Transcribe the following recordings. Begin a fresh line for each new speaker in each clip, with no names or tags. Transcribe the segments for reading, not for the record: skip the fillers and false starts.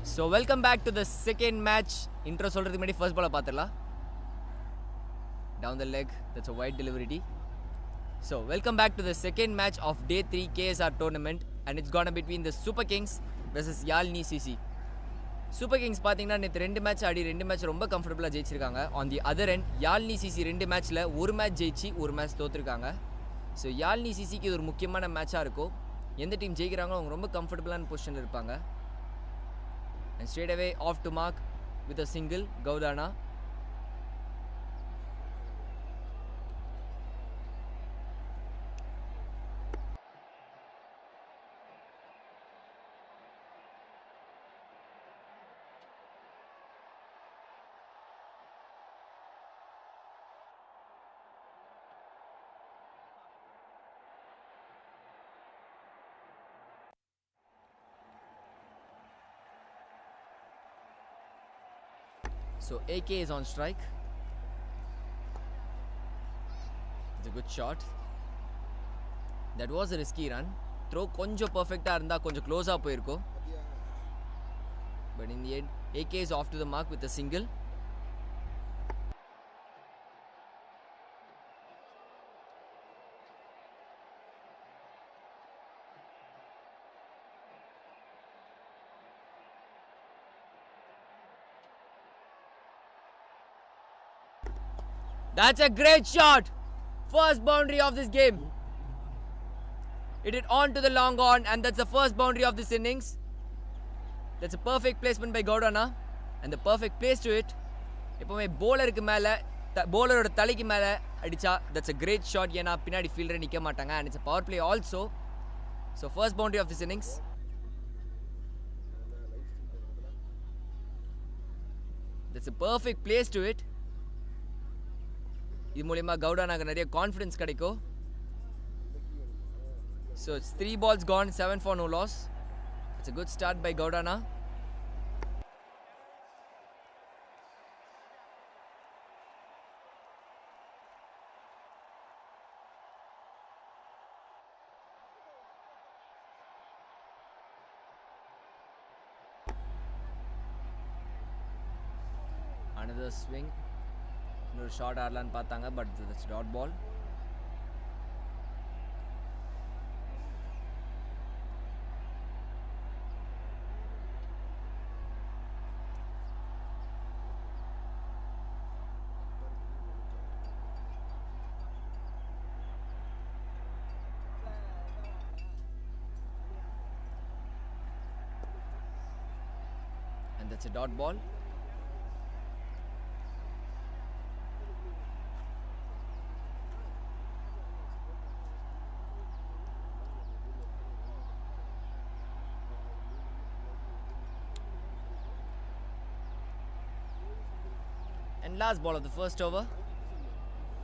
So welcome back to the second match. Intro சொல்றதுக்கு முன்னாடி first ball பாத்துறலாம். Down the leg, that's a wide delivery. So welcome back to the second match of day 3 KSR tournament, and it's gonna between the Super Kings versus Yazhini CC. Super Kings பாத்தீங்கன்னா நேத்து ரெண்டு match ஆடி ரெண்டு match ரொம்ப கம்ஃபர்ட்டபிளா ஜெயிச்சிருக்காங்க. On the other end Yazhini CC ரெண்டு மேட்ச்ல ஒரு match ஜெயிச்சி ஒரு மேட்ச் தோத்துருக்காங்க. So Yazhini CCக்கு இது ஒரு முக்கியமான மேட்சா இருக்கும். எந்த டீம் ஜெயிக்கிறாங்களோ அவங்க ரொம்ப கம்ஃபர்ட்டபிளான பொசிஷன்ல இருப்பாங்க. And straight away off to mark with a single, Gaudana. So AK is on strike. It's a good shot. That was a risky run. Throw konjam perfecta irundha konjam close ah poirukku. But in the end AK is off to the mark with a single. That's a great shot. First boundary of this game. It hit on to the long on, and that's the first boundary of this innings. That's a perfect placement by Gaudana, and the perfect place to it. எப்பவுமே bowlerக்கு மேல bowleரோட தலைக்கு மேல அடிச்சா that's a great shot. ஏனா பின்னாடி fielder நிக்க மாட்டாங்க, and it's a power play also. So first boundary of this innings. That's a perfect place to it. இது மூலமா கவுடானாக்கு நிறைய கான்ஃபிடன்ஸ் கிடைக்கும். So it's 3 balls gone, 7 for no loss. It's a good start by Gaudana. Another swing. இன்னொரு shot ஆடலான்னு பார்த்தாங்க, but that's dot ball. And that's a dot ball. And last ball of the first over,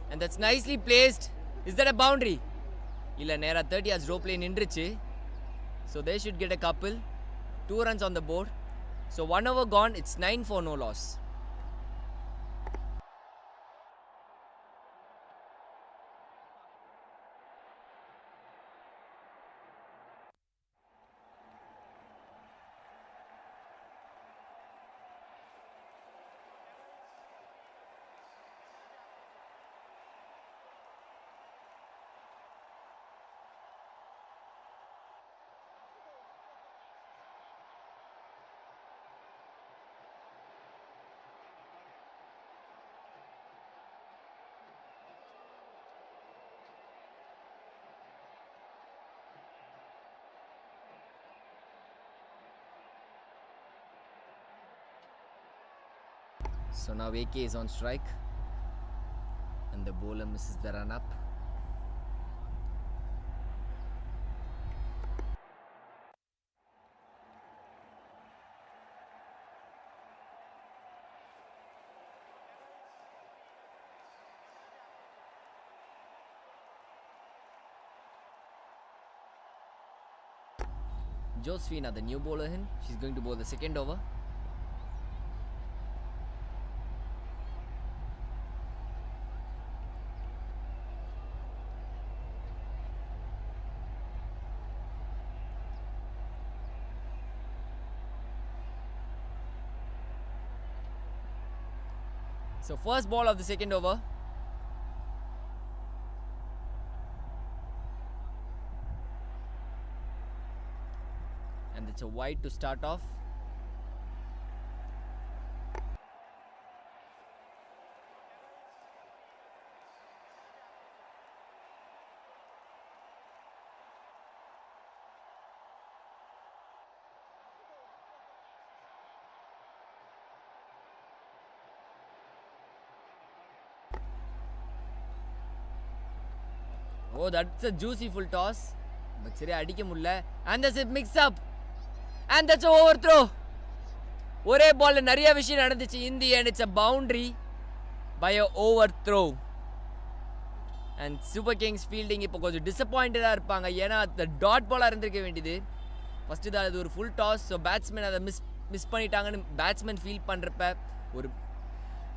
and that's nicely placed. Is that a boundary? Illa nera 30 yards rope lane indrichu, so they should get a couple. 2 runs on the board, so 1 over gone. It's 9 for no loss. So now AK is on strike, and the bowler misses the run up. Josephina, the new bowler in, she's going to bowl the second over. So first ball of the second over. And it's a wide to start off. Oh, that's a juicy full toss. But சரியா அடிக்க முடியல. And that's a mix up. And that's an overthrow. ஒரே பால்ல நிறைய விஷயம் நடந்துச்சு. In the end, it's a boundary by a overthrow. And Super Kings fielding இப்போ கொஞ்சம் டிசப்பாயிண்டடாக இருப்பாங்க. ஏன்னா அந்த டாட் பாலாக இருந்திருக்க வேண்டியது. ஃபஸ்ட்டு தான் அது ஒரு ஃபுல் டாஸ். ஸோ பேட்ஸ்மேன் அதை மிஸ் பண்ணிட்டாங்கன்னு பேட்ஸ்மேன் ஃபீல் பண்ணுறப்ப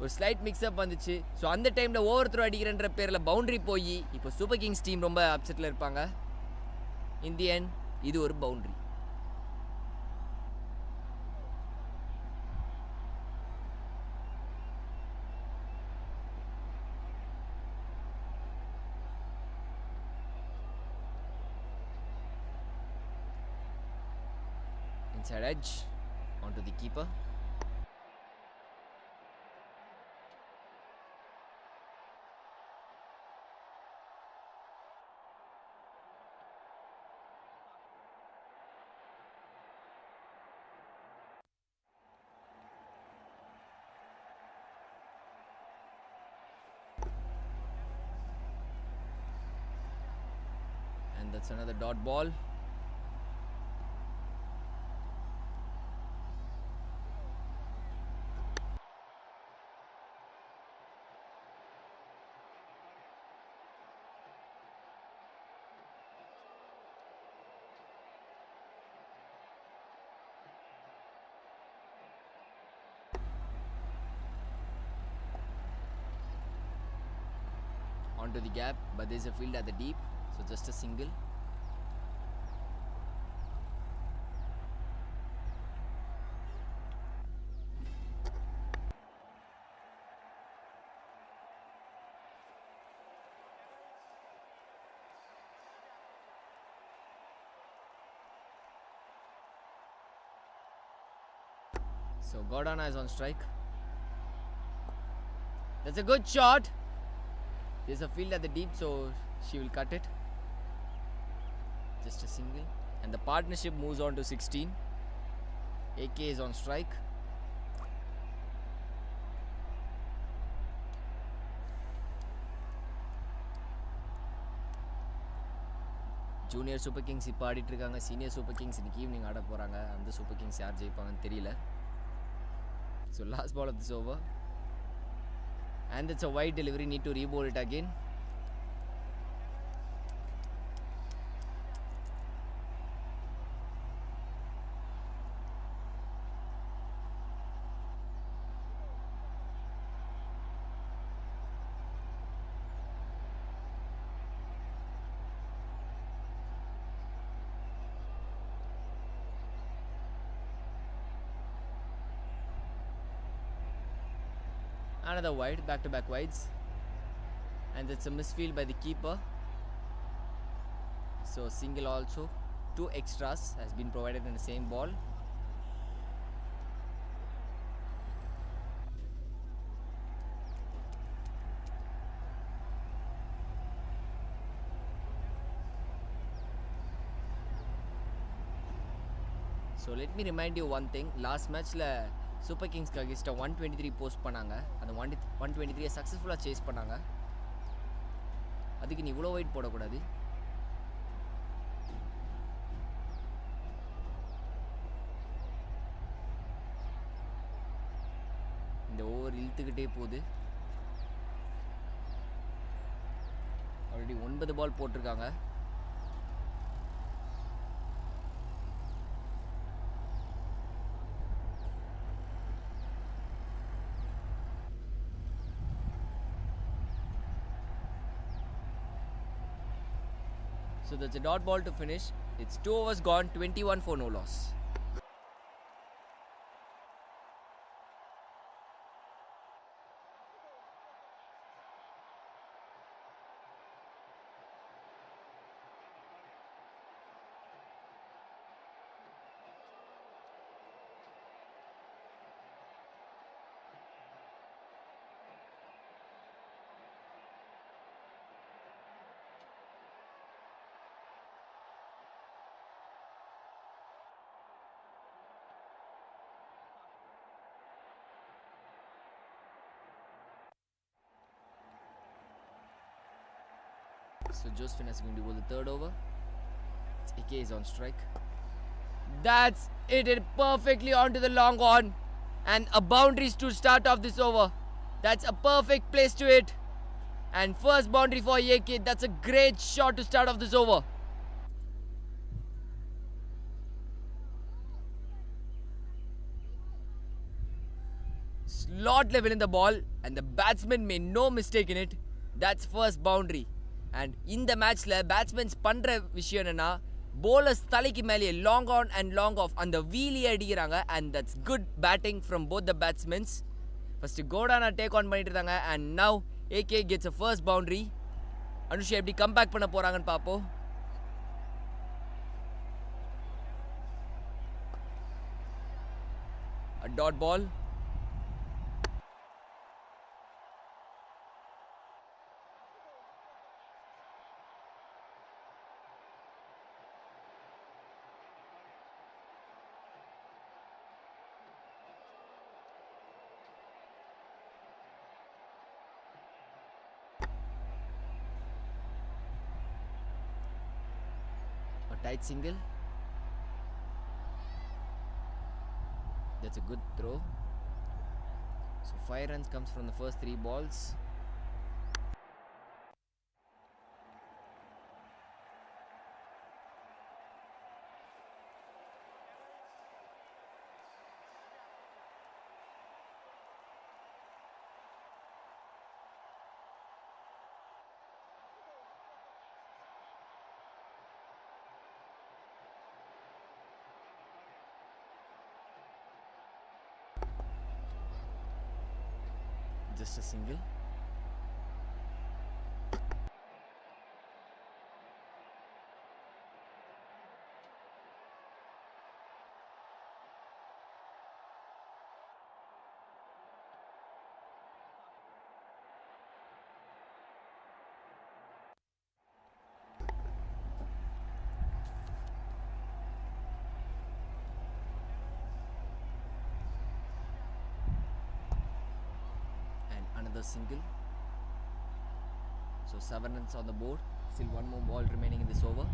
ஒரு ஸ்லைட் மிக்ஸ்அப் வந்துச்சு. ஸோ அந்த டைமில் ஓவர் த்ரோ அடிக்கிறன்ற பேரில் பவுண்ட்ரி போய் இப்போ சூப்பர் கிங்ஸ் டீம் ரொம்ப அப்செட்டில் இருப்பாங்க. இன் தி எண்ட் இது ஒரு boundary. Inside edge onto the keeper. And that's another dot ball. Onto the gap, but there's a field at the deep, so just a single. So Gordana is on strike. That's a good shot. There's a field at the deep, so she will cut it. Just a single. And the partnership moves on to 16. AK is on strike. Junior super Kings இப்போ ஆடிட்டு இருக்காங்க. Senior super Kings இன்னைக்கு evening ஆட போகிறாங்க. அந்த super Kings யார் ஜெயிப்பாங்கன்னு தெரியல. So last ball of this over. And it's a wide delivery, need to rebowl it again. Another wide, back-to-back wides, and it's a misfield by the keeper. So single also. 2 extras has been provided in the same ball. So let me remind you one thing. Last match la super கிங்ஸ்க்கு அகேன்ஸ்டாக 123 post பண்ணாங்க. அந்த 123 சக்ஸஸ்ஃபுல்லாக chase பண்ணாங்க. அதுக்கு நீ இவ்வளோ wait போடக்கூடாது. இந்த ஓவர் இழுத்துக்கிட்டே போகுது. ஆல்ரெடி 9 பால் போட்டிருக்காங்க. So that's a dot ball to finish. It's 2 overs gone, 21 for no loss. So Josephine is going to go the third over. AK is on strike. That's it. It perfectly onto the long on. And a boundaries to start off this over. That's a perfect place to hit. And first boundary for AK. That's a great shot to start off this over. Slot level in the ball. And the batsman made no mistake in it. That's first boundary. And in the match, batsmen's பண்ற விஷயம் என்னன்னா bowlers தலைக்கு மேலே long on and long off அந்த wheelie அடிக்கிறாங்க and that's good batting from both the batsmen. First Godana take on பண்ணிட்டு இருந்தாங்க and now AK gets a first boundary. Anusha எப்படி கம்பேக் பண்ண போறாங்கன்னு பாப்போம். A dot ball. Tight single. That's a good throw. So 5 runs comes from the first 3 balls. Just a single. Another single. So 7 runs on the board. Still one more ball remaining in this over.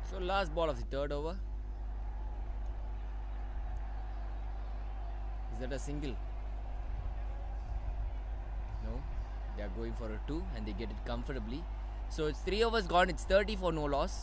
So last ball of the third over. Is that a single? No. They are going for a 2 and they get it comfortably. So it's 3 overs gone. It's 30 for no loss.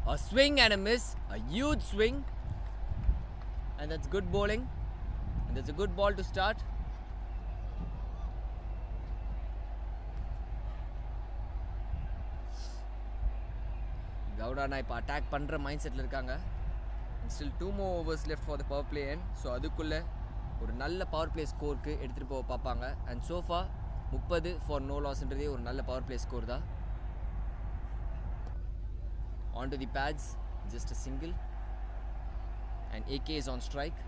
A swing and a miss. A huge swing. And that's good bowling. And that's a good ball to start. Gaudana இப்போ attack பண்ணுற mind settle இருக்காங்க. Still 2 more overs left for the power play end. So அதுக்குள்ளே ஒரு நல்ல power play ஸ்கோருக்கு எடுத்துகிட்டு போக பார்ப்பாங்க. And sofa 30 for no lossன்றதே ஒரு நல்ல பவர் பிளே ஸ்கோர் தான். Onto the pads, just a single. And AK is on strike.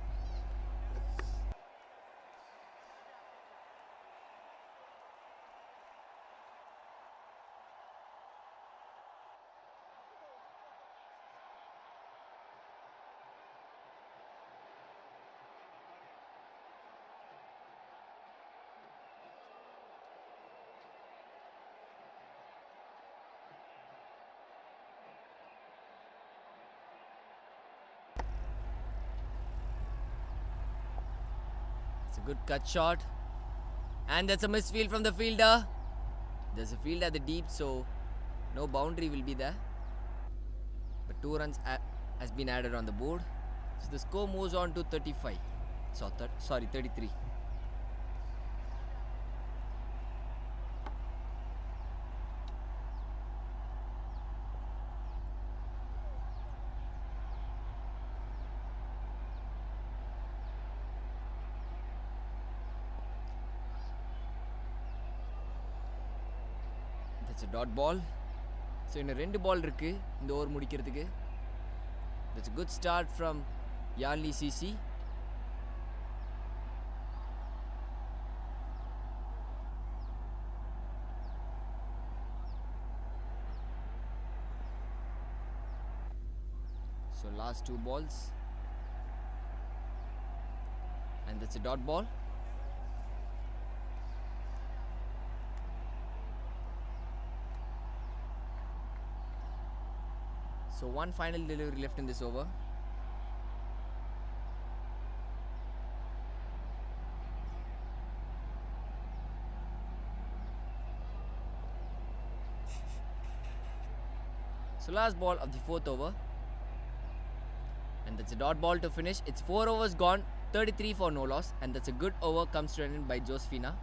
It's a good cut shot. And that's a misfield from the fielder. There's a field at the deep, so no boundary will be there. But 2 runs has been added on the board. So the score moves on to 35. Sorry, 33. That's a dot ball. So இன்னும் 2 ball இருக்கு இந்த over முடிக்கிறதுக்கு. That's a good start from Yazhini CC. So last 2 balls. And that's a dot ball. So one final delivery left in this over. So last ball of the 4th over. And that's a dot ball to finish. It's 4 overs gone, 33 for no loss. And that's a good over comes to an end by Josefina.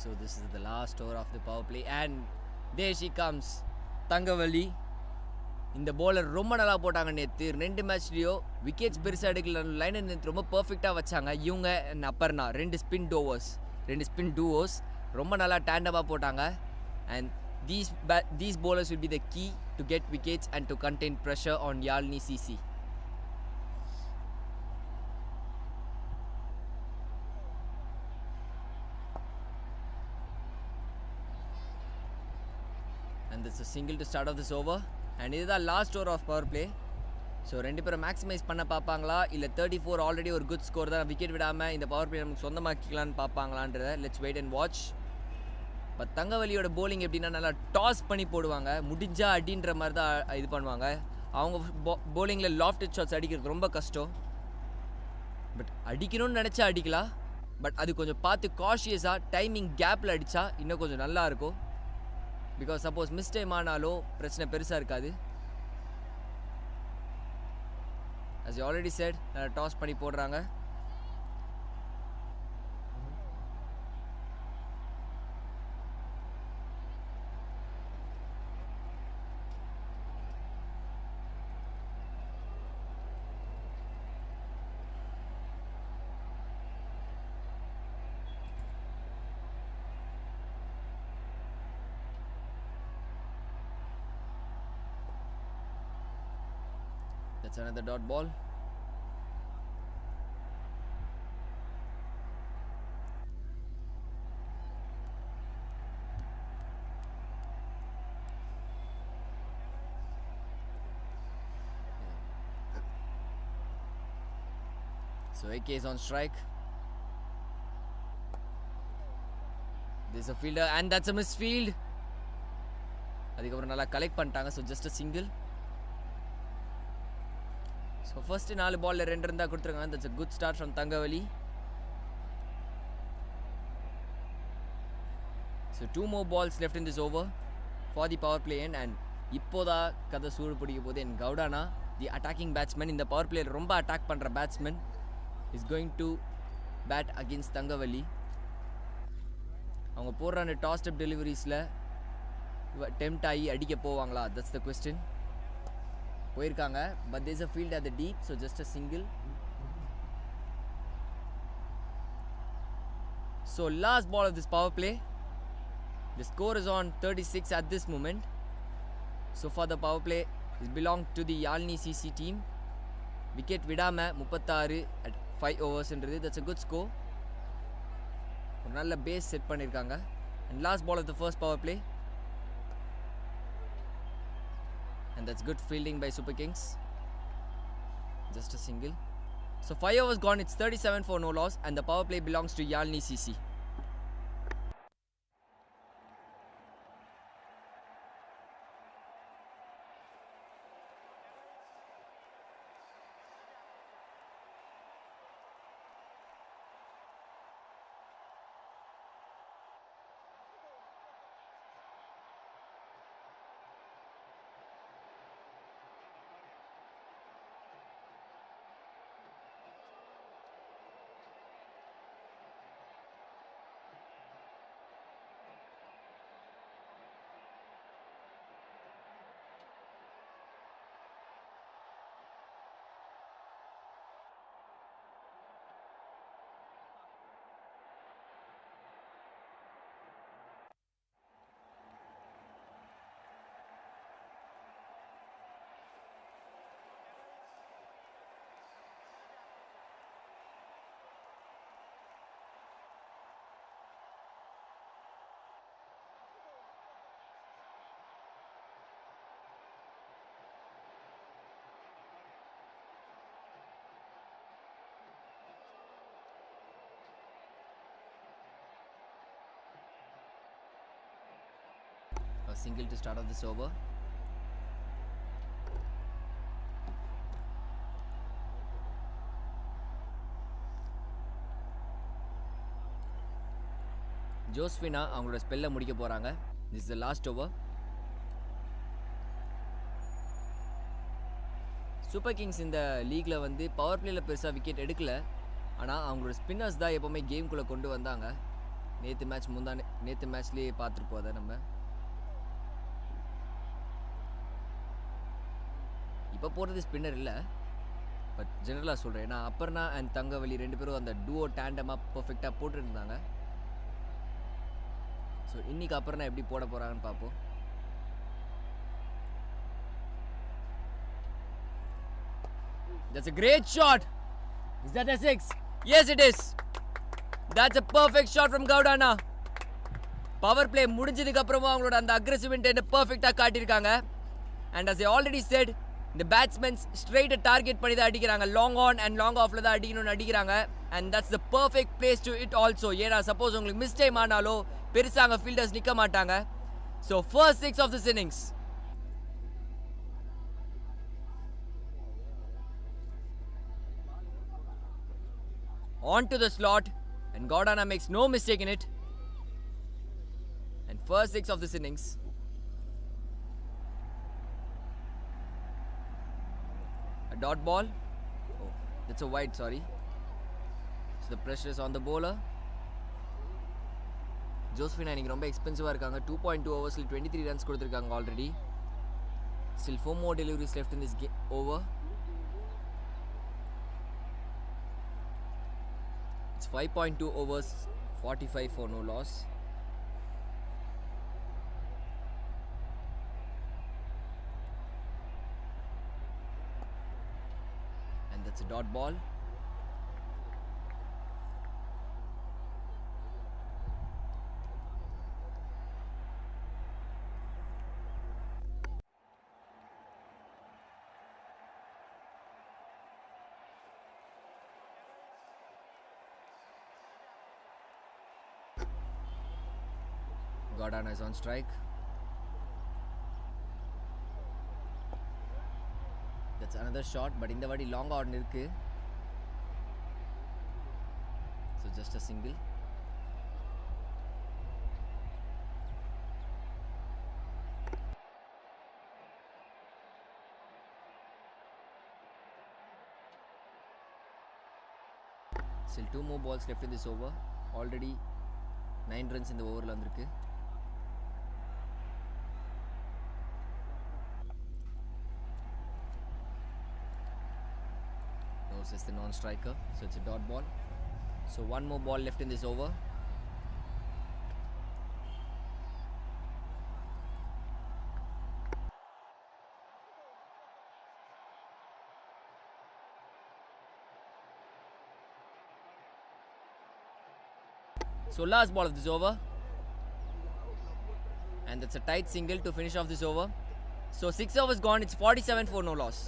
So this is the last over of the power play and there she comes Thangavalli. இந்த bowler ரொம்ப நல்லா போட்டாங்க நேற்று 2 மேட்ச்லேயோ wickets பெருசாக எடுக்கல லைனை நேற்று ரொம்ப பர்ஃபெக்டாக வச்சாங்க இவங்க அப்பர்னா 2 ஸ்பின் டூவோஸ் ரொம்ப நல்லா டேண்டமாக போட்டாங்க and these bowlers will be the key to get wickets and to contain pressure on Yazhini CC. And that's a single to start off this over. And this is the last over of power play. So ரெண்டு பேரும் maximise பண்ண பார்ப்பாங்களா இல்லை 34 already ஒரு good score தான் wicket விடாமல் இந்த power play நமக்கு சொந்தமாக்கிக்கலான்னு பார்ப்பாங்களான்றத let's wait and watch. But தங்கவலியோட போலிங் எப்படின்னா நல்லா டாஸ் பண்ணி போடுவாங்க முடிஞ்சா அடின்ற மாதிரி தான் இது பண்ணுவாங்க. அவங்க போலிங்கில் லாஃப்டட் ஷாட்ஸ் அடிக்கிறது ரொம்ப கஷ்டம். பட் அடிக்கணும்னு நினச்சா அடிக்கலாம். பட் அது கொஞ்சம் பார்த்து காஷியஸாக டைமிங் கேப்பில் அடித்தா இன்னும் கொஞ்சம் நல்லாயிருக்கும். பிகாஸ் சப்போஸ் மிஸ் டைம் ஆனாலும் பிரச்சனை பெருசாக இருக்காது. as you already said toss பண்ணி போடுறாங்க. That's another dot ball. So AK is on strike. There's a fielder and that's a misfield. அதுக்கப்புறம் நல்லா கலெக்ட் பண்ணிட்டாங்க. So just a single. So first 4 பால்ல 2 இருந்தால் கொடுத்துருக்காங்க. That's a good start from தங்கவலி. So 2 more balls left in this over for the power play end. And இப்போதான் கதை சூடு பிடிக்க போது. என் கவுடானா தி அட்டாக்கிங் பேட்ஸ்மேன், இந்த பவர் பிளேயர் ரொம்ப அட்டாக் பண்ணுற batsman, is going to bat against தங்கவலி. அவங்க போடுற அந்த டாஸ் ஸ்டெப் டெலிவரிஸில் டெம்ப்ட் ஆகி அடிக்க போவாங்களா? That's the question. போயிருக்காங்க. But there's a field at the deep. So just a single. So last ball of this power play. The score is on 36 at this moment. So far the power play is belong to the Yazhini CC team. Wicket vidama 36 at 5 overs என்றது. That's a good score. ஒரு நல்ல base set பண்ணிருக்காங்க. And last ball of the first power play. And that's good fielding by Super Kings. Just a single. So 5 overs gone. It's 37 for no loss and the power play belongs to Yazhini CC. A single to start off this over. ஜோஸ்வினா அவங்களோட ஸ்பெல்லை முடிக்க போகிறாங்க. This is the last over. Super Kings இந்த லீக்கில் வந்து power பிளேயில் பெருசாக wicket எடுக்கல. ஆனால் அவங்களோட spinners தான் எப்போவுமே கேம்குள்ளே கொண்டு வந்தாங்க. நேற்று மேட்ச்லேயே பார்த்துருப்போம் அதை நம்ம. இப்போ போடுறது ஸ்பின்னர் இல்லை, பட் ஜெனரலாக சொல்கிறேன். ஏன்னா அப்பர்னா அண்ட் தங்கவலி 2 பேரும் அந்த டூவோ டேண்டமாக பர்ஃபெக்டாக போட்டுருந்தாங்க. ஸோ இன்னைக்கு அப்பர்னா எப்படி போட போகிறாங்கன்னு பார்ப்போம். That's a great shot. Is that a 6? Yes, it is. That's a perfect shot from Gaudana. Power play முடிஞ்சதுக்கு அப்புறமா அவங்களோட அந்த அக்ரெசிவ் இன்டென்ட் பர்ஃபெக்டாக காட்டியிருக்காங்க. And as I already said, இந்த பேட்ஸ்மென்ஸ் ஸ்ட்ரெயிட்டை டார்கெட் பண்ணி தான் அடிக்கிறாங்க. லாங் ஆன் அண்ட் லாங் ஆஃபில் தான் அடிக்கணும்னு அடிக்கிறாங்க. And that's the perfect place to it also. ஏன்னா சப்போஸ் உங்களுக்கு மிஸ் டைம் ஆனாலோ பெருசாக அங்கே ஃபீல்டர்ஸ் நிற்க மாட்டாங்க. So first 6 of this innings. On to the slot and Gaudana makes no mistake in it. And first 6 of this innings. A dot ball. Oh, that's a wide, sorry. So the pressure is on the bowler. Josephine இன்னைக்கு ரொம்ப எக்ஸ்பென்சிவாக இருக்காங்க. 2.2 ஓவர்ஸில் 23 runs கொடுத்துருக்காங்க already. Still 4 more deliveries left in this over. It's 5.2 overs, 45 for no loss. And that's a dot ball. Gordana is on strike. That's another shot, but in the vadi long order irukku. So just a single. Still 2 more balls left in this over. Already 9 runs in the over la vandirukku. No, it's the non-striker, so it's a dot ball. So 1 more ball left in this over. So last ball of this over, and that's a tight single to finish off this over. So 6 overs gone, it's 47 for no loss.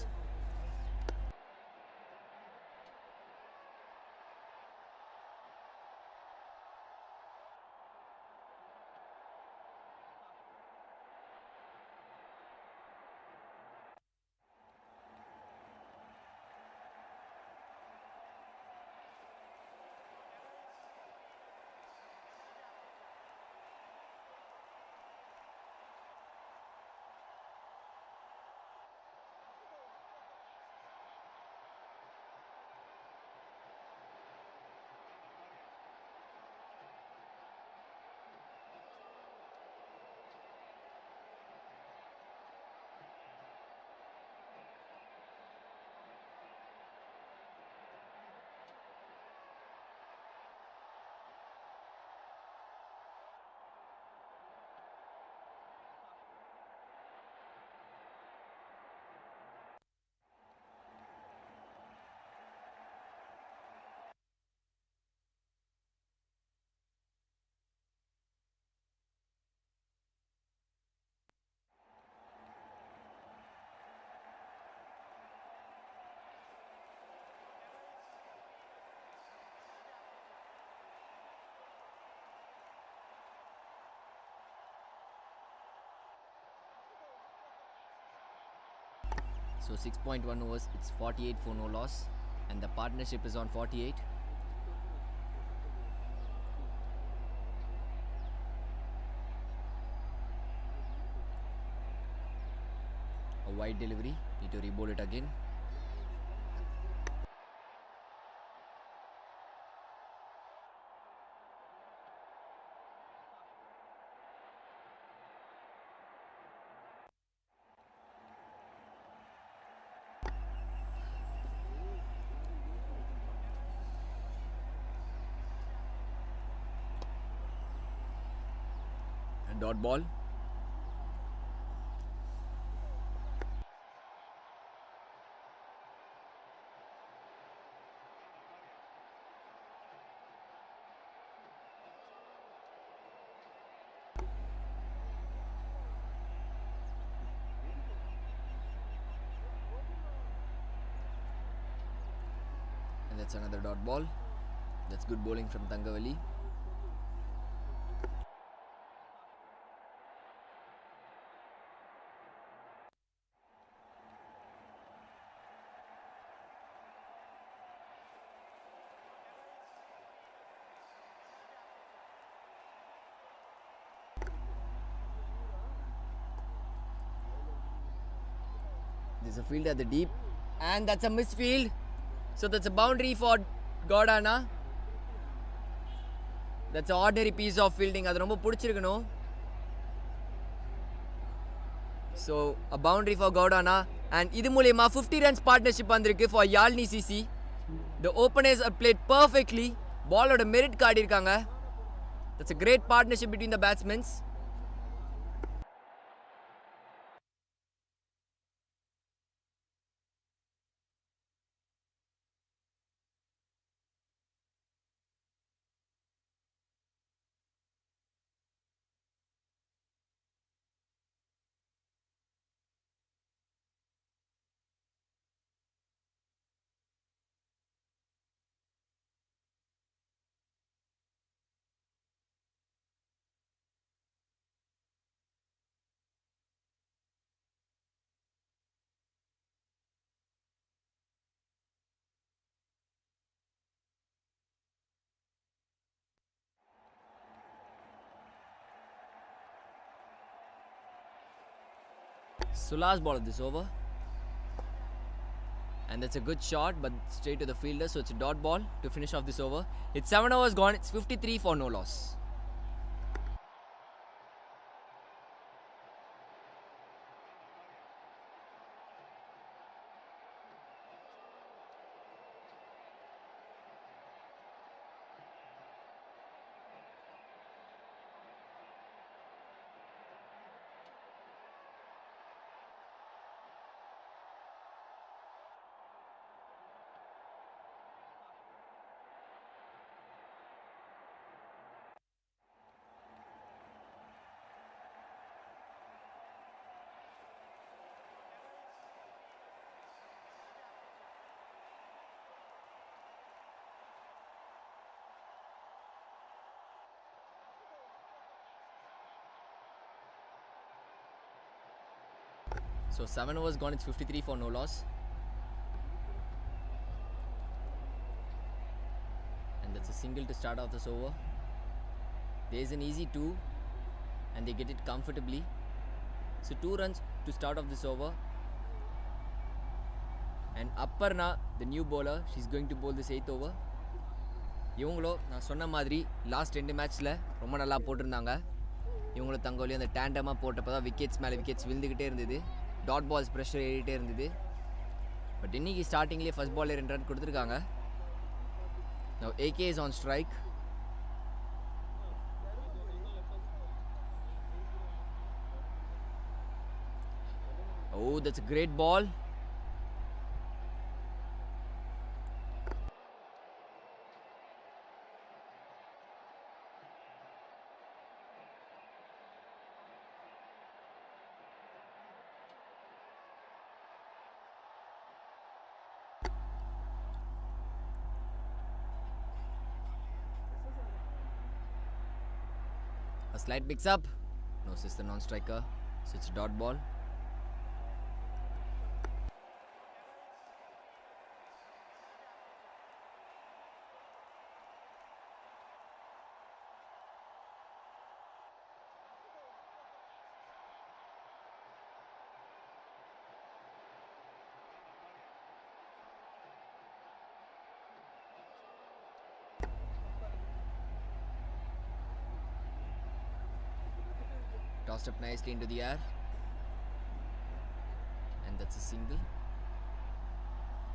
So 6.1 overs, it's 48 for no loss, and the partnership is on 48. A wide delivery, need to re-bowl it again. And dot ball. And that's another dot ball. That's good bowling from Tangavali. There's a field at the deep, and that's a misfield. So that's a boundary for Gordana. That's an ordinary piece of fielding. அது ரொம்ப பிடிச்சிருக்கணும். So a boundary for Gordana, and இது மூலமா 50 runs partnership வந்திருக்கு for Yazhini CC. The openers are played perfectly. Ball ஓட merit card இருக்காங்க. That's a great partnership between the batsmen. So last ball of this over. And that's a good shot, but straight to the fielder, so it's a dot ball to finish off this over. It's 7 overs gone, it's 53 for no loss. So 7 overs gone, it's 53 for no loss. And that's a single to start off this over. There's an easy 2 and they get it comfortably. So 2 runs to start off this over. And Aparna, the new bowler, she's going to bowl this 8th over. இவங்களோ நான் சொன்ன மாதிரி last 2 மேட்ச்சில் ரொம்ப நல்லா போட்டிருந்தாங்க. இவங்களோ தங்கோலி அந்த டேண்டமாக போட்டப்போ தான் wickets மேலே விக்கெட்ஸ் விழுந்துக்கிட்டே இருந்தது. டாட் பால்ஸ் ப்ரெஷர் ஏறிட்டே இருந்தது. பட் இன்னைக்கு ஸ்டார்டிங்லேயே ஃபர்ஸ்ட் பால்லே 2 ரன் கொடுத்துருக்காங்க. Now AK is on strike. Oh, that's a great ball. A slide picks up. No sister non-striker. So it's a dot ball. Tossed up nicely into the air. And that's a single.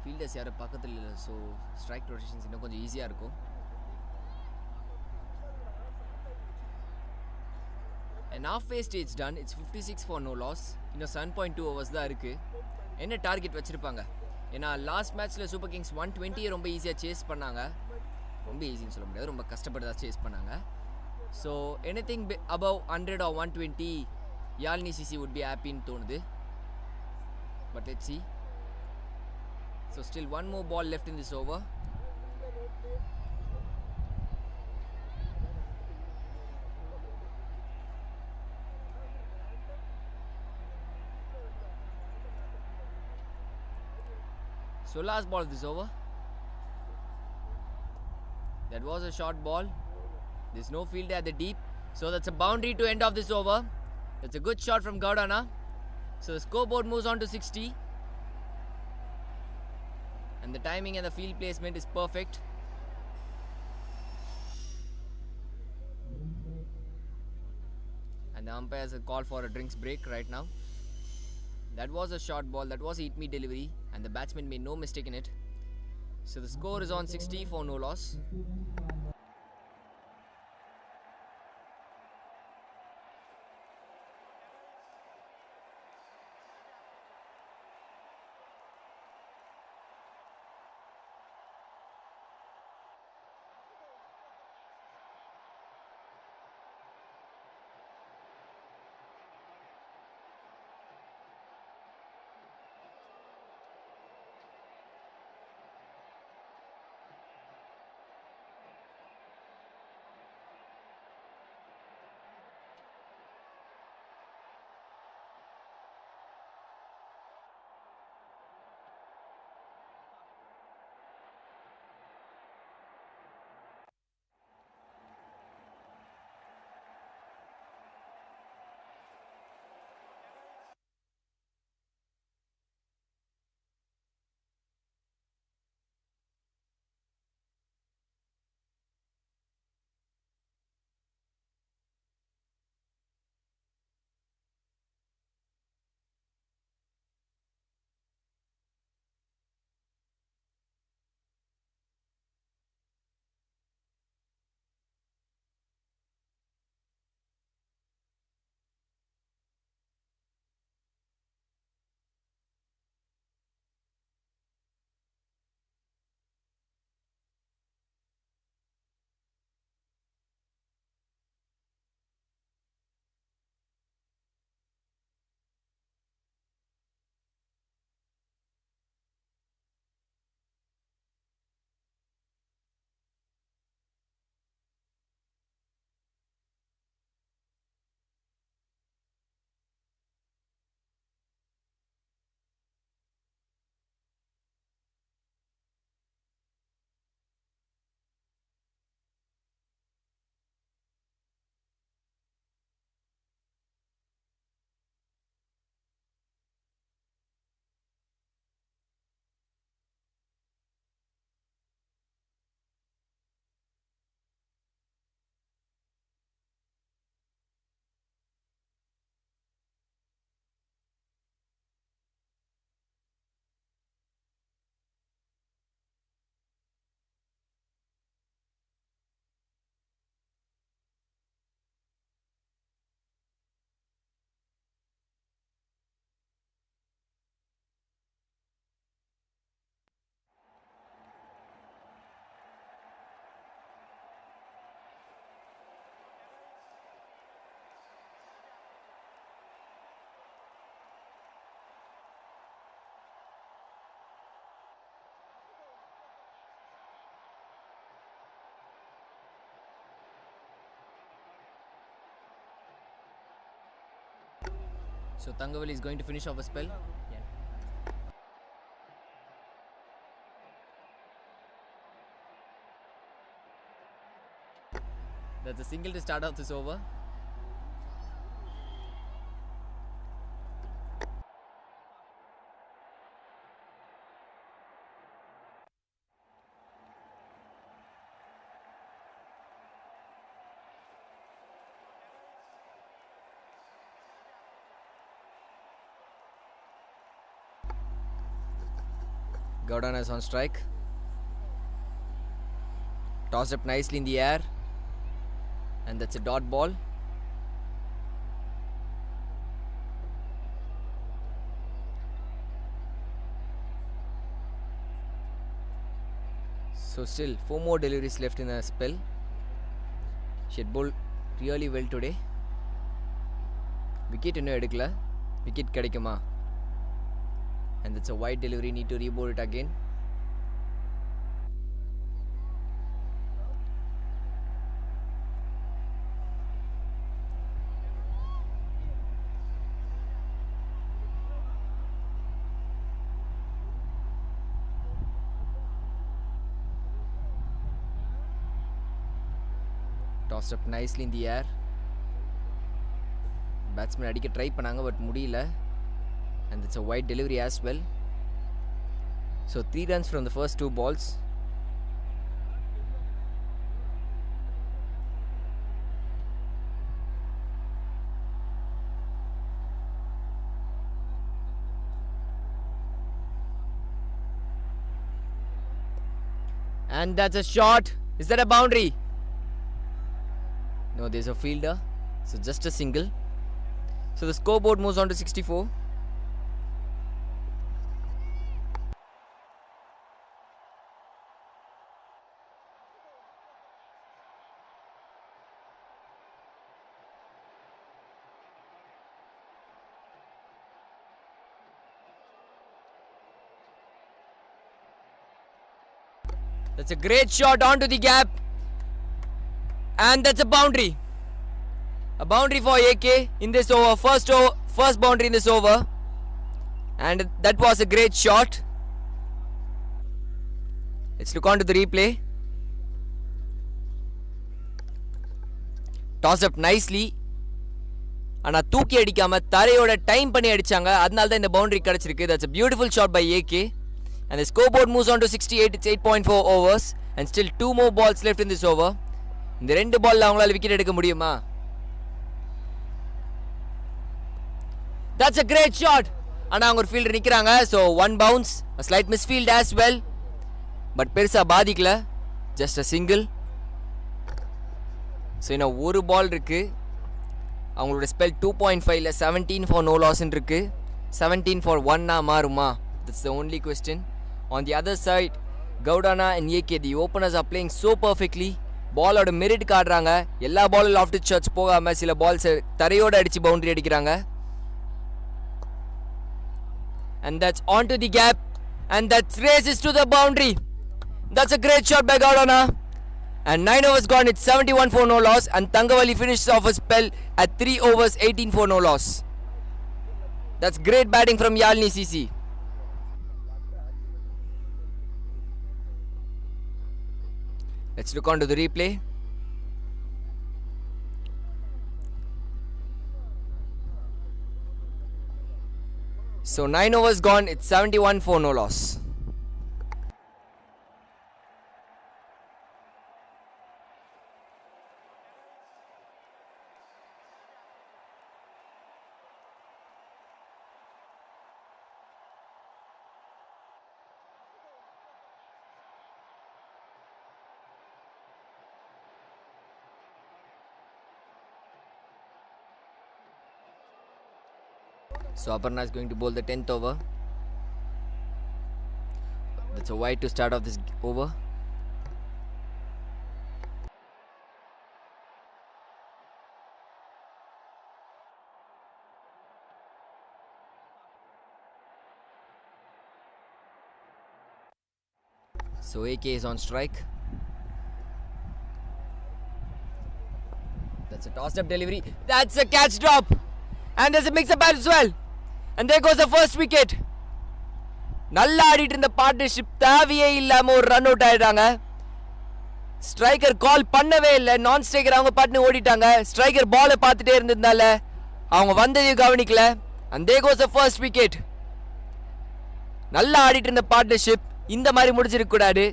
Fielders யாரும் பக்கத்தில் இல்லை, so strike rotations இன்னும் கொஞ்சம் ஈஸியாக இருக்கும். And halfway stage done, it's 56 for no loss. இன்னும் 7.2 overs தான் இருக்குது. என்ன டார்கெட் வச்சுருப்பாங்க? ஏன்னா லாஸ்ட் மேட்ச்சில் சூப்பர் கிங்ஸ் 120 ரொம்ப ஈஸியாக சேஸ் பண்ணாங்க. ரொம்ப ஈஸின்னு சொல்ல முடியாது, ரொம்ப கஷ்டப்பட்டு தான் சேஸ் பண்ணாங்க. So anything above 100 or 120, Yazhini CC would be happy in தோணுது. But let's see. So still one more ball left in this over. So last ball of this over. That was a short ball. There's no fielder at the deep. So that's a boundary to end off this over. That's a good shot from Gaudana. So the scoreboard moves on to 60. And the timing and the field placement is perfect. And the umpire has a call for a drinks break right now. That was a short ball. That was a hit me delivery. And the batsman made no mistake in it. So the score is on 60 for no loss. So Thangavali is going to finish off a spell. That's a single to start off this over. Gaudana is on strike. Tossed up nicely in the air. And that's a dot ball. So still 4 more deliveries left in the spell. She had bowled really well today. Wicket இன்னும் எடுக்கல. Wicket கிடைக்குமா? And that's a wide delivery. Need to rebowl it again. Tossed up nicely in the air. Batsman அடிக்க try பண்ணாங்க but முடியல. And it's a wide delivery as well. So 3 runs from the first 2 balls. And that's a shot. Is that a boundary? No, there's a fielder. So just a single. So the scoreboard moves on to 64. That's a great shot onto the gap. And that's a boundary. A boundary for AK in this over. First boundary in this over. And that was a great shot. Let's look on to the replay. Tossed up nicely. ஆனா தூக்கி அடிக்காம தரையோட time பண்ணி அடிச்சாங்க. அதனால தான் இந்த boundary கிடைச்சிருக்கு. That's a beautiful shot by AK. And the scoreboard moves on to 68. It's 8.4 overs. And still 2 more balls left in this over. இந்த 2 பால்ல அவங்களால விக்கெட் எடுக்க முடியுமா? That's a great shot. ஆனா அவங்க ஒரு ஃபீல்டர் நிக்கிறாங்க. So 1 bounce, a slight misfield as well. But பெருசா பாதிக்கல. Just a single. So இன்னும் ஒரு பால் இருக்கு. அவங்களோட ஸ்பெல் 2.5ல 17 for no loss இருக்கு. 17 for 1 மாறுமா? That's the only question. On the other side, Gaudana and AK, the openers are playing so perfectly. பாலோட merit காட்டுறாங்க. எல்லா பாலும் லாஃப்ட் ஷாட்ஸ் போகாம சில பால்ஸ் தரையோட அடிச்சு பவுண்டரி அடிக்கிறாங்க. And that's onto the gap. And that races to the boundary. That's a great shot by Gaudana. And 9 overs gone. It's 71 for no loss. And Thangavali finishes off a spell at 3 overs, 18 for no loss. That's great batting from Yazhini CC. Let's look on to the replay. So 9 overs gone, it's 71 for no loss. So Aparna is going to bowl the 10th over. That's a wide to start off this over. So AK is on strike. That's a tossed up delivery. That's a catch drop. And there's a mix-up as well. And there goes the first wicket. நல்லா ஆடிட்டு இருந்த partnership தேவையே இல்லாம ஒரு run out ஆயிட்டாங்க. Striker கால் பண்ணவே இல்லை. நான் ஸ்ட்ரைக்கர் அவங்க பாட்டுன்னு ஓடிட்டாங்க. ஸ்ட்ரைக்கர் பாலை பார்த்துட்டே இருந்ததுனால அவங்க வந்ததையும் கவனிக்கல. And there goes the first wicket. நல்லா ஆடிட்டு இருந்த பார்ட்னர்ஷிப் இந்த மாதிரி முடிஞ்சிருக்க கூடாது.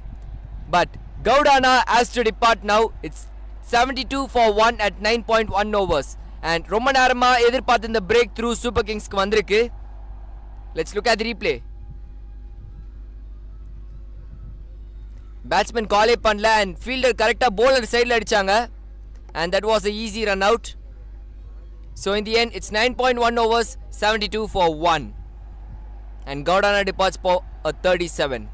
But Gaudana has to depart now. It's 72 for 1 at 9.1 overs. And ரொம்ப நேரமா எதிர்பார்த்த இந்த பிரேக் த்ரூ சூப்பர் கிங்ஸ்க்கு வந்திருக்கு. Let's look at the replay. Batsman காலே பண்ணல அண்ட் ஃபீல்டர் கரெக்டாக bowler சைடில் அடிச்சாங்க. And that was an easy run out. So in the end, it's 9.1 overs, 72 for 1. And Gaudana departs for a 37.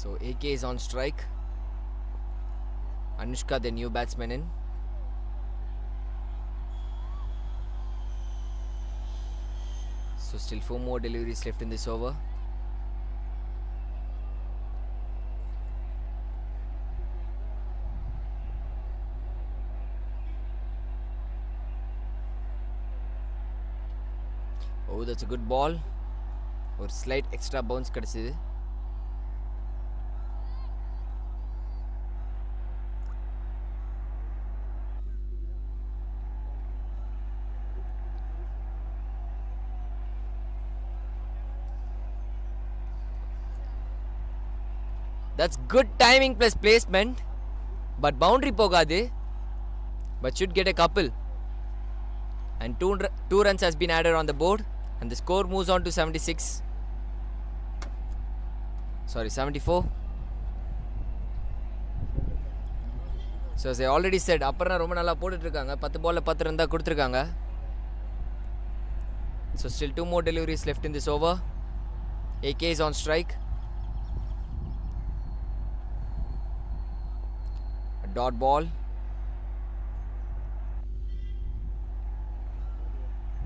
So AK is on strike. Anushka, the new batsman, in. So still 4 more deliveries left in this over. Oh, that's a good ball. Or slight extra bounce kadachidhu. That's good timing plus placement. But boundary pogadu. But should get a couple. And two runs has been added on the board. And the score moves on to 76. Sorry, 74. So as I already said, அப்பறனா ரொம்ப நல்லா போட்டுட்டு இருக்காங்க. 10 பால்ல 10 run தான் கொடுத்திருக்காங்க. So still 2 more deliveries left in this over. AK is on strike. Dot ball.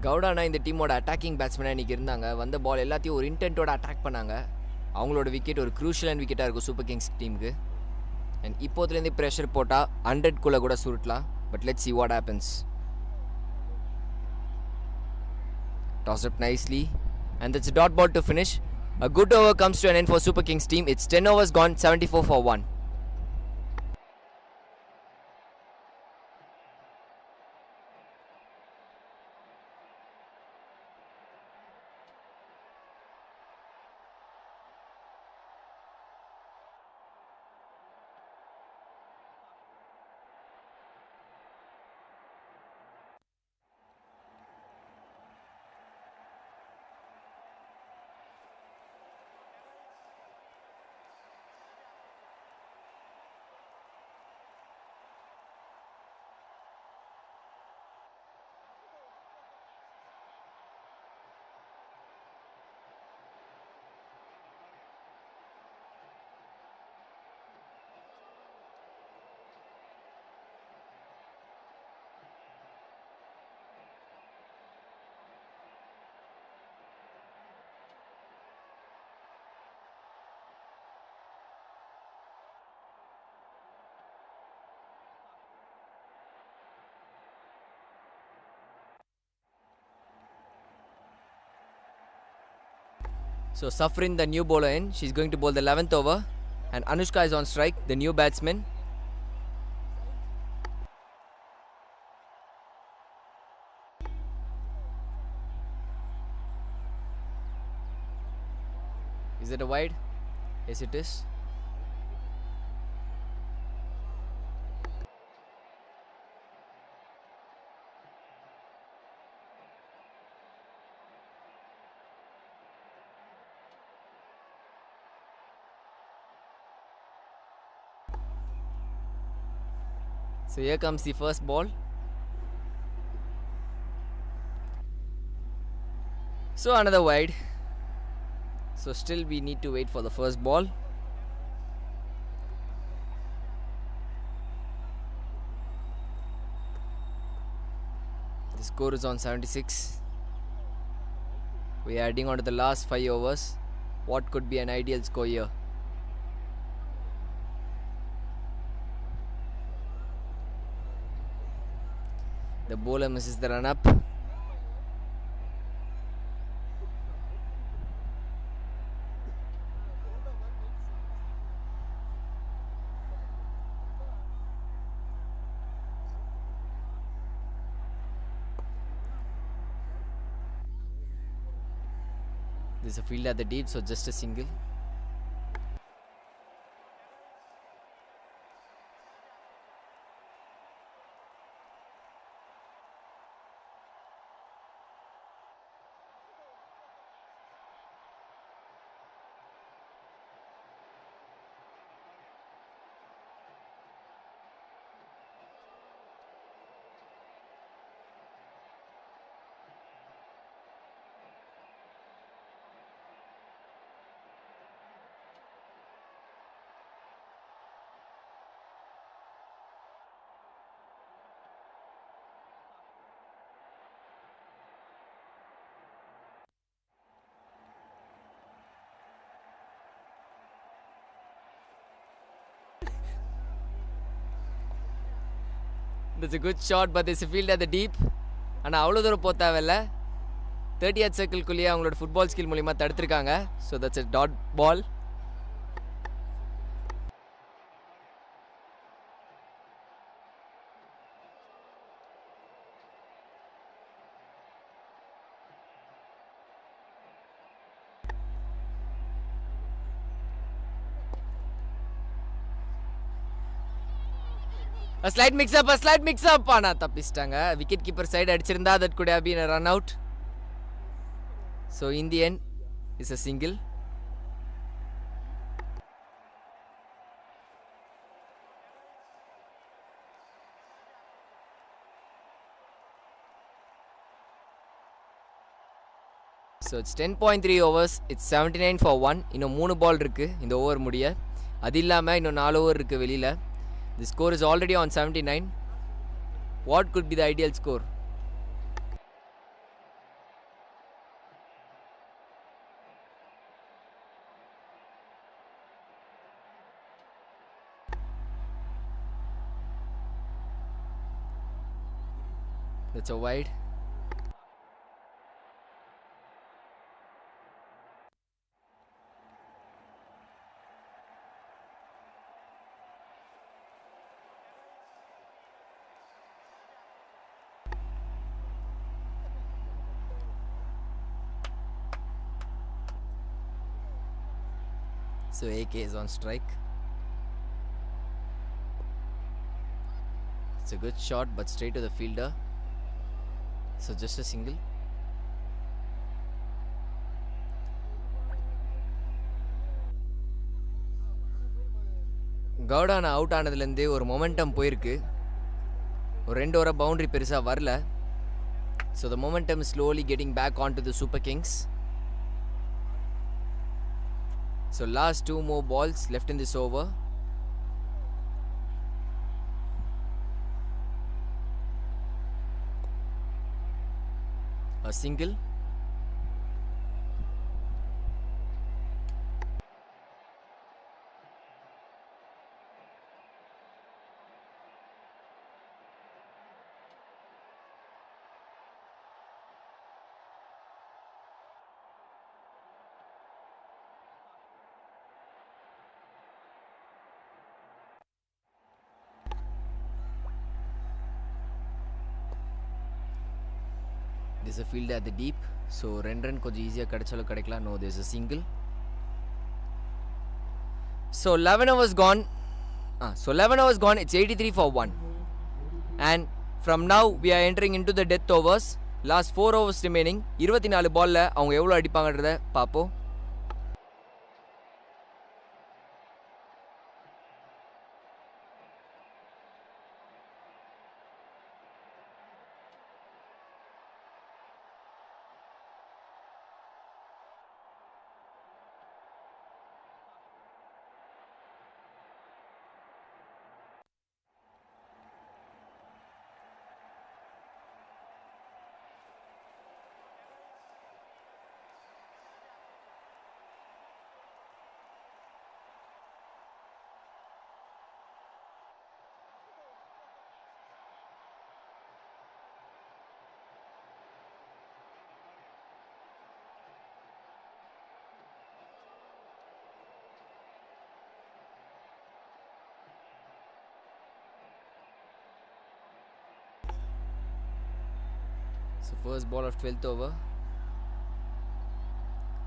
கவுடானா இந்த டீமோட attacking பேட்ஸ்மேனாக இன்றைக்கி இருந்தாங்க. வந்த பால் எல்லாத்தையும் ஒரு இன்டென்ட்டோட அட்டாக் பண்ணாங்க. அவங்களோட விக்கெட் ஒரு க்ரூஷியலான விக்கெட்டாக இருக்கும் சூப்பர் கிங்ஸ் டீமுக்கு. அண்ட் இப்போதுலேருந்தே ப்ரெஷர் போட்டால் 100 கூட சுருட்டலாம். But let's see what happens. Toss up nicely. And that's a dot ball to finish. A good over comes to an end for Super Kings team. It's 10 overs gone, 74 for 1. So Safrin, the new bowler, in. She's going to bowl the 11th over. And Anushka is on strike, the new batsman. Is it a wide? Yes, it is. So here comes the first ball. So another wide. So still we need to wait for the first ball. The score is on 76. We are adding on to the last 5 overs. What could be an ideal score here? The bowler misses the run up. There's a field at the deep, so just a single. That's a good shot, but there's a field at the deep. ஆனால் அவ்வளோ தூரம் போக தேவையில்ல. 30th சர்க்கிள்குள்ளேயே அவங்களோட football skill மூலிமா தடுத்துருக்காங்க. So that's a dot ball. A slight mix up ஆனால் தப்பிச்சிட்டாங்க. விக்கெட் கீப்பர் சைடு அடிச்சிருந்தா that could have been a run out. So in the end it's a single. So it's 10.3 overs. It's 79 for 1. இன்னும் 3 பால் இருக்குது இந்த over முடிய. அது இல்லாமல் இன்னும் 4 ஓவர் இருக்குது வெளியில். The score is already on 79. What could be the ideal score? That's a wide. So AK is on strike. It's a good shot, but straight to the fielder. So just a single. கவுடான out ஆனதுலேருந்தே ஒரு momentum போயிருக்கு. ஒரு 2 ஓவராக boundary பெருசாக வரல. So the momentum is slowly getting back onto the Super Kings. So last 2 more balls left in this over. A single. There's a field at the deep. So run கொஞ்சம் ஈஸியாக கிடைச்சாலும் கிடைக்கலாம். No, there's a single. So 11 hours gone. So 11 hours gone. It's 83 for 1. And from now we are entering into the death overs. Last 4 overs remaining. 24 பால்ல அவங்க எவ்வளோ அடிப்பாங்கன்றத பார்ப்போம். So first ball of 12th over.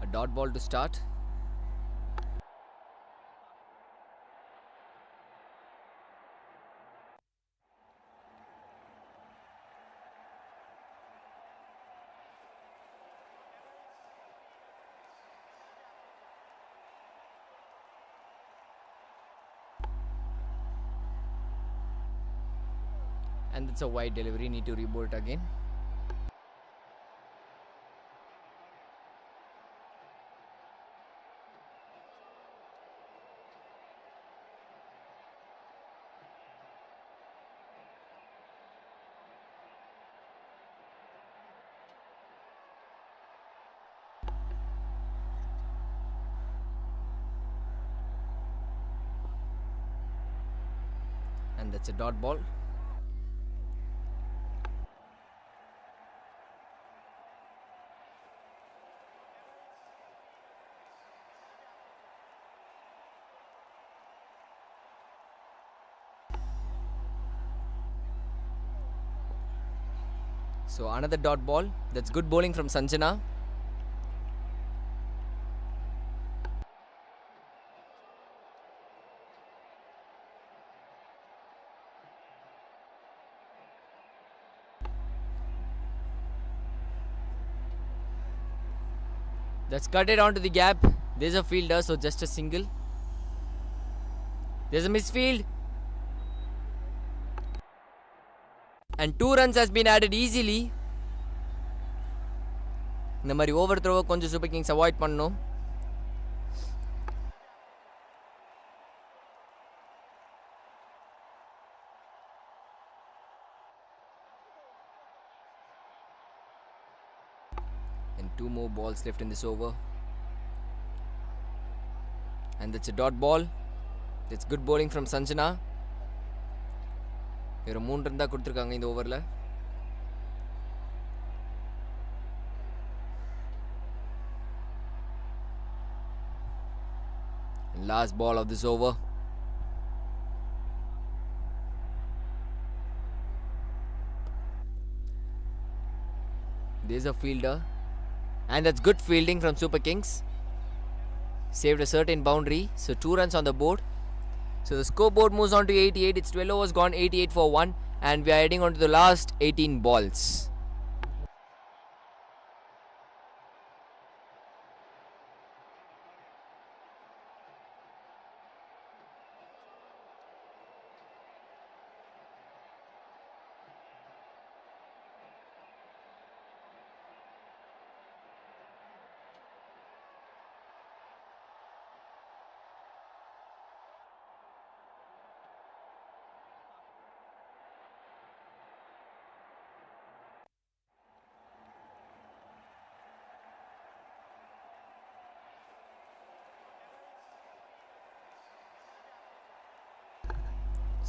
A dot ball to start. And it's a wide delivery. Need to reboot again. And that's a dot ball. So another dot ball. That's good bowling from Sanjana. That's cut it onto the gap. There's a fielder, so just a single. There's a misfield. And 2 runs has been added easily. இந்த மாதிரி over த்ரோவை கொஞ்சம் super Kings avoid பண்ணணும். And 2 more balls left in this over. And that's a dot ball. That's good bowling from Sanjana. ஒரு 3 run தான் கொடுத்துருக்காங்க இந்த ஓவரில். Last ball of this over. There's a fielder. And that's good fielding from Super Kings. Saved a certain boundary. So 2 runs on the board. So the scoreboard moves on to 88. It's 12 overs gone, 88 for 1. And we are heading on to the last 18 balls.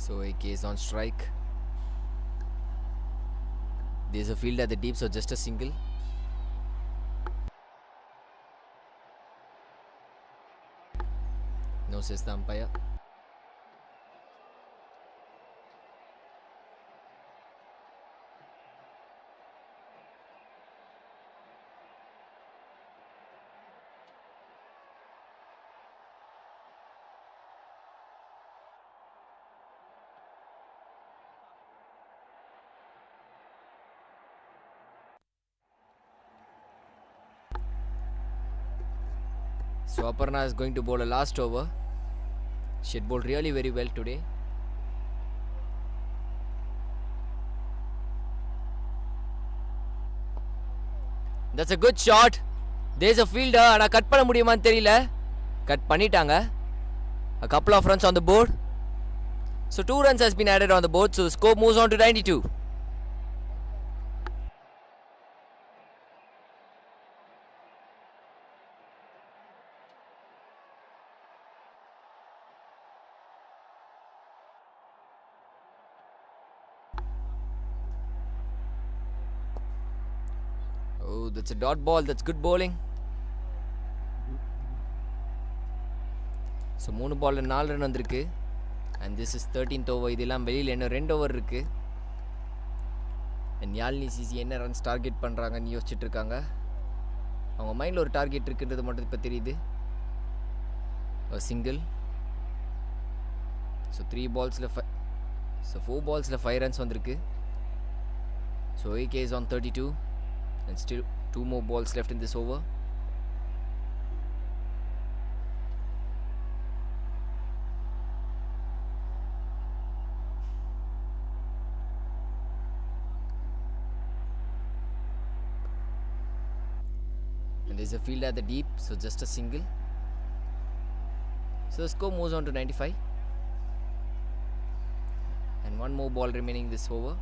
So AK is on strike. There's a field at the deep, so just a single. No, says the umpire. So Aparna is going to bowl a last over. She had bowled really very well today. That's a good shot. There's a fielder. ஆனா cut பண்ண முடியுமான்னு தெரியல. Cut பண்ணிட்டாங்க. A couple of runs on the board. So 2 runs has been added on the board. So the score moves on to 92. Oh, that's a dot ball. That's good bowling. So 3 ball 4 run வந்திருக்கு. And this is 13th over. இதெல்லாம் வெளியில் இன்னும் 2 over இருக்கு. And Yazhini CC என்ன runs target பண்ணுறாங்கன்னு யோசிச்சுட்டு இருக்காங்க. அவங்க மைண்டில் ஒரு டார்கெட் இருக்குன்றது மட்டும் இப்போ தெரியுது. சிங்கிள். ஸோ 3 balls-ல 4 balls-ல 5 runs வந்திருக்கு. So AK is on 32 and still 2 more balls left in this over. And there's a field at the deep, so just a single. So the score moves on to 95. And one more ball remaining this over.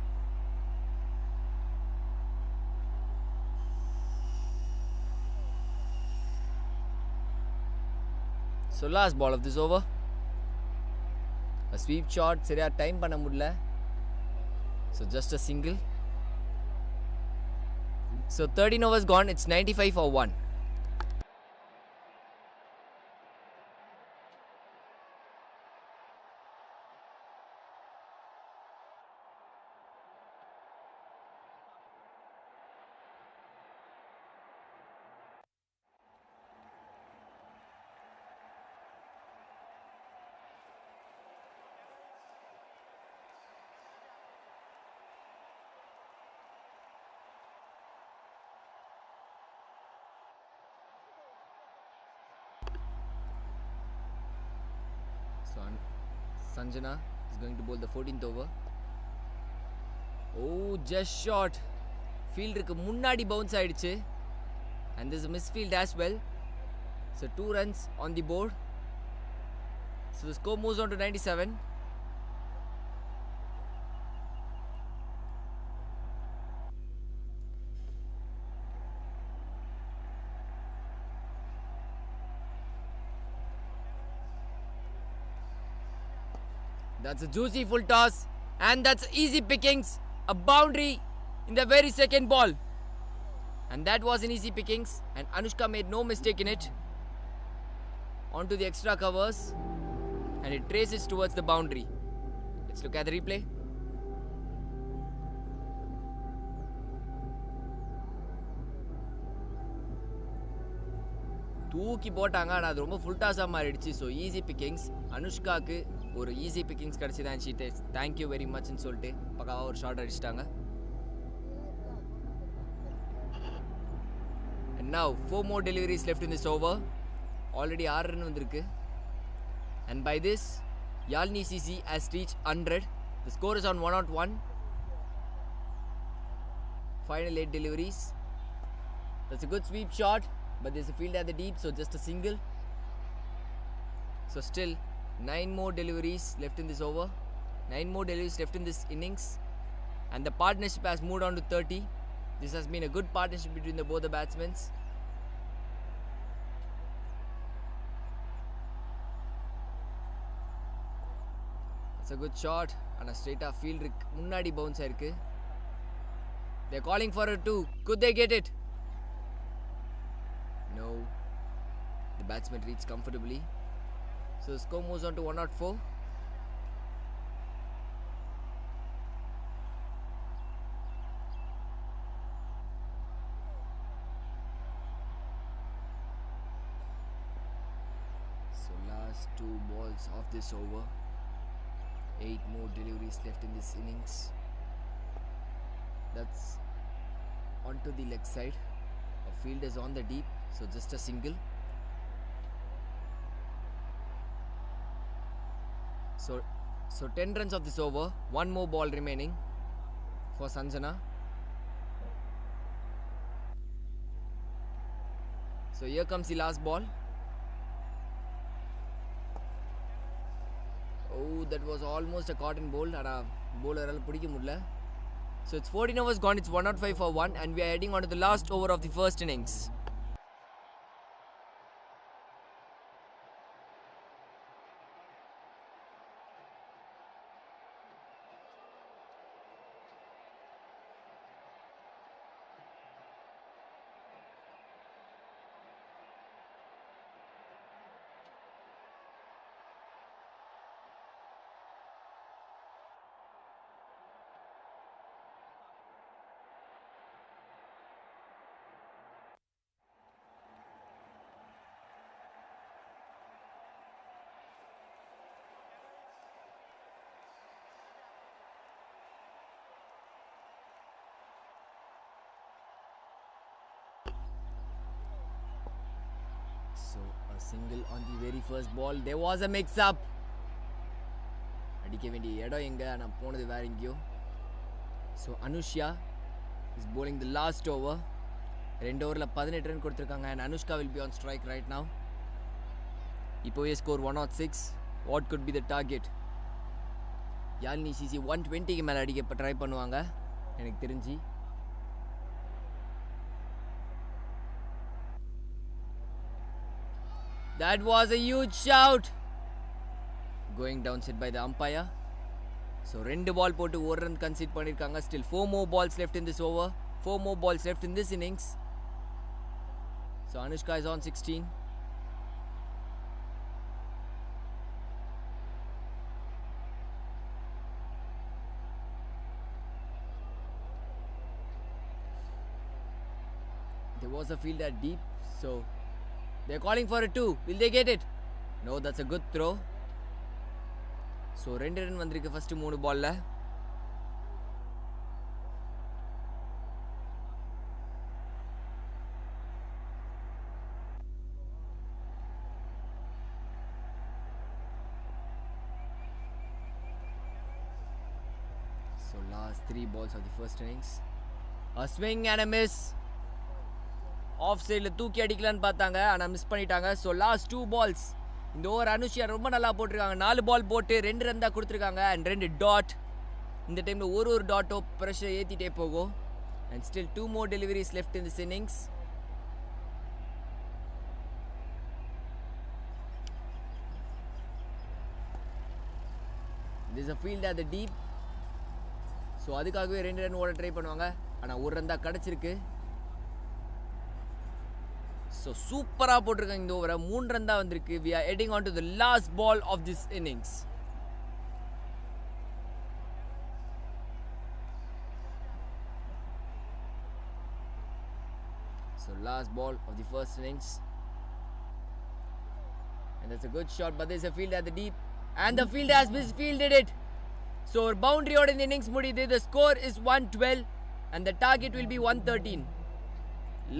So last ball of this over. A sweep shot, சரியா time பண்ண முடியல. So just a single. So 13 overs gone, it's 95 for 1. So Sanjana is going to bowl the 14th over. Oh, just short. Fielderக்கு முன்னாடி bounce ஆயிடுச்சு. And there's a misfield as well. So 2 runs on the board. So the score moves on to 97. That's a juicy full toss, and that's easy pickings. A boundary in the very second ball. And that was an easy pickings, and Anushka made no mistake in it. Onto the extra covers, and it traces towards the boundary. Let's look at the replay. தூக்கி போட்டாங்க, ஆனால் அது ரொம்ப full டாஸாக மாறிடுச்சு. So easy பிக்கிங்ஸ். அனுஷ்காவுக்கு ஒரு easy பிக்கிங்ஸ் கிடச்சி தான் sheet. Thank you very மச்னு சொல்லிட்டு பக்காவாக ஒரு ஷாட் அடிச்சிட்டாங்க. And now 4 more deliveries left in this over. Already 6 run வந்திருக்கு. And by this, Yalini CC has reached 100. The score is on 101. Final 8 deliveries. That's a good sweep shot, but there's a field at the deep, so just a single. So still 9 more deliveries left in this over. 9 more deliveries left in this innings. And the partnership has moved on to 30. This has been a good partnership between both the batsmen. It's a good shot. And a straight off field முன்னாடி bounce ஆயிருக்கு. They're calling for it too. Could they get it? No. The batsman reached comfortably. So the score moves on to 104. So last 2 balls of this over. 8 more deliveries left in this innings. That's onto the leg side. A field is on the deep, so just a single. So 10 runs of this over. 1 more ball remaining for Sanjana. So here comes the last ball. Oh, that was almost a cotton bowl. Bowler பிடிக்க முடியல. So it's 14 overs gone. It's 105 for 1, and we are heading on to the last over of the first innings. So a single on the very first ball. There was a mix up. அடிக்க வேண்டிய இடம் எங்க நான் போனது வேற எங்கேயோ. So Anushya is bowling the last over. 2 ஓவரில் 18 run கொடுத்துருக்காங்க and Anushka will be on strike right now. இப்போவே score 106. What could be the target? யாழினி சிசி 120க்கு மேலே அடிக்க ட்ரை பண்ணுவாங்க எனக்கு தெரிஞ்சு. That was a huge shout. Going down set by the umpire. So 2 ball போட்டு 1 run concede பண்ணிருக்காங்க. Still 4 more balls left in this over. 4 more balls left in this innings. So Anushka is on 16. There was a fielder deep, so they're calling for a 2. Will they get it? No, that's a good throw. So 2 run வந்திருக்கு first 3 பால்ல. So last 3 balls of the first innings. A swing and a miss. Off சைடில் தூக்கி அடிக்கலான்னு பார்த்தாங்க ஆனால் miss பண்ணிட்டாங்க. So last 2 balls இந்த over Anushiya ரொம்ப நல்லா போட்டிருக்காங்க. 4 ball போட்டு 2 run தான் கொடுத்துருக்காங்க அண்ட் 2 டாட். இந்த டைமில் ஒரு டாட்டோ ப்ரெஷர் ஏற்றிட்டே போகும். And still 2 more deliveries left in this innings. This is a field at the deep. So அதுக்காகவே 2 run ஓட ட்ரை பண்ணுவாங்க ஆனால் 1 run தான் கிடச்சிருக்கு. ஸோ சூப்பராக போட்டிருக்காங்க இந்த ஓவரை. 3 run தான் வந்திருக்கு. We are heading on to the last ball of this innings. So last ball of the first innings. And that's a good shot, but there's a field at the deep. And the field has misfielded it. So boundary out in the innings முடியுது. The score is 112 and the target will be 113.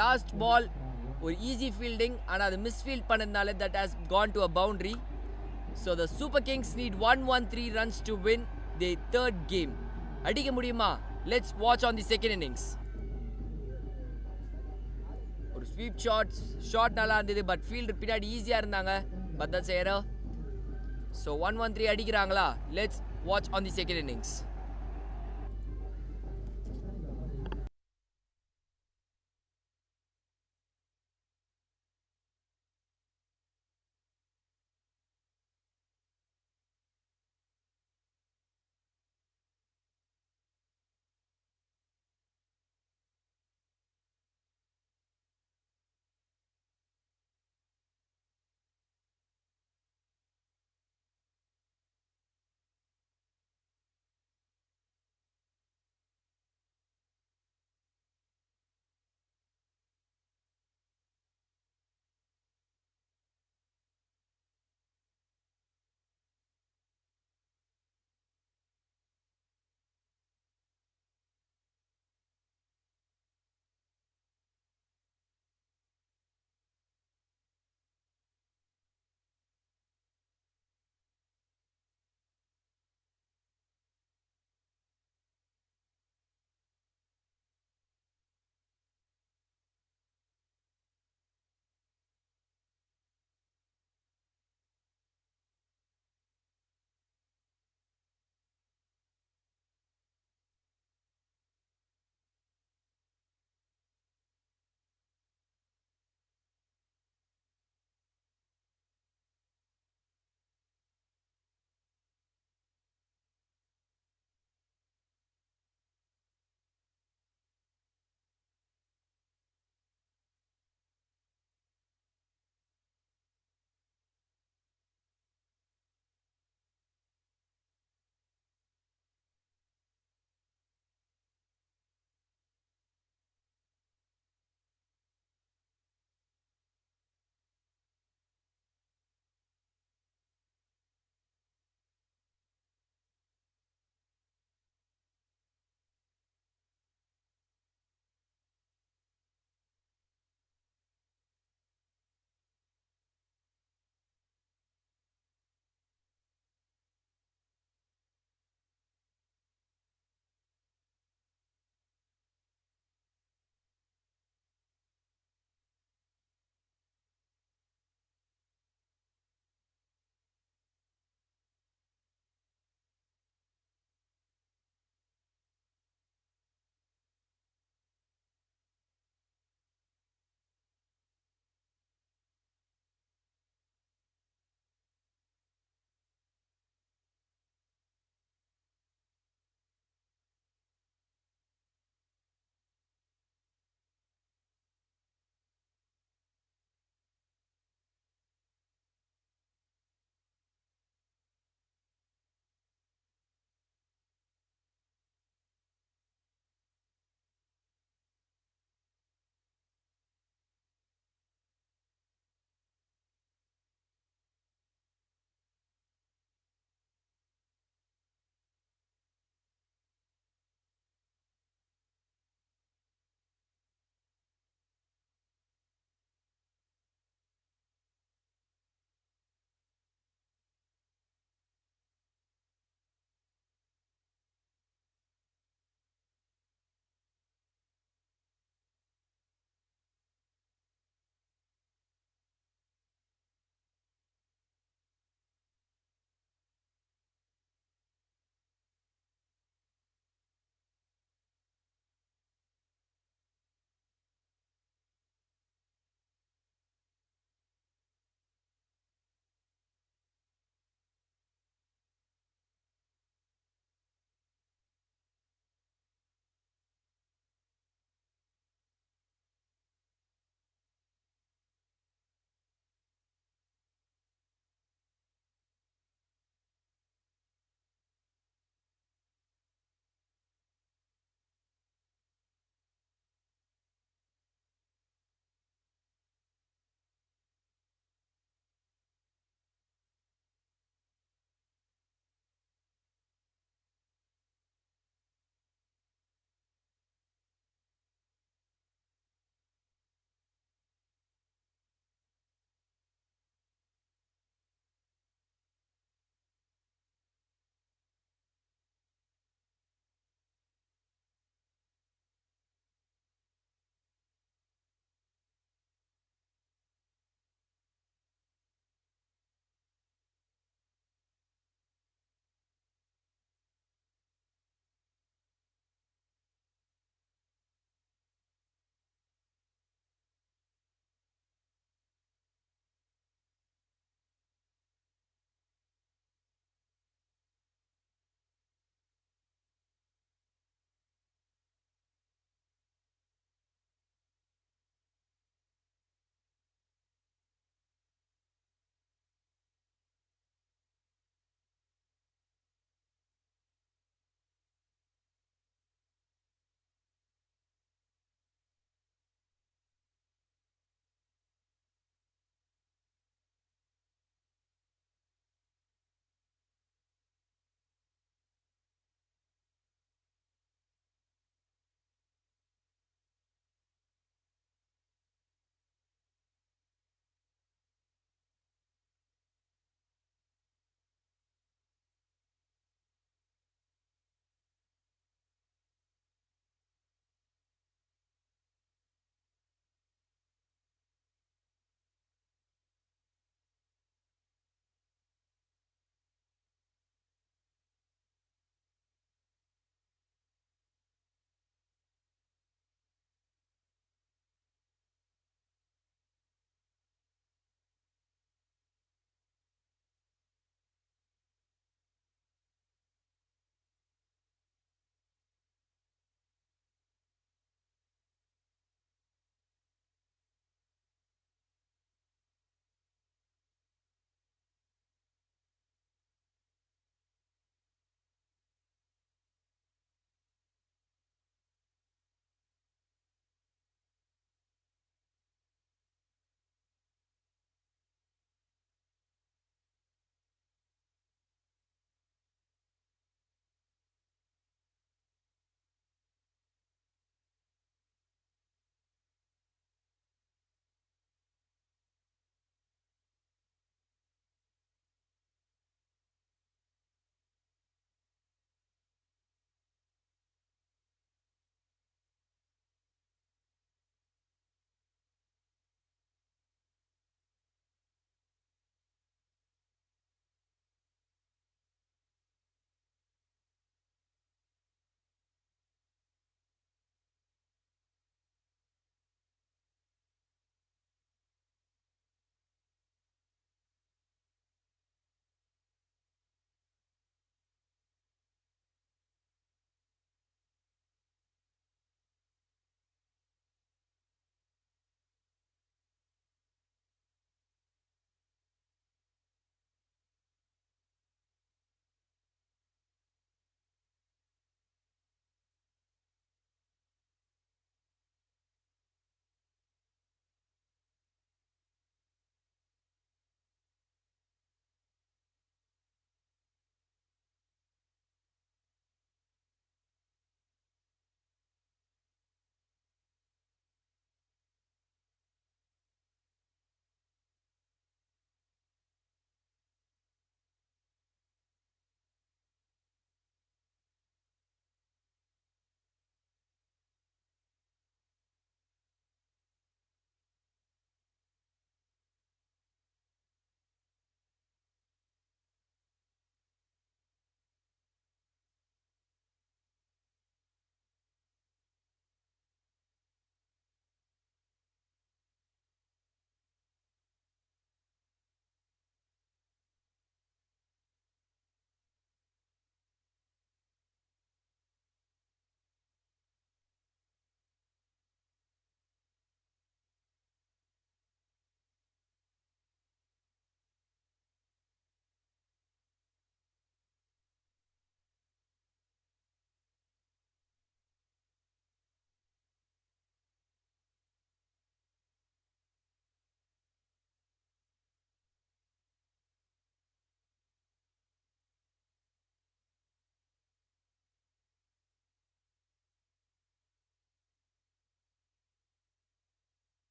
Last ball ஒரு easy fielding ஆனால் அது misfield பண்ணதுனால that has gone to a boundary. So the Super Kings need 113 runs to win the third game. அடிக்க முடியுமா? Let's watch on the second innings. ஒரு sweep shot நல்லா இருந்தது but field பின்னாடி ஈஸியாக இருந்தாங்க. But that's error. ஸோ 113 அடிக்கிறாங்களா? Let's watch on the second innings.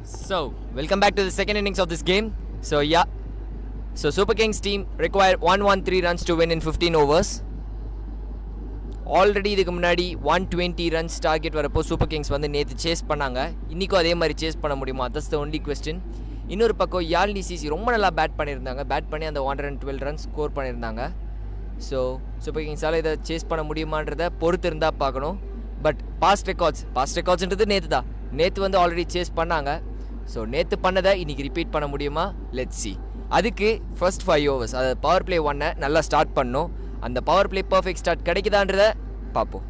So, welcome back to the second innings of this game. So Super Kings team required 113 runs to win in 15 overs. Already இதுக்கு முன்னாடி 120 runs target வரப்போ super Kings வந்து நேற்று chase பண்ணாங்க. இன்றைக்கும் அதே மாதிரி chase பண்ண முடியுமா? That's the only question. இன்னொரு பக்கம் யாழ்னி சிசி ரொம்ப நல்லா பேட் பண்ணியிருந்தாங்க. பேட் பண்ணி அந்த 112 ரன்ஸ் ஸ்கோர் பண்ணியிருந்தாங்க. ஸோ சூப்பர் கிங்ஸால் இதை சேஸ் பண்ண முடியுமான்றதை பொறுத்து இருந்தால் பார்க்கணும். பட் பாஸ்ட் ரெக்கார்ட்ஸ்ன்றது நேற்று வந்து ஆல்ரெடி சேஸ் பண்ணாங்க. ஸோ நேற்று பண்ணதை இன்றைக்கி ரிப்பீட் பண்ண முடியுமா? Let's see. அதுக்கு ஃபர்ஸ்ட் 5 ஓவர்ஸ் அதாவது பவர் பிளே 1 நல்லா ஸ்டார்ட் பண்ணணும். அந்த பவர் பிளே பர்ஃபெக்ட் ஸ்டார்ட் கிடைக்குதான்றதை பார்ப்போம்.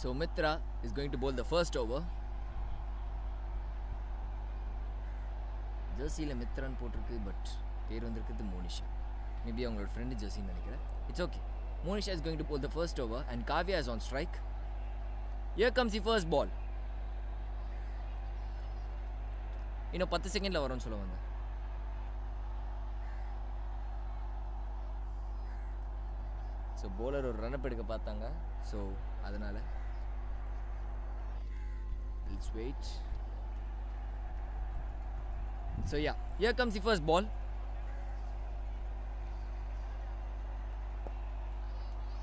So Mitra is going to bowl the first over. ஜெர்சியில் மித்ரான்னு போட்டிருக்கு, பட் பேர் வந்திருக்கிறது மோனிஷா. மேபி அவங்களோட ஃப்ரெண்டு ஜெர்சின்னு நினைக்கிறேன். It's okay. Monisha is going to bowl the first over and Kavya is on strike. Here comes the first ball. இன்னும் 10 செகண்டில் வரும்னு சொல்ல வந்தேன். ஸோ போலர் ஒரு ரன் அப் எடுக்க பார்த்தாங்க. ஸோ அதனால் let's wait. So yeah, here comes the first ball.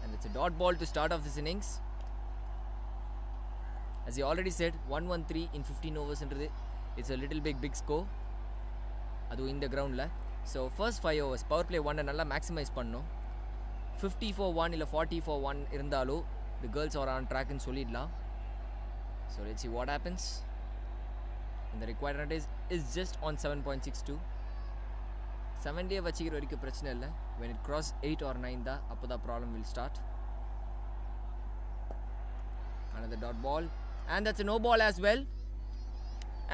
And it's a dot ball to start off this innings. As he already said, 113 in 15 overs என்றது it's a little big score. அது இந்த கிரவுண்டில். So first 5 overs power play 1 நல்லா maximise பண்ணணும். 50 for 1 இல்லை 40 for 1 இருந்தாலும் the girls are on track ன்னு சொல்லிடலாம். So let's see what happens. And the required run is just on 7.62. 7 வச்சுக்கிற வரைக்கும் பிரச்சனை இல்லை. When it cross 8 or 9 தான் அப்போ தான் problem will start. Another dot ball and that's a no ball as well.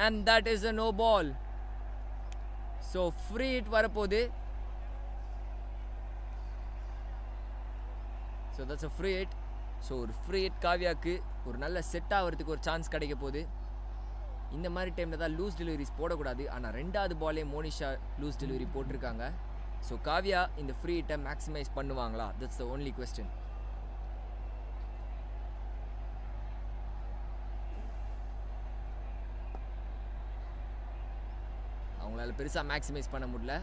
And that is a no ball. So free hit வரப்போகுது. So that's a free hit. So ஒரு free hit காவ்யாவுக்கு ஒரு நல்ல set ஆகிறதுக்கு ஒரு chance கிடைக்க போகுது. இந்த மாதிரி டைமில் தான் லூஸ் டெலிவரிஸ் போடக்கூடாது. ஆனால் ரெண்டாவது பாலே மோனிஷா லூஸ் டெலிவரி போட்டிருக்காங்க. ஸோ காவ்யா இந்த ஃப்ரீ ஹிட்டை மேக்ஸிமைஸ் பண்ணுவாங்களா? That's the only question. அவங்களால பெருசாக மேக்ஸிமைஸ் பண்ண முடியல.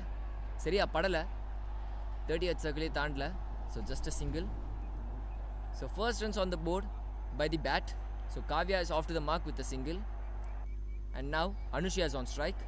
சரியா படலை. 30th சர்க்கிளே தாண்டல. So just a single. So first runs on the board by the bat. So Kavya is off to the mark with a single. And now Anushya is on strike.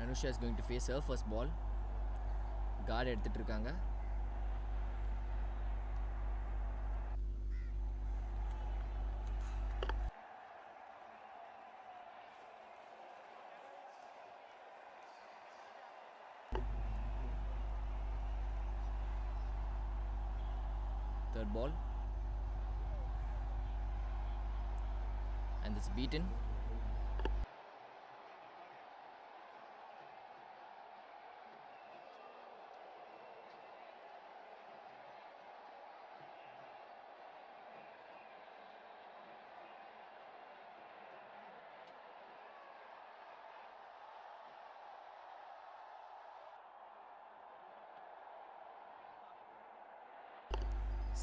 Anusha is going to face her first ball. Guard எடுத்துட்டு இருக்காங்க. Third ball. And it's beaten.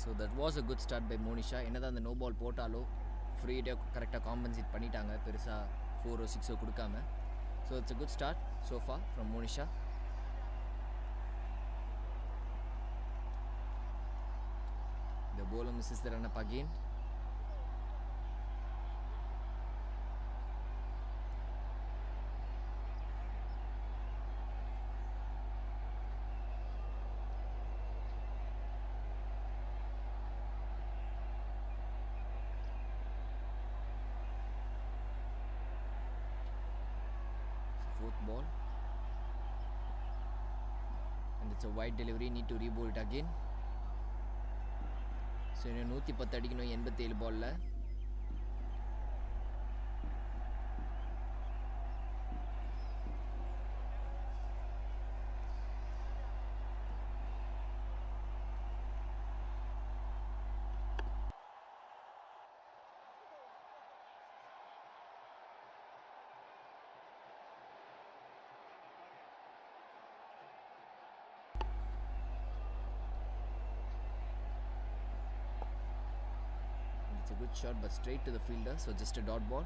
So that was a good start by Monisha. என்னதான் அந்த no ball போட்டாலோ ஃப்ரீடே கரெக்டாக compensate பண்ணிட்டாங்க, பெருசாக 4 or 6 கொடுக்காம. So it's a good start so far from Monisha. The bowler misses the run up again. Fourth ball, and it's a wide delivery. Need to rebowl it again. So இன்னும் 110 அடிக்கணும் 87 பால்ல. It's a good shot but straight to the fielder, so just a dot ball.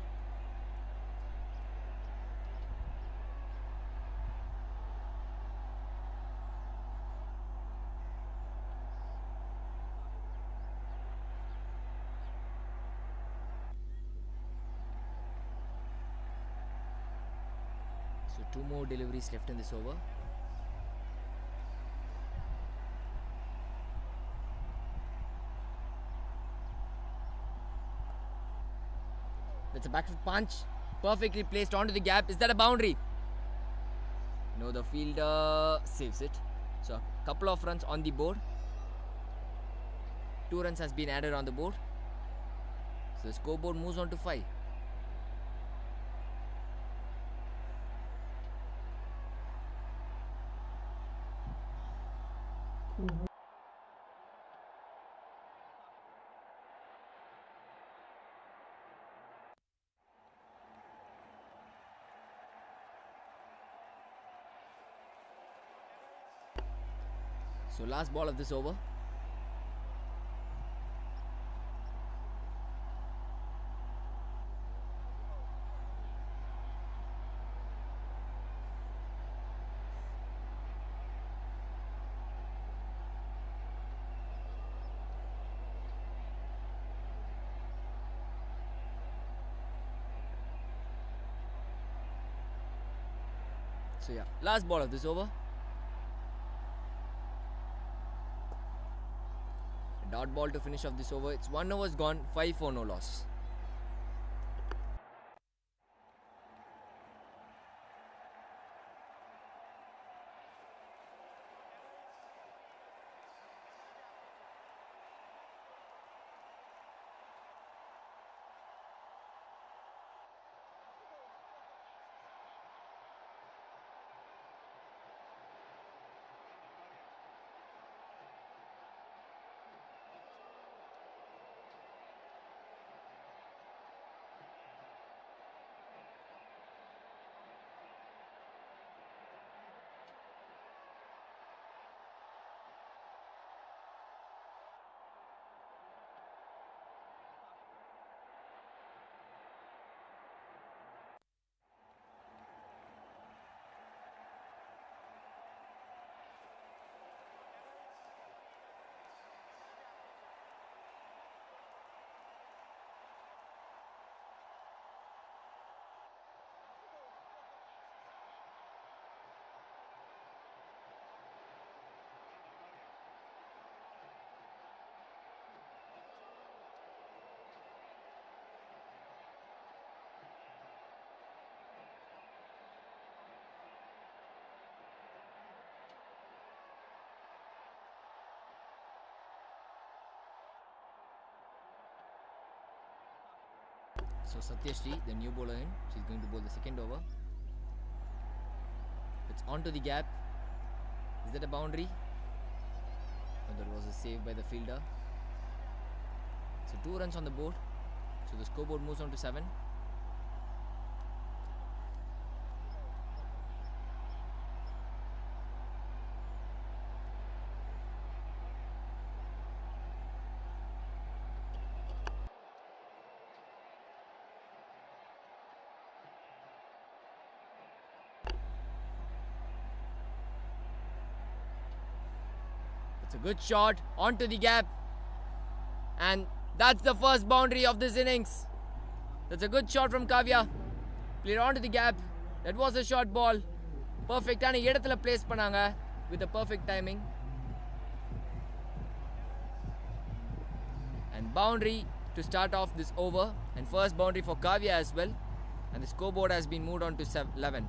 So 2 more deliveries left in this over. That's a back foot punch, perfectly placed onto the gap. Is that a boundary? No, the fielder saves it. So a couple of runs on the board. 2 runs has been added on the board. So the scoreboard moves on to 5. So last ball of this over. So yeah, last ball of this over. Dot ball to finish off this over. It's 1 over's gone, 5 for no loss. So Satyashri, the new bowler in, she's going to bowl the second over. It's onto the gap. Is that a boundary? No, that was a save by the fielder. So 2 runs on the board. So the scoreboard moves on to 7. It's a good shot onto the gap. And that's the first boundary of this innings. That's a good shot from Kavya. Played onto the gap. That was a short ball. Perfectaன இடத்துல place பண்ணாங்க with the perfect timing. And boundary to start off this over. And first boundary for Kavya as well. And the scoreboard has been moved on to 11.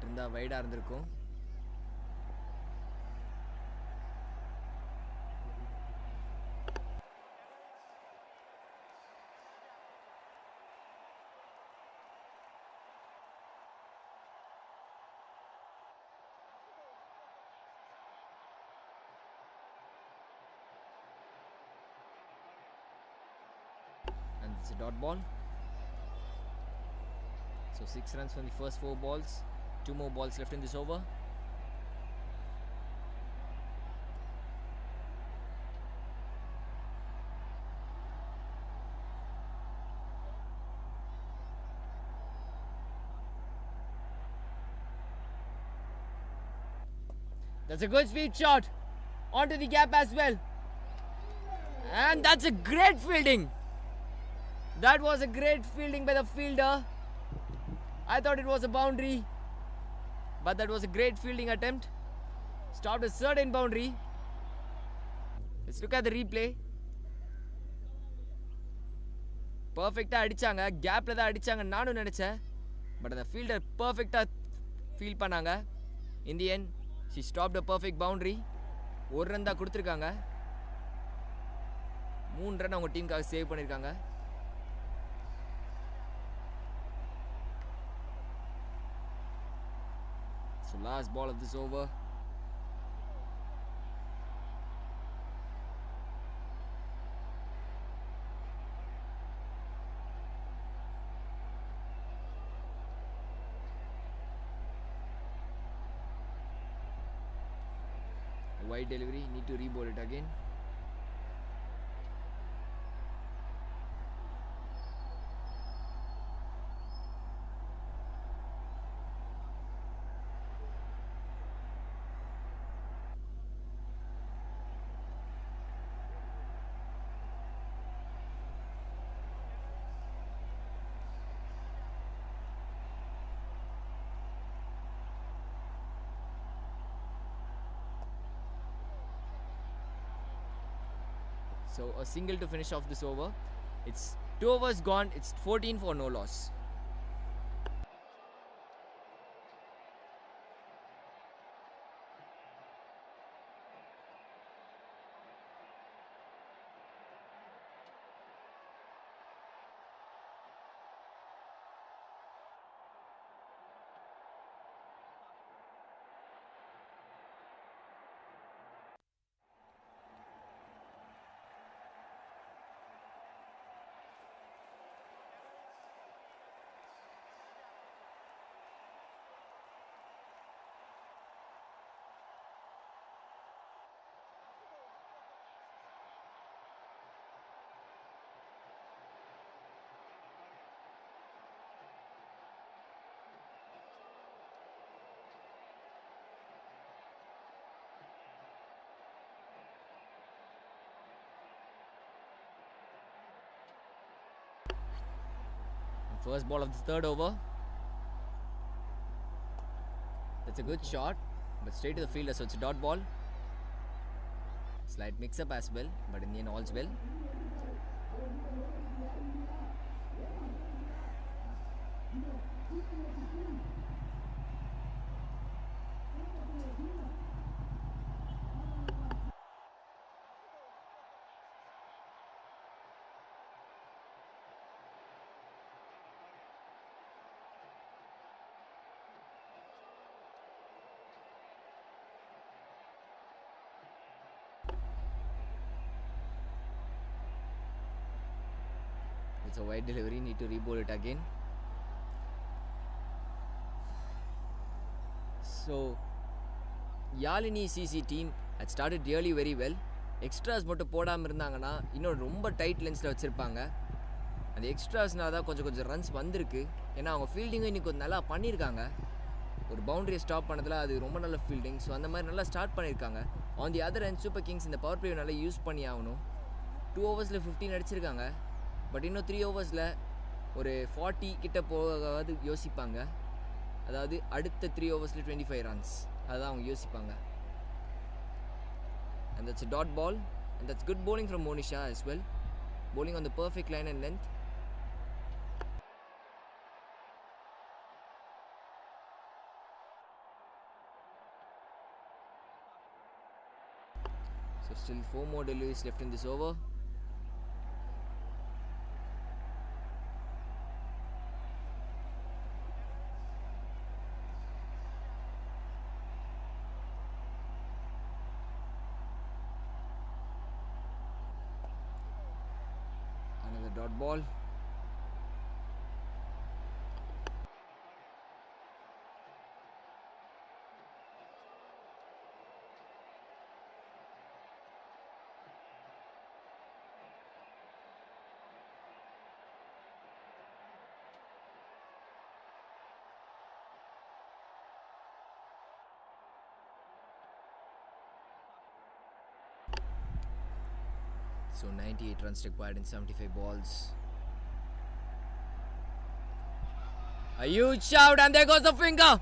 இருந்தால் வைடாக இருந்திருக்கும். And it's a dot ball. So 6 runs from the first 4 balls. 2 more balls left in this over. That's a good speed shot onto the gap as well. And that's a great fielding. That was a great fielding by the fielder. I thought it was a boundary, but that was a great fielding attempt. Stopped a certain boundary. Let's look at the replay. Perfectா அடிச்சாங்க, கேப்ல தான் அடிச்சாங்க நானும் நினைச்சேன். But அந்த fielder perfectா feel பண்ணாங்க. In the end, she stopped a perfect boundary. ஒரு run தான் கொடுத்துருக்காங்க. 3 ரன் அவங்க டீமுக்காக சேவ் பண்ணியிருக்காங்க. So last ball of this over. A wide delivery, need to rebowl it again. So a single to finish off this over. It's 2 overs gone. It's 14 for no loss. First ball of the third over. That's a good shot, but straight to the fielder, so it's a dot ball. Slight mix-up as well, but in the end all's well. That's a wide delivery. Need to re-bowl it again. So, Yazhini CC team had started really very well. Extras மட்டும் போடாமல் இருந்தாங்கன்னா இன்னும் ரொம்ப tight லென்ஸில் வச்சுருப்பாங்க. அந்த எக்ஸ்ட்ராஸ்னால் தான் கொஞ்சம் runs வந்திருக்கு. ஏன்னா அவங்க ஃபீல்டிங்கும் இன்றைக்கி கொஞ்சம் நல்லா பண்ணியிருக்காங்க. ஒரு பவுண்டரியை ஸ்டாப் பண்ணதில் அது ரொம்ப நல்ல ஃபீல்டிங். ஸோ அந்த மாதிரி நல்லா ஸ்டார்ட் பண்ணியிருக்காங்க. On the other and super Kings இந்த பவர் பிளேயை நல்லா யூஸ் பண்ணி ஆகணும். 2 overs 15 அடிச்சிருக்காங்க. பட் இன்னும் 3 overs ஒரு 40 கிட்ட போகாது யோசிப்பாங்க. அதாவது அடுத்த 3 overs 25 runs அதுதான் அவங்க யோசிப்பாங்க. And that's a dot ball. And that's good bowling from Monisha as well. Bowling on the perfect line and length. So still 4 more deliveries left in this over. Another dot ball. So 98 runs required in 75 balls. A huge shout and there goes the finger.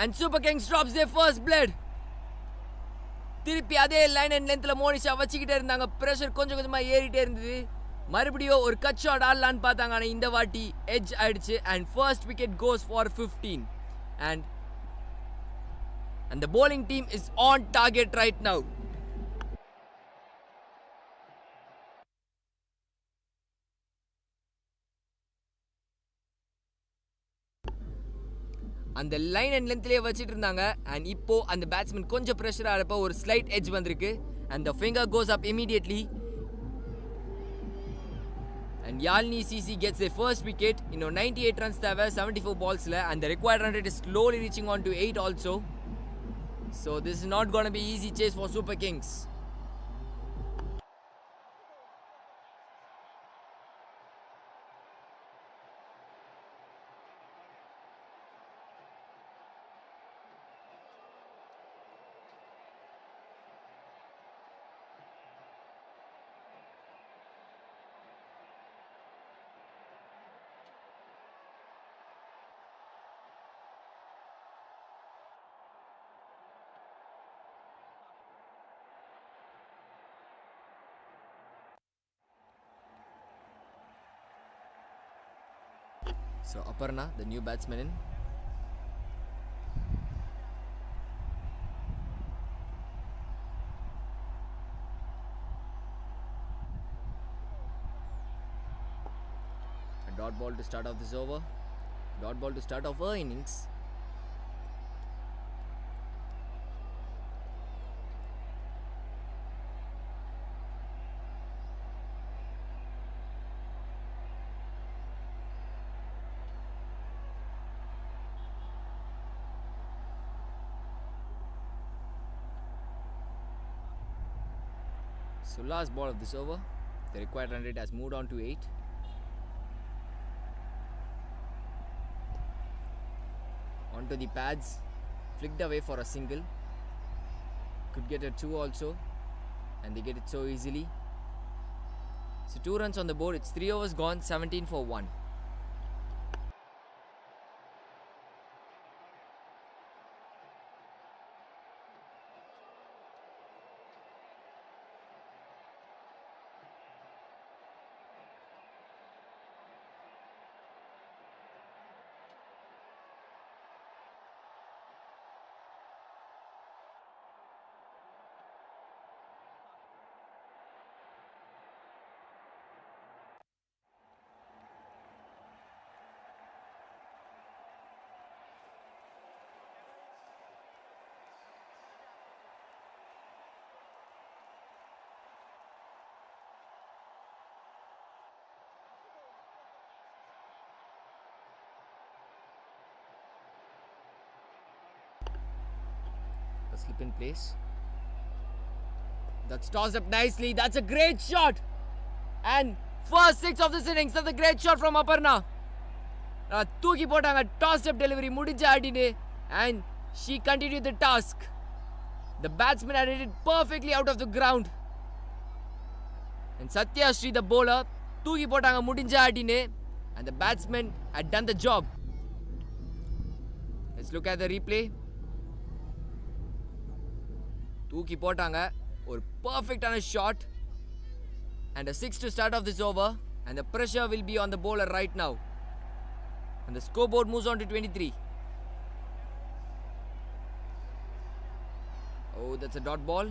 And Super Kings drops their first blood. திருப்பி அதே line and லென்த்தில் மோனிஷா வச்சுக்கிட்டே இருந்தாங்க. Pressure கொஞ்சமாக ஏறிட்டே இருந்தது. மறுபடியும் ஒரு கட் ஷாட் ஆடலான்னு பார்த்தாங்க. ஆனால் இந்த வாட்டி எட்ஜ் ஆயிடுச்சு. And first wicket goes for 15. And the bowling team is on target right now. அந்த லைன் அண்ட் லென்த்லேயே வச்சுட்டு இருந்தாங்க. அண்ட் இப்போ அந்த பேட்ஸ்மேன் கொஞ்சம் ப்ரெஷராக இருப்போ ஒரு ஸ்லைட் எட்ஜ் வந்திருக்கு. And the finger goes up immediately. And Yazhini CC gets the first wicket. இன்னும் 98 runs தேவை 74 balls-ல. And the required run rate is slowly reaching on to 8 also. So this is not going to be easy chase for Super Kings. So Aparna, the new batsman in. A dot ball to start off this over. Dot ball to start off her innings. So last ball of this over. The required run rate has moved on to 8. Onto the pads. Flicked away for a single. Could get a 2 also. And they get it so easily. So 2 runs on the board. It's 3 overs gone. 17 for 1. A slip in place. That's tossed up nicely. That's a great shot. And first 6 of this innings. That's a great shot from Aparna. தூக்கி போட்டாங்க. Tossed up delivery முடிஞ்ச ஆடினு. And she continued the task. The batsman had hit it perfectly out of the ground. And Satya Sri, the bowler, தூக்கி போட்டாங்க முடிஞ்ச ஆடினு. And the batsman had done the job. Let's look at the replay. தூக்கி போட்டாங்க. ஒரு perfectaன shot. And a 6 to start off this over. And the pressure will be on the bowler right now. And the scoreboard moves on to 23. Oh, that's a dot ball.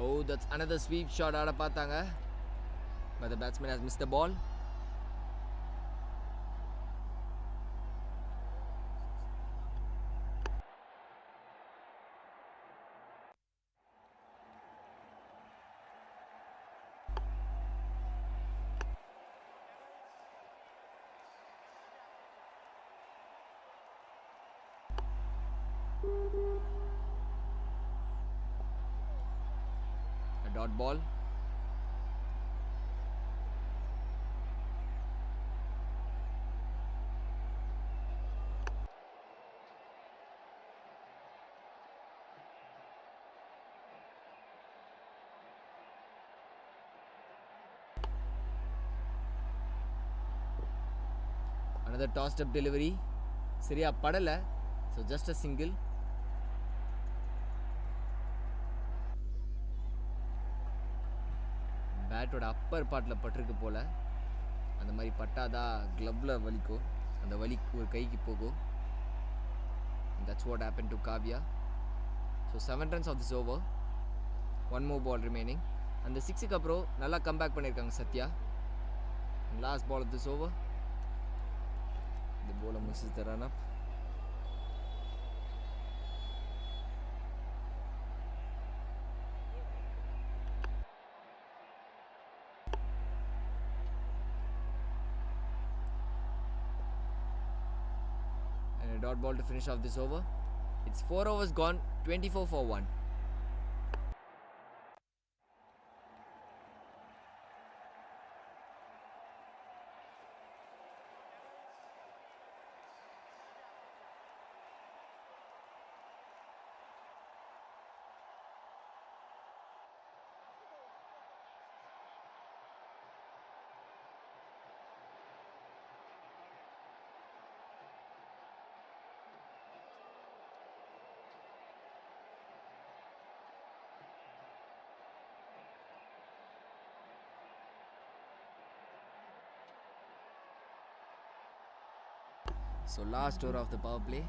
Oh, that's another sweep shot ஆட பார்த்தாங்க. But the batsman has missed the ball. A dot ball. Another tossed up delivery. சரியா படல. So just a single. பேட்டோட Appar பார்ட்டில் பட்டிருக்கு போல். அந்த மாதிரி பட்டாதான் க்ளவ்வில் வலிக்கும். அந்த வலி ஒரு கைக்கு போகும். That's what happened to Kavya. So 7 runs of this over. One more ball remaining. அந்த 6க்கு அப்புறம் நல்லா கம்பேக் பண்ணியிருக்காங்க Sathya. Last ball of this over. The bowler misses the run up. Dot ball to finish off this over. It's 4 overs gone, 24 for 1. So last over of the power play.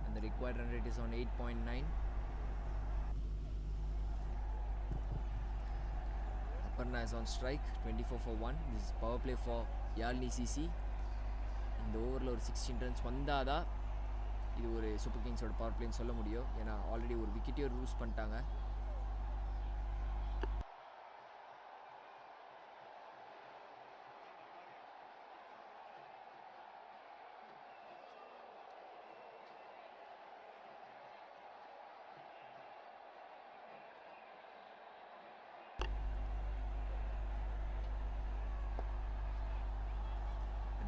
And the required run rate is on 8.9. Aparna is on strike, 24 for 1. This is power play for Yazhini CC. இந்த ஓவரில் ஒரு 16 runs வந்தாதான் இது ஒரு super கிங்ஸோட power பிளேன்னு சொல்ல முடியும். ஏன்னா already ஒரு விக்கெட்டையும் லூஸ் பண்ணிட்டாங்க.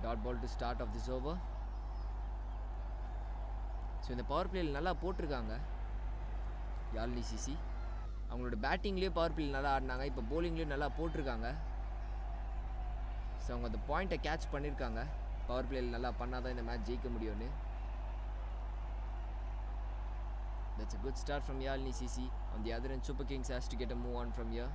Dot ball to start of this over. So இந்த பவர் பிளேயில் நல்லா போட்டிருக்காங்க யாழ்னி சிசி. அவங்களோட பேட்டிங்லேயே பவர் பிளேயில் நல்லா ஆடினாங்க. இப்போ போலிங்லேயும் நல்லா போட்டிருக்காங்க. ஸோ அவங்க அந்த பாயிண்ட்டை கேட்ச் பண்ணியிருக்காங்க. பவர் பிளேயில் நல்லா பண்ணால் தான் இந்த மேட்ச் ஜெயிக்க முடியும்னு. That's a good start from Yazhini CC. On the other end, Super Kings has to get a move on from here.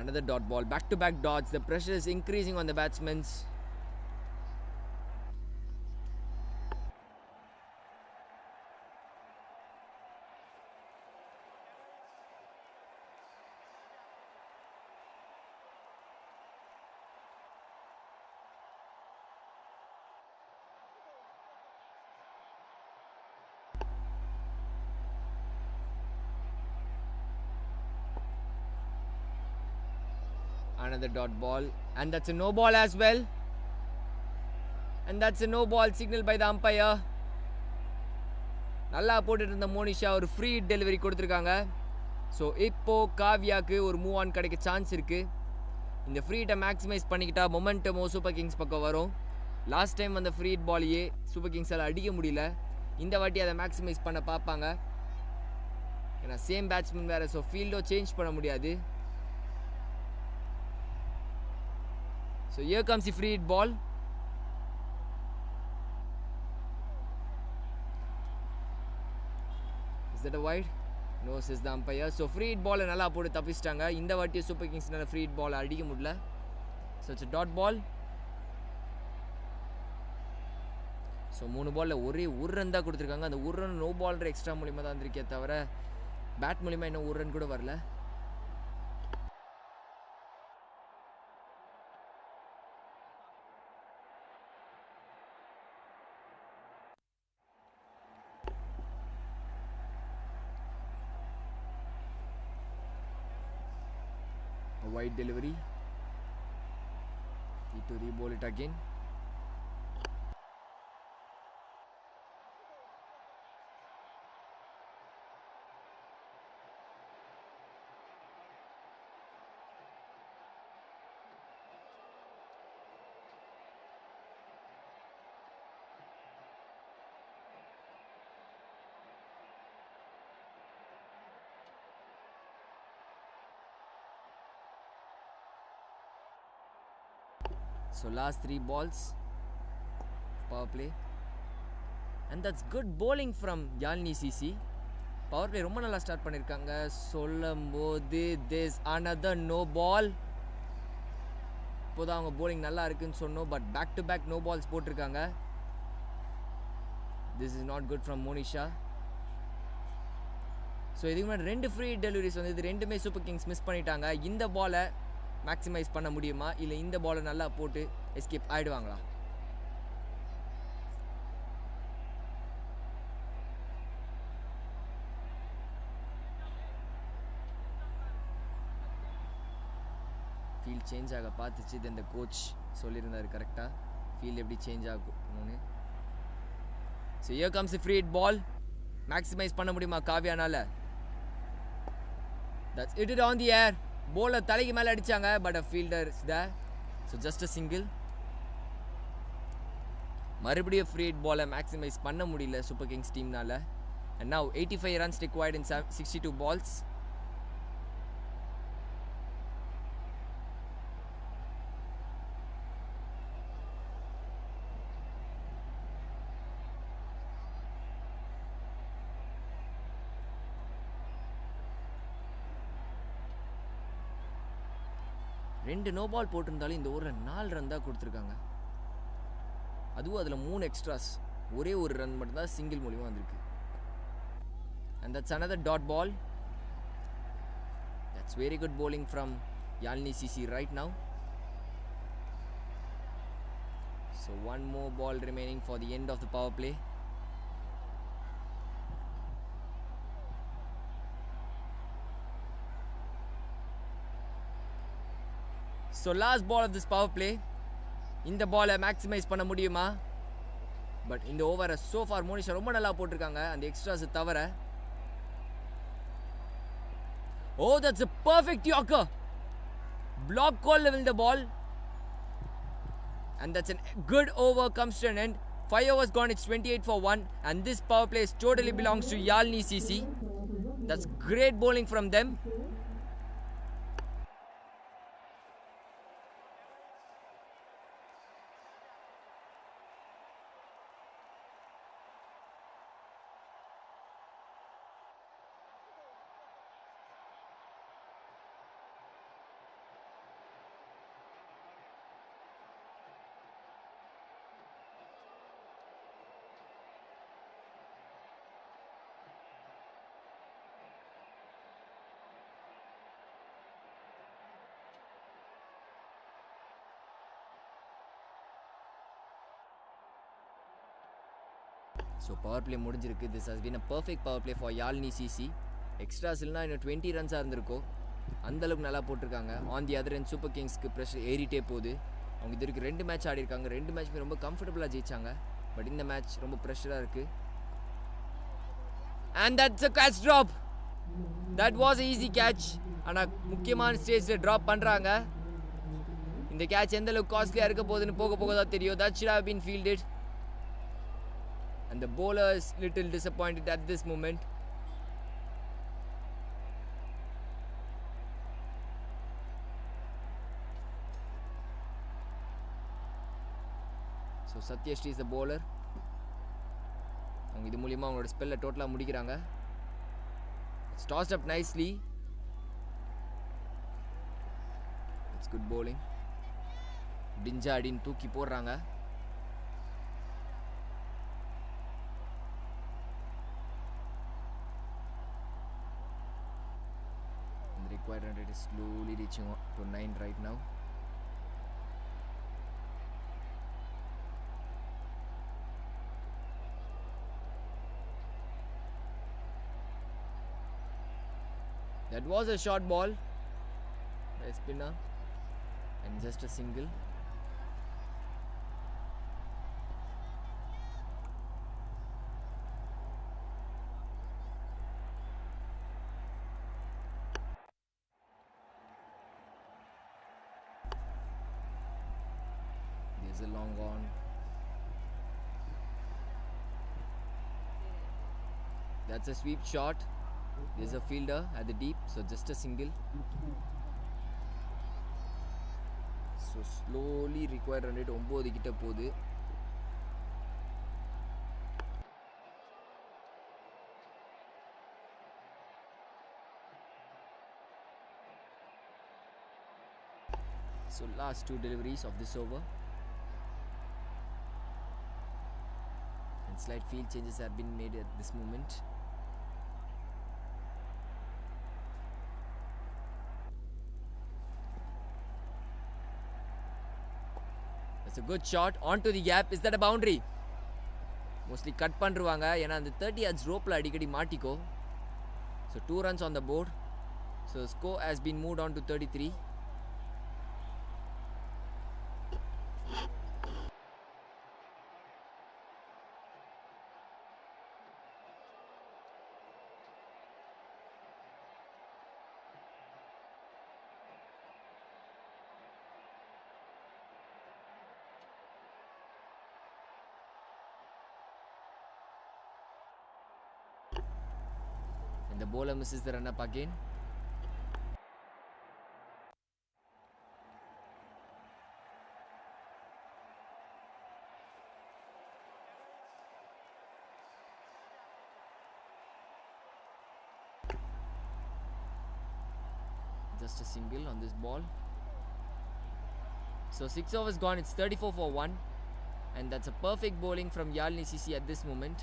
Another dot ball. Back-to-back dots. The pressure is increasing on the batsmen. Another dot ball. And that's a no ball as well. And that's a no ball signal by the umpire. நல்லா போட்டுட்டு இருந்த மோனிஷா ஒரு free delivery கொடுத்துருக்காங்க. So இப்போ காவ்யாவுக்கு ஒரு move on கிடைக்க chance இருக்குது. இந்த ஃப்ரீட்டை மேக்ஸிமைஸ் பண்ணிக்கிட்டா மொமெண்டமோ சூப்பர் கிங்ஸ் பக்கம் வரும். லாஸ்ட் டைம் அந்த ஃப்ரீ பாலையே சூப்பர் கிங்ஸால் அடிக்க முடியல. இந்த வாட்டி அதை மேக்ஸிமைஸ் பண்ண பார்ப்பாங்க. ஏன்னா சேம் பேட்ஸ்மேன் வேறு, ஸோ ஃபீல்டோ சேஞ்ச் பண்ண முடியாது. So here comes the free hit ball. Is that a wide? No, says the umpire. So free hit ball நல்லா போட்டு தப்பிச்சிட்டாங்க. இந்த வாட்டி சூப்பர் கிங்ஸ்னால ஃப்ரீ ஹிட் பால் அடிக்க முடியல. So it's a dot ball. So 3 பாலில் ஒரே ஒரு ரன் தான் கொடுத்துருக்காங்க. அந்த ஒரு ரன் நோ பால்ன்ற எக்ஸ்ட்ரா மூலியமாக தான் வந்திருக்கே தவிர பேட் மூலியமாக இன்னும் ஒரு ரன் கூட வரல. Wide delivery. Need to re-bowl it again. So last 3 balls power play, and that's good bowling from Yazhini CC. Power play ரொம்ப நல்லா ஸ்டார்ட் பண்ணிருக்காங்க. சொல்லும்போது this another no ball. இப்போதான் அவங்க bowling நல்லா இருக்குன்னு சொன்னோம், but back to back no balls போட்டிருக்காங்க. This is not good from Monisha. ஸோ இதுக்கு முன்னாடி 2 ஃப்ரீ டெலிவரிஸ் வந்து இது ரெண்டுமே சூப்பர் கிங்ஸ் மிஸ் பண்ணிட்டாங்க. இந்த பாலை மேக்ஸிமைஸ் பண்ண முடியுமா, இல்லை இந்த பாலை நல்லா போட்டு எஸ்கேப் ஆகிடுவாங்களா? ஃபீல்ட் சேஞ்ச் ஆக பார்த்துச்சு. இது இந்த கோச் சொல்லியிருந்தார் கரெக்டாக ஃபீல்ட் எப்படி சேஞ்ச் ஆகும்னு. So here comes free hit ball. Maximise பண்ண முடியுமா காவ்யானால? That's it on the air. Bowler தலைக்கு மேலே அடித்தாங்க, but a fielder is there. So just a single. மறுபடியும் ஃப்ரீ ஹிட் பாலை மேக்ஸிமைஸ் பண்ண முடியல சூப்பர் கிங்ஸ் டீம்னால. And now 85 runs required in 62 balls. ரெண்டு நோ பால் போட்டிருந்தாலும் இந்த ஓவரில் 4 ரன் தான் கொடுத்துருக்காங்க. அதுவும் அதில் 3 எக்ஸ்ட்ராஸ். ஒரே ஒரு ரன் மட்டும்தான் சிங்கிள் மூலியமாக வந்திருக்கு. And that's another dot ball. That's very good bowling from Yazhini CC right now. So one more ball remaining for the end of the power play. So last ball of this power play. இந்த பாலை maximise பண்ண முடியுமா? But இந்த ஓவரை so far Monisha ரொம்ப நல்லா போட்டிருக்காங்க அந்த எக்ஸ்ட்ராஸ் தவிர. Oh, that's a perfect yorker. Block call level the ball. And that's a good over comes to an end. 5 overs gone, it's 28 for 1. And this power play totally belongs to Yazhini CC. That's great bowling from them. So power play முடிஞ்சிருக்கு. This has been a perfect power play for Yazhini CC. Extras இல்லைனா இன்னும் 20 ரன்ஸாக இருந்திருக்கும். அந்தளவுக்கு நல்லா போட்டிருக்காங்க. On the other and Super கிங்ஸ்க்கு pressure ஏறிட்டே போகுது. அவங்க இது வரைக்கும் 2 மேட்ச் ஆடிருக்காங்க. 2 மேட்ச்மே ரொம்ப கம்ஃபர்டபுளாக ஜெயிச்சாங்க. பட் இந்த மேட்ச் ரொம்ப ப்ரெஷராக இருக்குது. And that's a catch drop. That was easy catch. ஆனால் முக்கியமான ஸ்டேஜில் ட்ராப் பண்ணுறாங்க. இந்த கேட்ச் எந்த அளவுக்கு காஸ்ட்லியாக இருக்க போகுதுன்னு போக போக தான் தெரியும். That should have been fielded. And the bowler is little disappointed at this moment. So Satyashri is the bowler. அவங்க இது மூலமா அவங்களோட ஸ்பெல்லை டோட்டலாக முடிக்கிறாங்க. It's tossed up nicely. It's good bowling. டிஞ்சா அடின்னு தூக்கி போடுறாங்க. And the required run rate is slowly reaching to 9 right now. That was a short ball by spinner and just a single. There's a long on. That's a sweep shot. There's a fielder at the deep, so just a single. So slowly required run rate 9 கிட்ட போகுது. So last 2 deliveries of this over. And slight field changes have been made at this moment. It's a good shot onto the gap. Is that a boundary? Mostly cut பண்றாங்க ஏனா அந்த 30 yards ropeல அடிக்கடி மாட்டிக்கோ. So 2 runs on the board. So score has been moved on to 33. And the bowler misses the run up again. Just a single on this ball. So 6 overs gone. It's 34 for 1. And that's a perfect bowling from Yazhini CC at this moment.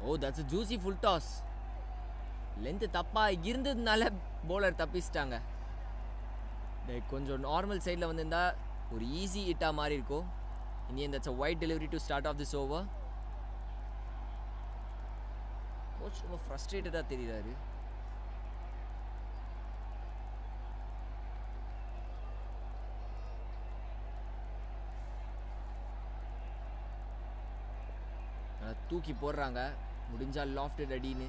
Oh, that's a juicy full toss. Length தப்பா இருந்ததுனால bowler தப்பிச்சிட்டாங்க. கொஞ்சம் normal சைடில் வந்திருந்தா ஒரு easy ஹிட்டா மாதிரி இருக்கும். In the end, that's a wide delivery to start off this over. Coach ரொம்ப ஃப்ரஸ்ட்ரேட்டடாக தெரியுறாரு. தூக்கி போடுறாங்க, முடிஞ்சால் லாஃப்டட் அடின்னு.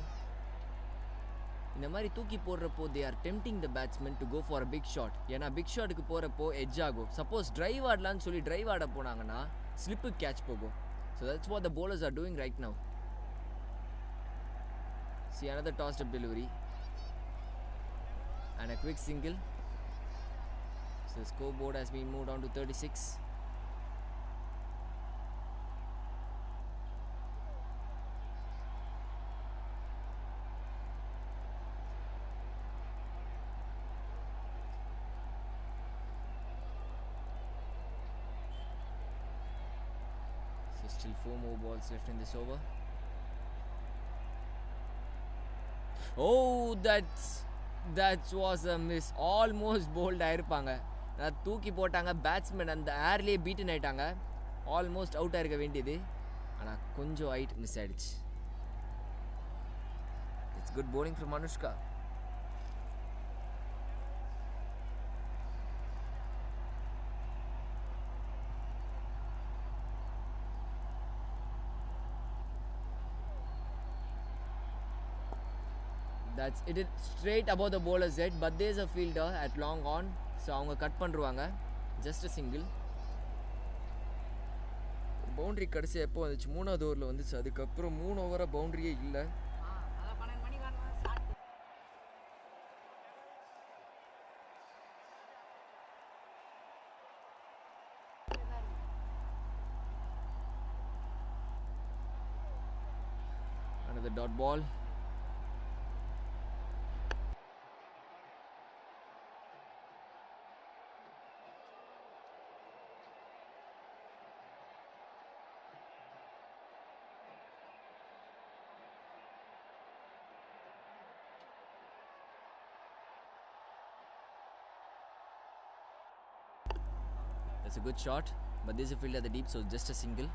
இந்த மாதிரி தூக்கி போடுறப்போ they are tempting the batsman to go for a big shot. ஏன்னா பிக் ஷாட்டுக்கு போகிறப்போ எட்ஜ் ஆகும். சப்போஸ் டிரைவ் ஆடலான்னு சொல்லி டிரைவ் ஆட போனாங்கன்னா ஸ்லிப்பு கேட்ச் போகும். So that's what the bowlers are doing right now. See another tossed up delivery and a quick single. So the scoreboard has been moved on to 36. So still 4 more balls left in this over. Oh, that was a miss. Almost bowled ஆயிருப்பாங்க. தூக்கி போட்டாங்க, batsman அந்த ஏர்லேயே beaten ஆயிட்டாங்க. Almost out ஆயிருக்க வேண்டியது, ஆனால் கொஞ்சம் height miss ஆயிடுச்சு. It's good bowling from Anushka. That's it is straight above the bowler's head, but there's a fielder at long on, so அவங்க கட் பண்ணுவாங்க. Just a single. பவுண்டரி கடைசி எப்போ வந்துச்சு? 3வது ஓவரில் வந்துச்சு. அதுக்கப்புறம் 3 ஓவராக பவுண்டரியே இல்லை. Another dot ball. That's a good shot, but there's a field at the deep, so just a single.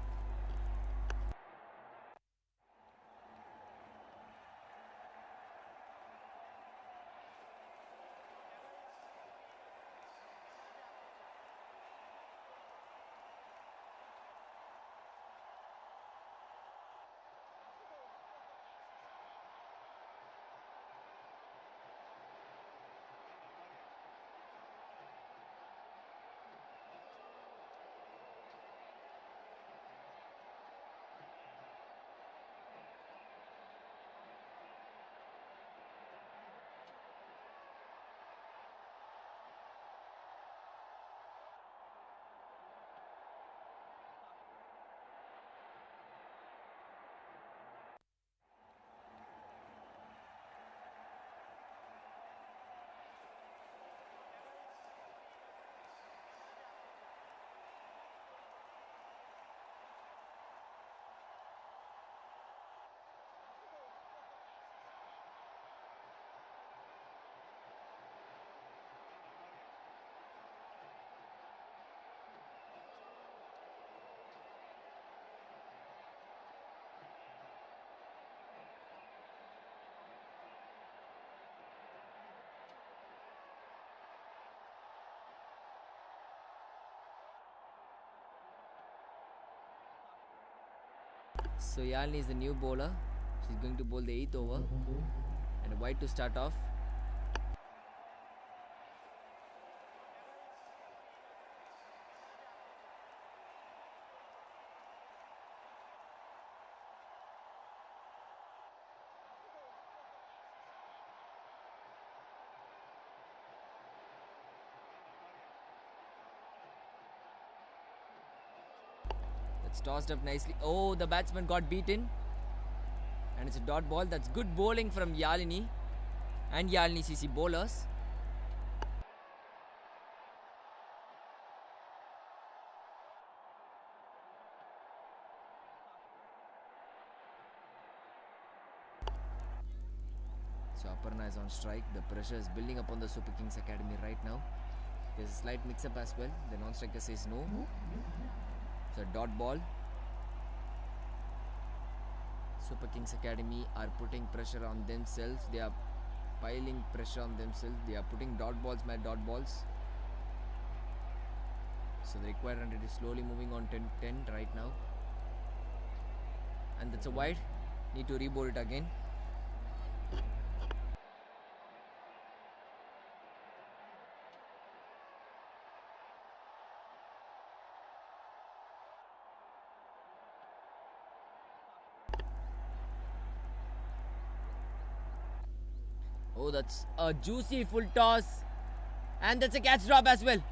So Yazhini is the new bowler. She's going to bowl the 8th over and a wide to start off. It's tossed up nicely. Oh, the batsman got beaten. And it's a dot ball. That's good bowling from Yazhini and Yazhini CC bowlers. So Aparna is on strike. The pressure is building up on the Super Kings Academy right now. There's a slight mix-up as well. The non-striker says no. So dot ball. Super Kings Academy are putting pressure on themselves. They are piling pressure on themselves. They are putting dot balls, my dot balls. So the required 100 is slowly moving on 10 right now. and that's a wide. Need to reboard it again. Oh, that's a juicy full toss. And that's a catch drop as well.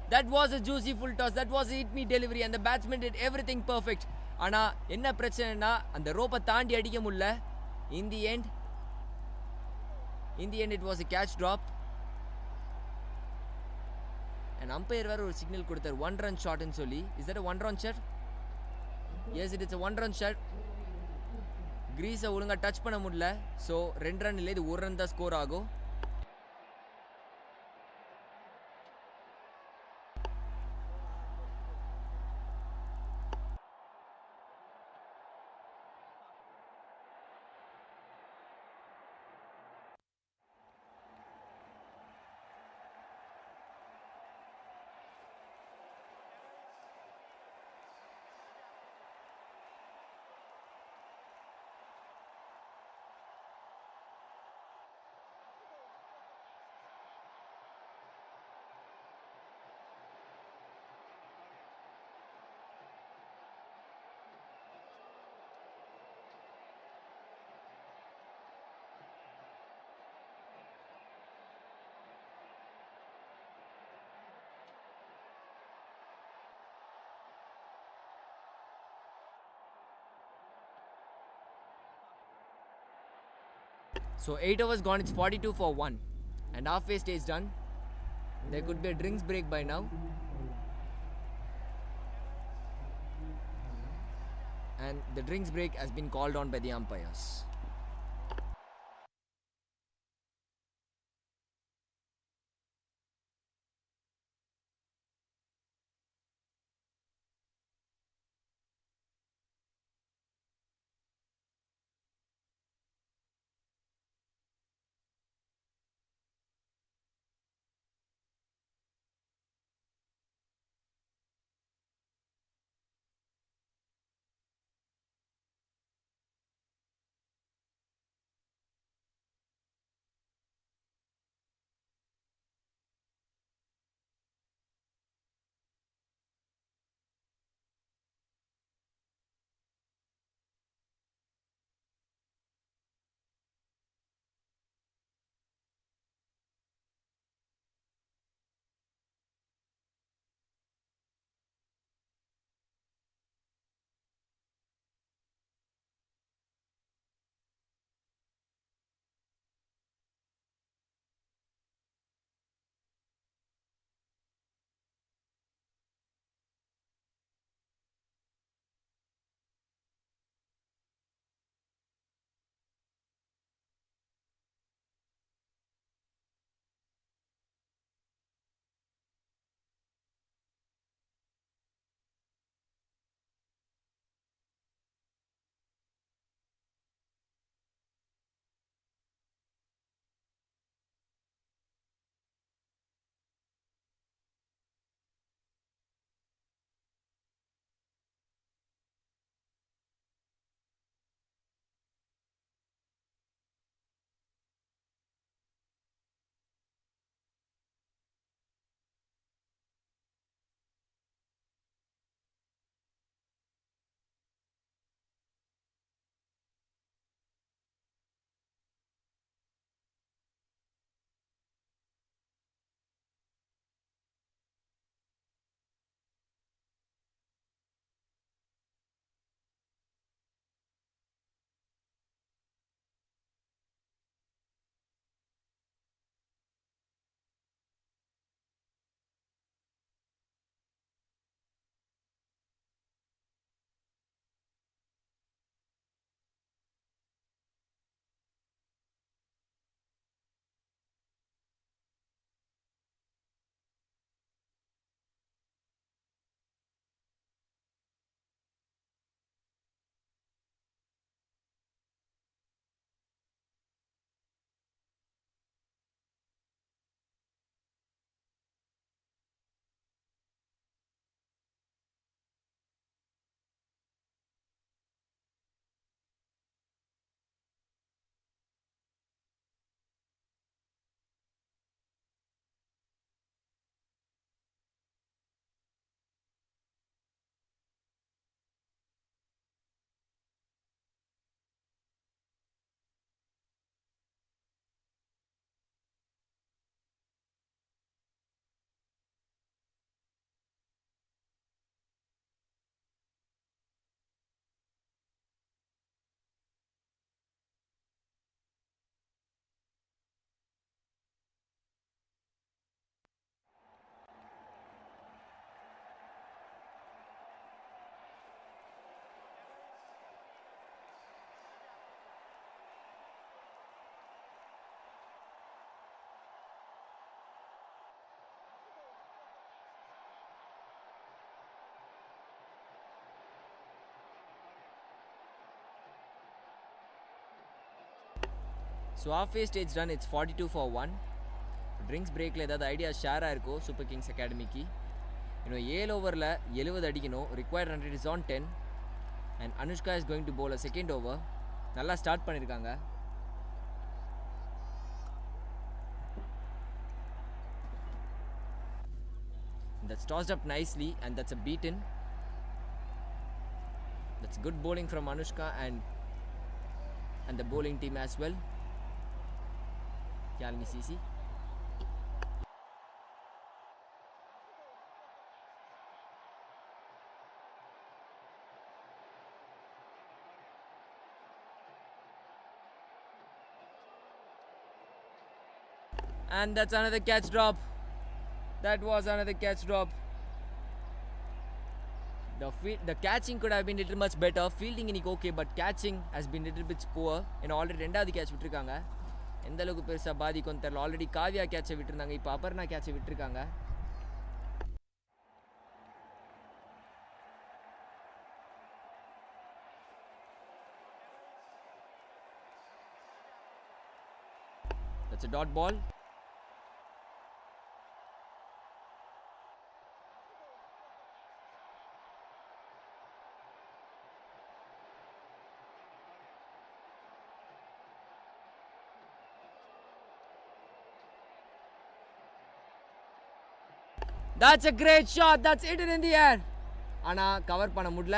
That was a juicy full toss. That was a hit me delivery and the batsman did everything perfect. ஆனால் என்ன பிரச்சனைனா அந்த ரோப்பை தாண்டி அடிக்க முடியல. In the end it was a catch drop. And umpire வேற ஒரு signal கொடுத்தார் 1 run shot ன்னு சொல்லி. Is that a 1 run shot? Yes, it is a 1 run shot. கிரீஸை ஒழுங்காக டச் பண்ண முடியல. ஸோ 2 ரன் இல்லை, இது 1 ரன் தான் ஸ்கோர் ஆகும். So 8 overs gone, it's 42 for 1. And halfway stage done. There could be a drinks break by now. And the drinks break has been called on by the umpires. So halfway stage done, it's 42 for 1. Drinks break la edha idea share aayirko Super Kings Academy ki. 7 over la 70 adikino, required run rate is on 10, and Anushka is going to bowl a second over. Nalla start pannirukanga. That's tossed up nicely, and that's a beaten. That's good bowling from Anushka and the bowling team as well. Yazhini CC. And that's another catch drop. That was another catch drop. The catching could have been little much better. Fielding is okay, but catching has been little bit poor. Already ரெண்டாவது catch விட்டுருக்காங்க. எந்த அளவுக்கு பெருசா பாதிக்கும் தெரியல. Already Kavya கேட்சை விட்டுருந்தாங்க. இப்போ அபர்ணா கேட்சை விட்டுருக்காங்க. That's a dot ball. That's a great shot. That's hit it in the air. ஆனா கவர் பண்ண முடியல.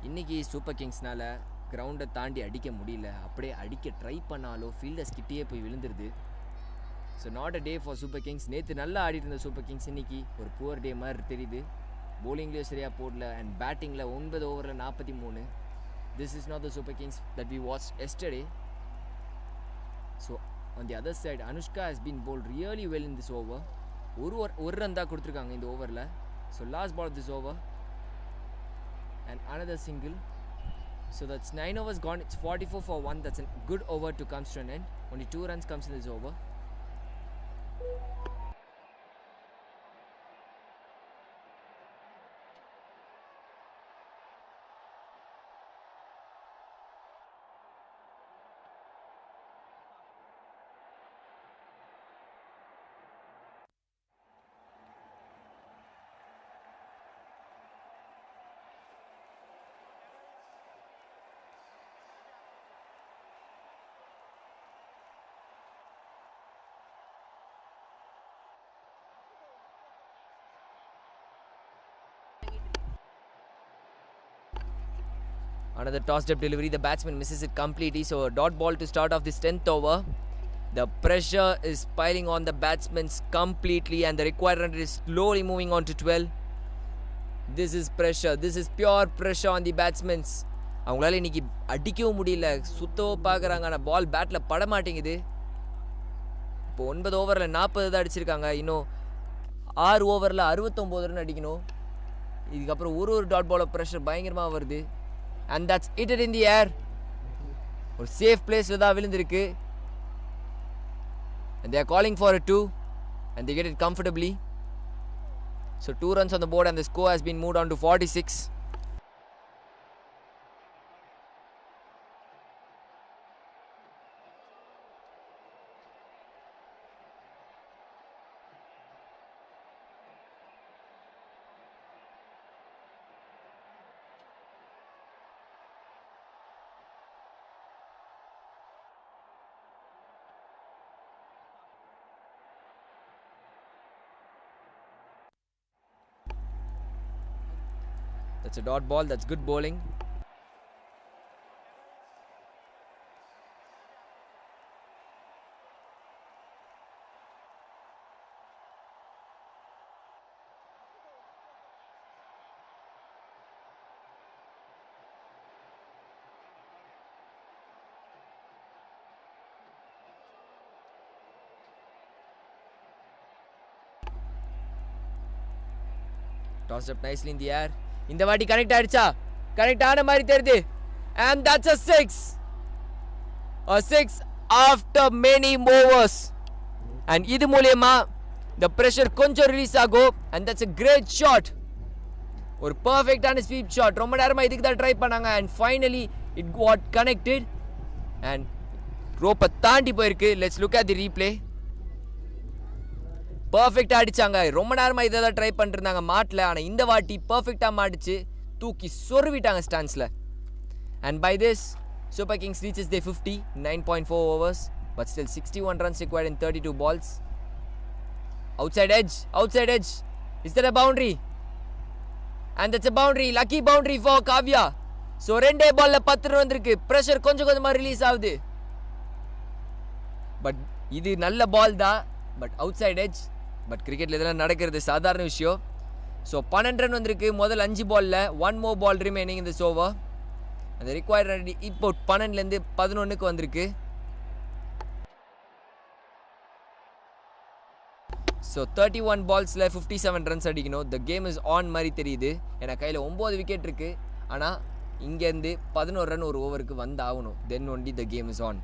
இன்னைக்கு சூப்பர் கிங்ஸ்னால கிரவுண்டை தாண்டி அடிக்க முடியல. அப்படியே அடிக்க ட்ரை பண்ணாலும் ஃபீல்டர்ஸ் கிட்டேயே போய் விழுந்துருது. So not a day for Super Kings. நேற்று நல்லா ஆடிட்டு இருந்த சூப்பர் கிங்ஸ் இன்னைக்கு ஒரு புவர் டே மாதிரி தெரியுது. bowlingலேயும் சரியாக போடல, அண்ட் பேட்டிங்கில் 9 ஓவரில் 43. This is not the Super Kings that we watched yesterday. So on the other side, Anushka has been bowled really well in this over. ஒரு ரன் தான் கொடுத்துருக்காங்க இந்த ஓவரில். So last ball of this over and another single. So that's 9 overs gone. It's 44 for 1. That's a good over to comes to an end. Only 2 runs comes in this over. Another tossed up delivery. The batsman misses it completely. So a dot ball to start off this 10th over. The pressure is piling on the batsmen completely, and the required run is slowly moving on to 12. This is pressure. This is pure pressure on the batsmen. அவங்களால இன்னைக்கு அடிக்கவும் முடியல. சுத்தவோ பார்க்குறாங்க, ஆனால் பால் battle பட மாட்டேங்குது. இப்போ 9 ஓவரில் 40 தான் அடிச்சிருக்காங்க. இன்னும் 6 ஓவரில் 69 ரன் அடிக்கணும். இதுக்கப்புறம் ஒரு டாட் பால் ப்ரெஷர் பயங்கரமாக வருது. And that's hit it in the air. ஒரு சேஃப் பிளேஸ்ல தான் விழுந்திருக்கு. And they are calling for a 2, and they get it comfortably. So 2 runs on the board, and the score has been moved on to 46. That's a dot ball. That's good bowling. Tossed up nicely in the air. இந்த வாட்டி connect ஆயிடுச்சா? Connect ஆன மாதிரி தெரியுது. And that's a 6. A 6 after many overs. And இது மூலமா the pressure கொஞ்சம் release ஆகும். And that's a great shot. ஒரு பர்ஃபெக்டான ஸ்வீப் ஷாட். ரொம்ப நேரமாக இதுக்கு தான் ட்ரை பண்ணாங்க. And finally it got connected and ரோப்பை தாண்டி போயிருக்கு. Let's look at the replay. பர்ஃபெக்டாக அடித்தாங்க. ரொம்ப நேரமாக இதை தான் ட்ரை பண்ணிருந்தாங்க மாட்டில். ஆனால் இந்த வாட்டி பர்ஃபெக்டாக மாடிச்சு தூக்கி சொருவிட்டாங்க ஸ்டாண்ட்ஸில். And by this Super Kings reaches their 50, 9.4 overs, but still 61 runs required in 32 balls. Outside edge. Is that a boundary? And that's a boundary, lucky boundary for Kavya. So ரெண்டே பால்ல 10 ரன் வந்திருக்கு. ப்ரெஷர் கொஞ்சமா release ஆகுது. But இது நல்ல ball தான், but outside edge. But கிரிக்கெட்டில் இதெல்லாம் நடக்கிறது சாதாரண விஷயம். ஸோ 12 ரன் வந்திருக்கு முதல் 5 பாலில். 1 more ball remaining in this over. அந்த ரிக்வயர்ட் ரன் இப்போ 12லேருந்து 11க்கு வந்திருக்கு. ஸோ 31 பால்ஸில் 57 ரன்ஸ் அடிக்கணும். த கேம் இஸ் ஆன் மாதிரி தெரியுது. ஏன்னா கையில் 9 விக்கெட் இருக்குது. ஆனால் இங்கேருந்து 11 ரன் ஒரு ஓவருக்கு வந்து ஆகணும். Then only the game is on.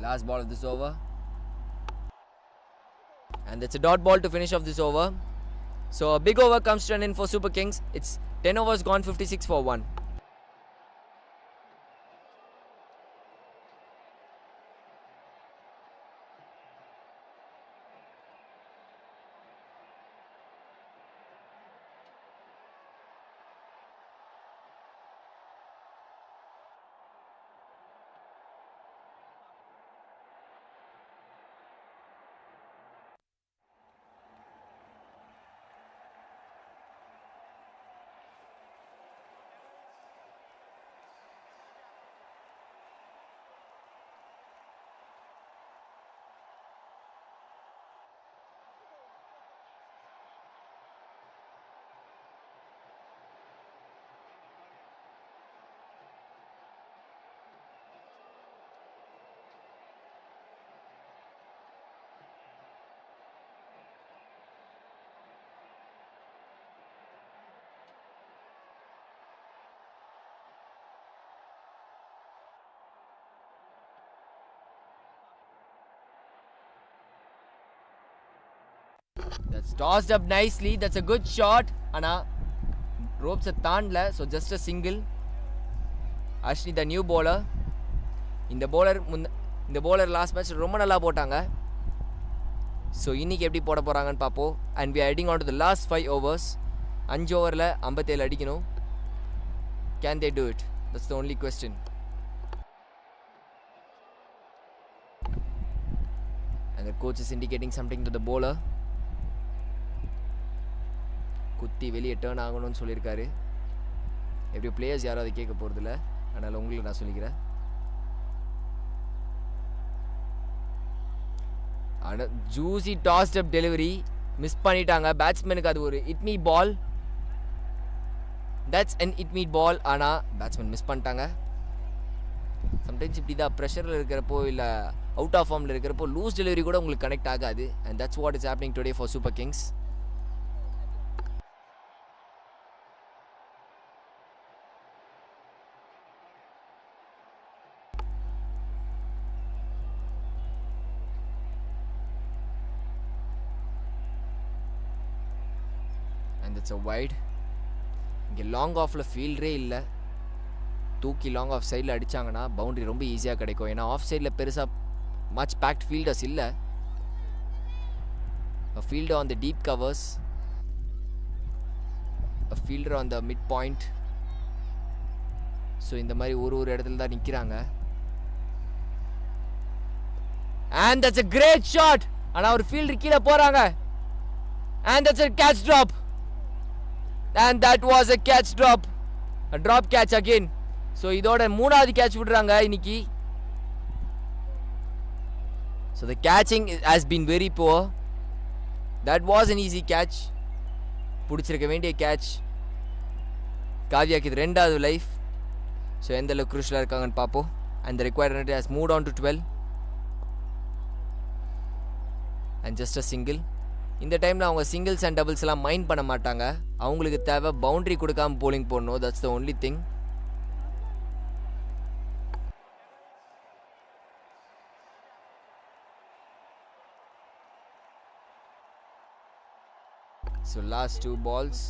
Last ball of this over. And that's a dot ball to finish off this over. So a big over comes to an end for Super Kings. It's 10 overs gone, 56 for 1. That's tossed up nicely. That's a good shot. Ana ropes தாண்டல. So just a single. Ashni the new bowler. இந்த bowler last match ரொம்ப நல்லா போட்டாங்க. So இன்னைக்கு எப்படி போட போறாங்கன்னு பாப்போம். And we are heading on to the last 5 overs. 5 ஓவரில் 57 அடிக்கணும். Can they do it? That's the only question. And the coach is indicating something to the bowler. குத்தி வெளியே டேர்ன் ஆகணும்னு சொல்லியிருக்காரு. எப்படி பிளேயர்ஸ் யாரும் அதை கேட்க போகிறதில்ல. அதனால் உங்களுக்கு நான் சொல்லிக்கிறேன். ஆனால் juicy tossed up delivery miss பண்ணிட்டாங்க. பேட்ஸ்மேனுக்கு அது ஒரு hit me ball. That's an hit me ball. ஆனால் பேட்ஸ்மேன் மிஸ் பண்ணிட்டாங்க. சம்டைம்ஸ் இப்படி தான் ப்ரெஷரில் இருக்கிறப்போ இல்லை அவுட் ஆஃப் ஃபார்மில் இருக்கிறப்போ லூஸ் டெலிவரி கூட உங்களுக்கு கனெக்ட் ஆகாது. And that's what is happening today for Super Kings. It's a wide. இங்கே லாங் ஆஃபில் ஃபீல்டரே இல்லை. தூக்கி லாங் ஆஃப் சைடில் அடித்தாங்கன்னா பவுண்ட்ரி ரொம்ப ஈஸியாக கிடைக்கும். ஏன்னா ஆஃப் சைடில் பெருசாக மச் பேக்ட் ஃபீல்டர்ஸ் இல்லை. A fielder on the deep covers, a fielder on the mid point. So இந்த மாதிரி ஒரு இடத்துல தான் நிற்கிறாங்க. And that's a great shot. ஆனால் ஒரு ஃபீல்டர் கீழே போகிறாங்க. And that's a catch drop. And that was a catch drop. A drop catch again. So இதோட மூணாவது கேட்ச் விடுறாங்க இன்னைக்கு. So the catching has been very poor. That was an easy catch. பிடிச்சிருக்க வேண்டிய கேட்ச். காவியாக்கு இது ரெண்டாவது லைஃப். ஸோ எந்த அளவுக்கு குரூஷலாக இருக்காங்கன்னு பார்ப்போம். And the required run has moved on to 12. And just a single. இந்த டைமில் அவங்க சிங்கிள்ஸ் அண்ட் டபுள்ஸ் எல்லாம் மைண்ட் பண்ண மாட்டாங்க. அவங்களுக்கு தேவை பவுண்ட்ரி கொடுக்காம போலிங் போடணும். That's the only thing. So last 2 balls.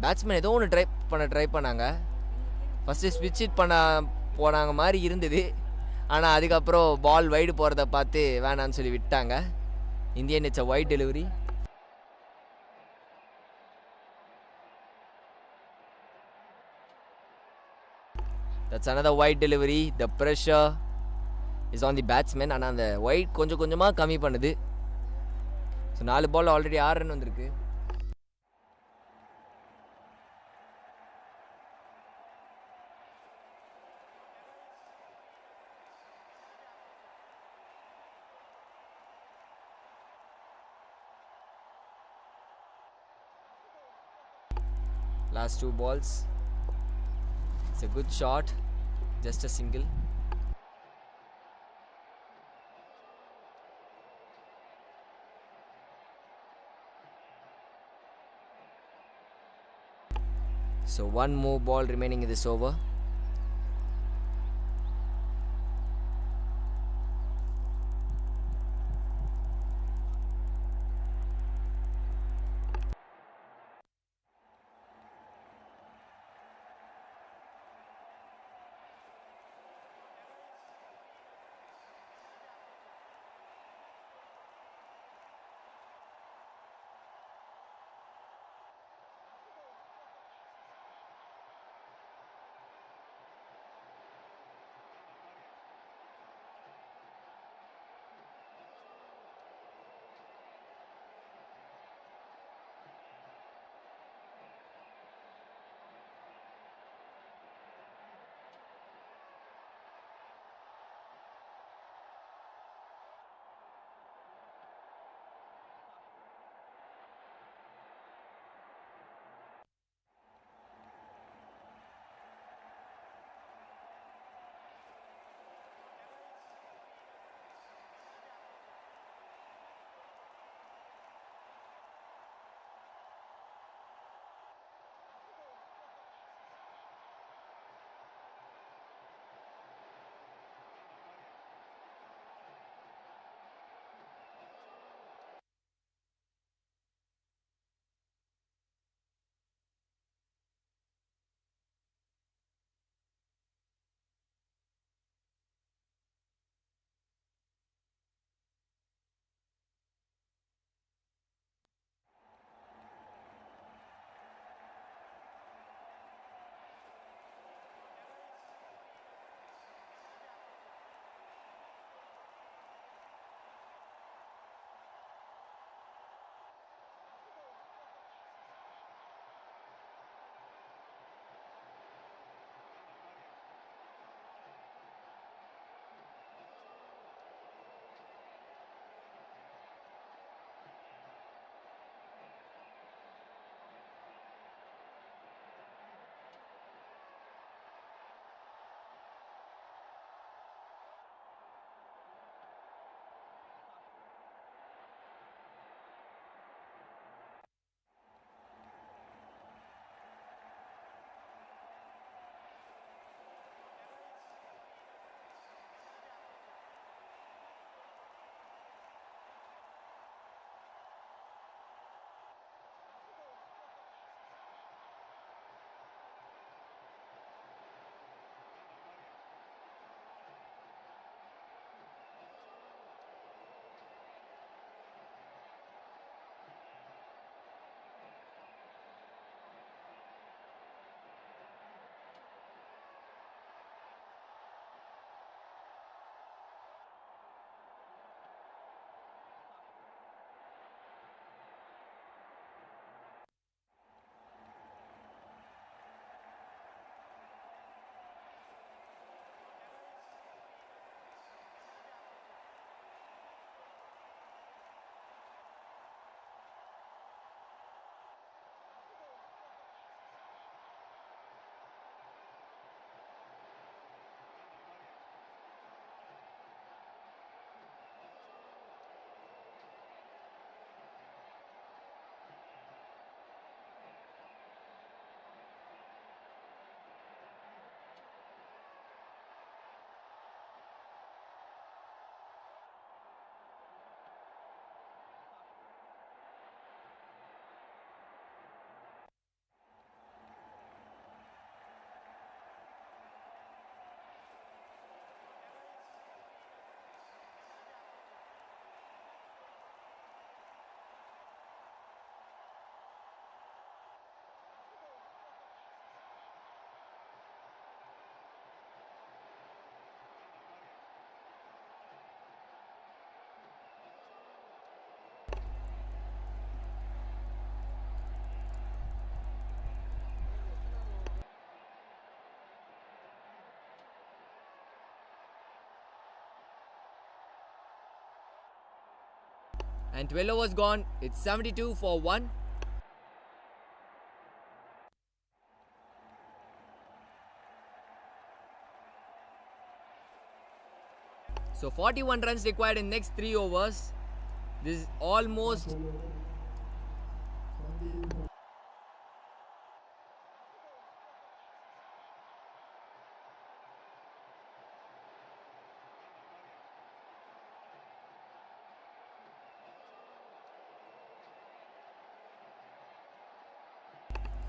Batsman ஏதோ ஒன்று ட்ரை பண்ணாங்க. ஃபஸ்ட்டு ஸ்விட்ச் இட் பண்ண போனாங்க மாதிரி இருந்தது. ஆனால் அதுக்கப்புறம் பால் வைடு போகிறத பார்த்து வேணான்னு சொல்லி விட்டாங்க. Indian it's a wide delivery. That's another wide delivery. The pressure is on the batsman. ஆனால் அந்த வைட் கொஞ்சம் கொஞ்சமாக கம்மி பண்ணுது. ஸோ 4 பால் ஆல்ரெடி 6 ரன் வந்திருக்கு. Last 2 balls. It's a good shot. Just a single. So one more ball remaining in this over. And 12 overs gone. It's 72 for 1. So 41 runs required in next 3 overs. This is almost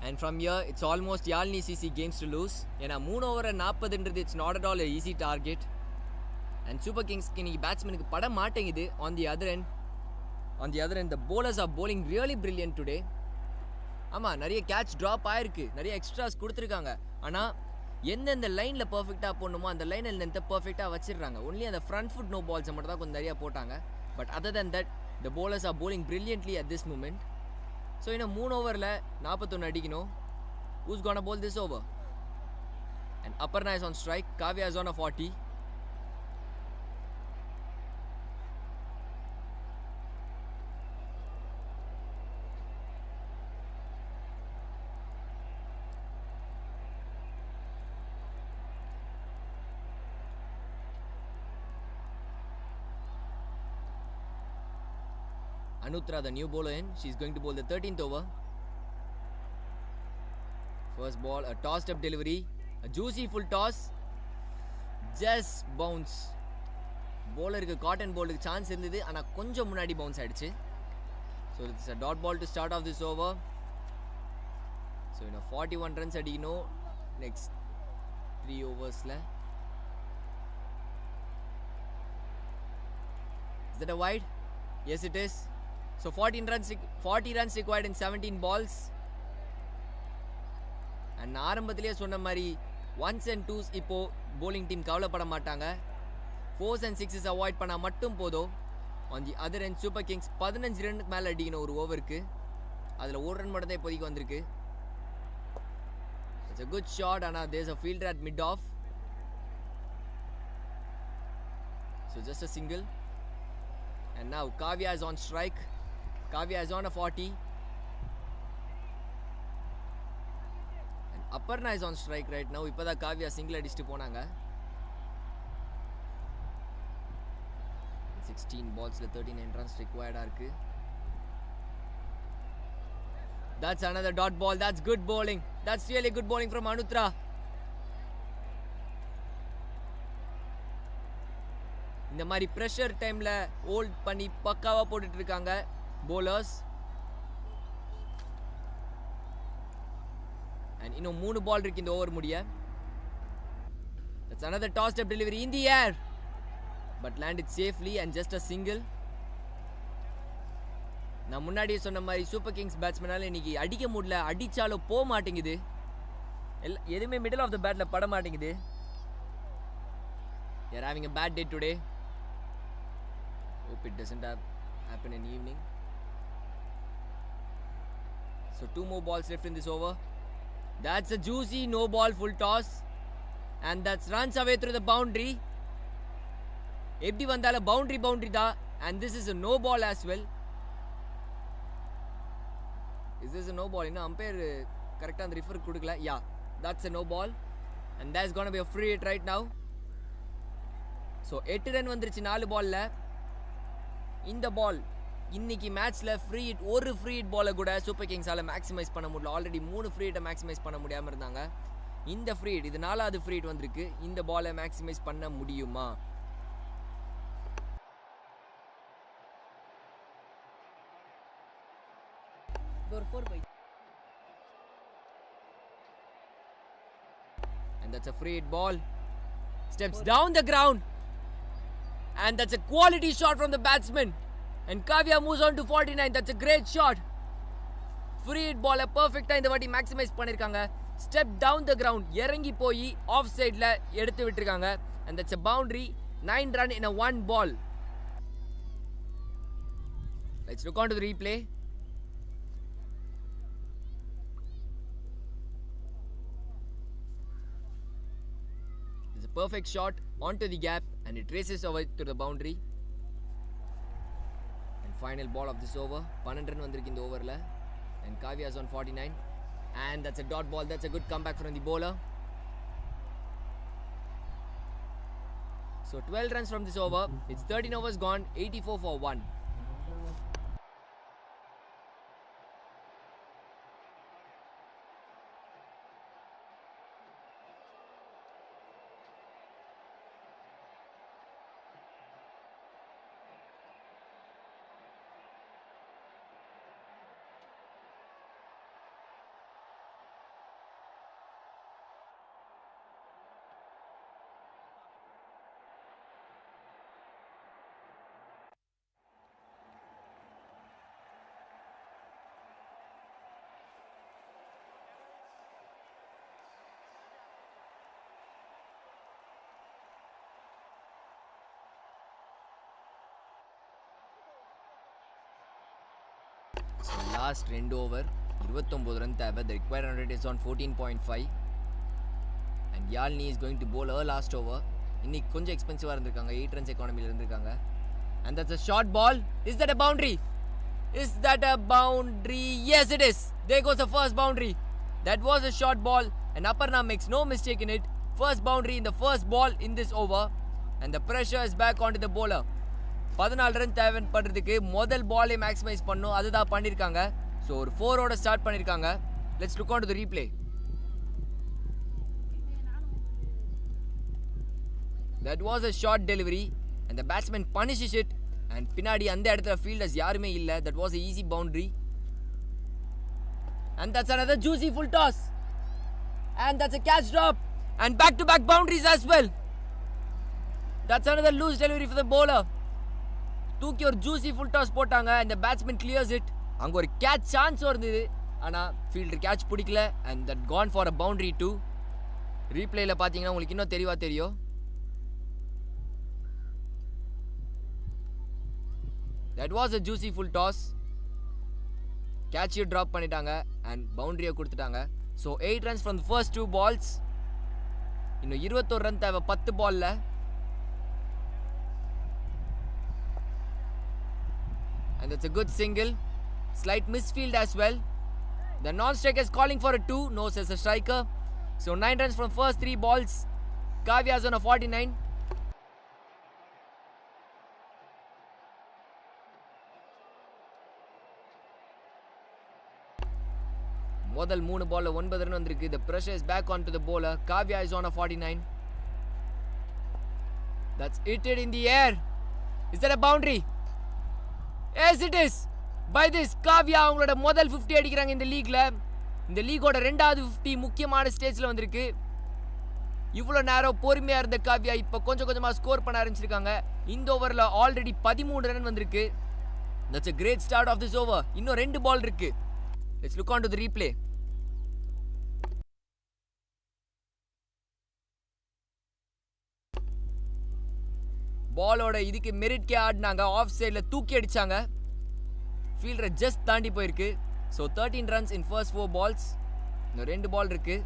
and from here it's almost Yazhini CC games to lose. ஏன்னா 3 over 40ன்றது it's not at all an easy target. And Super Kings இன்னைக்கு பேட்ஸ்மேனுக்கு பட மாட்டேங்குது. On the other end the bowlers are bowling really brilliant today. ஆமாம், நிறைய catch drop ஆயிருக்கு, நிறைய extras கொடுத்துருக்காங்க. ஆனால் எந்தெந்த லைனில் பர்ஃபெக்டாக போடணுமோ அந்த லைனில் எந்த பர்ஃபெக்டாக வச்சிடுறாங்க. ஒன்லி அந்த ஃப்ரண்ட் ஃபுட் நோ பால்ஸை மட்டும் தான் கொஞ்சம் நிறையா போட்டாங்க. But other then that the bowlers are bowling brilliantly at this moment. So இன்னும் 3 ஓவரில் 41 அடிக்கணும். Who's gonna bowl this over? And Aparna is on strike. Kavya is on a 40. Anutra, the new bowler in. She's going to bowl the 13th over. First ball, a tossed up delivery. A juicy full toss. Just bounce. Bowler-க்கு cotton ball-க்கு chance இருந்தது, ஆனால் கொஞ்சம் முன்னாடி bounce ஆயிடுச்சு. So it's a dot ball to start off this over. So 41 runs அடிக்கணும் next 3 overs-ல. Is that a wide? Yes, it is. So 40 runs required in 17 balls. And ஆரம்பத்திலே சொன்ன மாதிரி 1s and 2s இப்போ bowling team கவலைப்பட மாட்டாங்க. 4s and 6s avoid பண்ணால் மட்டும் போதும். On the other end Super Kings 15 ரன்னுக்கு மேலே அடிக்கணும் ஒரு ஓவருக்கு. அதில் ஒரு ரன் மட்டும் தான் இப்போதைக்கு வந்திருக்கு. It's a good shot, ஆனால் there's a fielder at mid-off. So just a single. And now Kavya is on strike. Kavya is on a 40. And Aparna is on strike right now. இப்போதான் Kavya single அடிச்சுட்டு போனாங்க. 16 balls 39 runs required இருக்கு. That's another dot ball. That's good bowling. That's really good bowling from Anutra. இந்த மாதிரி pressure டைமில் hold பண்ணி பக்காவாக போட்டுட்டு இருக்காங்க bowlers. And இன்னும் 3 பால் இருக்கு இந்த ஓவர் முடிய. That's another tossed up delivery in the air, but landed safely and just a single. நான் முன்னாடியே சொன்ன மாதிரி சூப்பர் கிங்ஸ் பேட்ஸ்மேனால இன்னைக்கு அடிக்க முடியல, அடிச்சாலும் போக மாட்டேங்குது, எதுவுமே மிடில் ஆஃப் த பேட்டில் பட மாட்டேங்குது. They are having a bad day today. Hope it doesn't happen in evening. So 2 more balls left in this over. That's a juicy no ball full toss, and that's runs away through the boundary. எப்படி வந்தாலும் boundary தான், and this is a no ball as well. Is this a no ball? இன்னும் umpire கரெக்டாக அந்த refer கொடுக்கல. Yeah, that's a no ball, and that's gonna be a free hit right now. So 8 run வந்துருச்சு 4 பாலில். இந்த பால் இன்னைக்கு மேட்ச்சில் free hit, ஒரு ஃப்ரீ ஹிட் பாலை கூட சூப்பர் கிங்ஸால் மேக்ஸிமைஸ் பண்ண முடியல. ஆல்ரெடி 3 ஃப்ரீ ஹிட்டை மேக்ஸிமைஸ் பண்ண முடியாமல் இருந்தாங்க. இந்த ஃப்ரீ ஹிட், இது 4வது ஃப்ரீ ஹிட் வந்திருக்கு. இந்த பாலை மேக்ஸிமைஸ் பண்ண முடியுமா? And that's a free hit ball. Steps down the ground. And that's a quality shot from the batsman. And Kavya moves on to 49. That's a great shot. Free hit ball perfect இந்த வாட்டி maximise பண்ணிருக்காங்க. Step down the ground, இறங்கி போய் of சைடில் எடுத்து விட்டுருக்காங்க. And that's a boundary. 9 run in a 1 ball. Let's look on to the replay. It's a perfect shot onto the gap, and it races over to the boundary. And final ball of this over. 12 run வந்திருக்கு இந்த ஓவரில். And Kavya's on 49. And that's a dot ball. That's a good comeback from the bowler. So 12 runs from this over. It's 13 overs gone. 84 for 1. So last 2 over 29 run தேவை. The required run rate is on 14.5. And Yazhini is going to bowl her last over. இன்னைக்கு கொஞ்சம் எக்ஸ்பென்சிவாக இருந்திருக்காங்க. 8 runs எக்கானமியில் இருந்திருக்காங்க. And that's a short ball. Is that a boundary? Is that a boundary? Yes, it is. There goes the first boundary. That was a short ball. And Aparna makes no mistake in it. First boundary in the first ball in this over. And the pressure is back onto the bowler. 14 run தேவைப்படுறதுக்கு முதல் பாலே maximise பண்ணும். அதுதான் பண்ணியிருக்காங்க. So ஒரு 4ஓட start பண்ணியிருக்காங்க. Let's look on to the replay. That was a short delivery and the batsman punishes it. And பின்னாடி அந்த இடத்துல ஃபீல்டர்ஸ் யாருமே இல்லை. That was a easy boundary. And that's another juicy full toss. And that's a catch drop. And back-to-back boundaries as well. That's another loose delivery for the bowler. தூக்கி ஒரு juicy full toss போட்டாங்க. அந்த batsman clears it. அங்கே ஒரு catch சான்ஸும் இருந்தது. ஆனால் fielder catch பிடிக்கல. And that gone for a boundary too. ரீப்ளேயில் பார்த்தீங்கன்னா உங்களுக்கு இன்னும் தெளிவாக தெரியும். That was a juicy full toss. கேட்சையும் ட்ராப் பண்ணிட்டாங்க அண்ட் பவுண்டரியை கொடுத்துட்டாங்க. So 8 runs from the first 2 balls. இன்னும் 21 ரன் தேவை 10 பாலில். And that's a good single. Slight misfield as well. The non-striker is calling for a 2. No, says a striker. So 9 runs from first 3 balls. Kavya's on a 49. முதல் 3 பால்ல 9 run வந்திருக்கு. The pressure is back onto the bowler. Kavya is on a 49. That's hit it in the air. Is that a boundary? Yes, it is. By this, Kavya அவங்களோட முதல் 50 அடிக்கிறாங்க இந்த லீக்ல. இந்த லீகோட 2வது 50 முக்கியமான ஸ்டேஜில் வந்திருக்கு. இவ்வளோ நேரம் பொறுமையாக இருந்த காவ்யா இப்போ கொஞ்சம் கொஞ்சமாக ஸ்கோர் பண்ண ஆரம்பிச்சிருக்காங்க. இந்த ஓவரில் ஆல்ரெடி 13 ரன் வந்திருக்கு. That's a great start of this over. இன்னும் 2 பால் இருக்கு. Let's look on to the replay. பாலோட இதுக்கு மெரிட்கே ஆடினாங்க. ஆஃப் சைடில் தூக்கி அடித்தாங்க. ஃபீல்டரை ஜஸ்ட் தாண்டி போயிருக்கு. So 13 runs in first 4 balls. இன்னும் 2 பால் இருக்கு.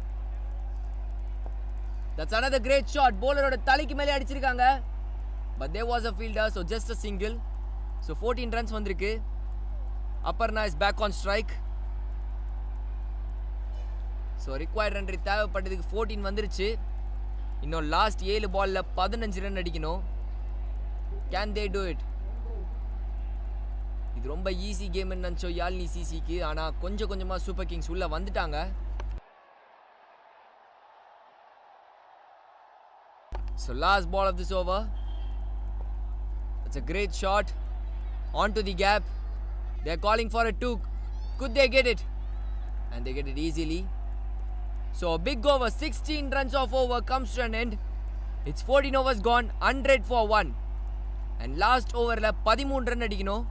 That's another great shot. bowlerோட தலைக்கு மேலே அடிச்சிருக்காங்க. But there was a fielder, so just a single. So 14 runs வந்திருக்கு. Aparna is back on strike. So required run rate தேவைப்பட்டதுக்கு 14 வந்துருச்சு. இன்னும் லாஸ்ட் 7 பாலில் 15 ரன் அடிக்கணும். Can they do it? இது ரொம்ப ஈஸி கேம்னு நினச்சோம் யாழ்னி சிசிக்கு. ஆனால் கொஞ்சம் கொஞ்சமாக சூப்பர் கிங்ஸ் உள்ளே வந்துட்டாங்க. So last ball of this over. It's a great shot. Onto the gap. They're calling for a 2. Could they get it? And they get it easily. So a big over. 16 runs of over comes to an end. It's 14 overs gone. 100 for 1. And last overல 13 run அடிக்கணும்.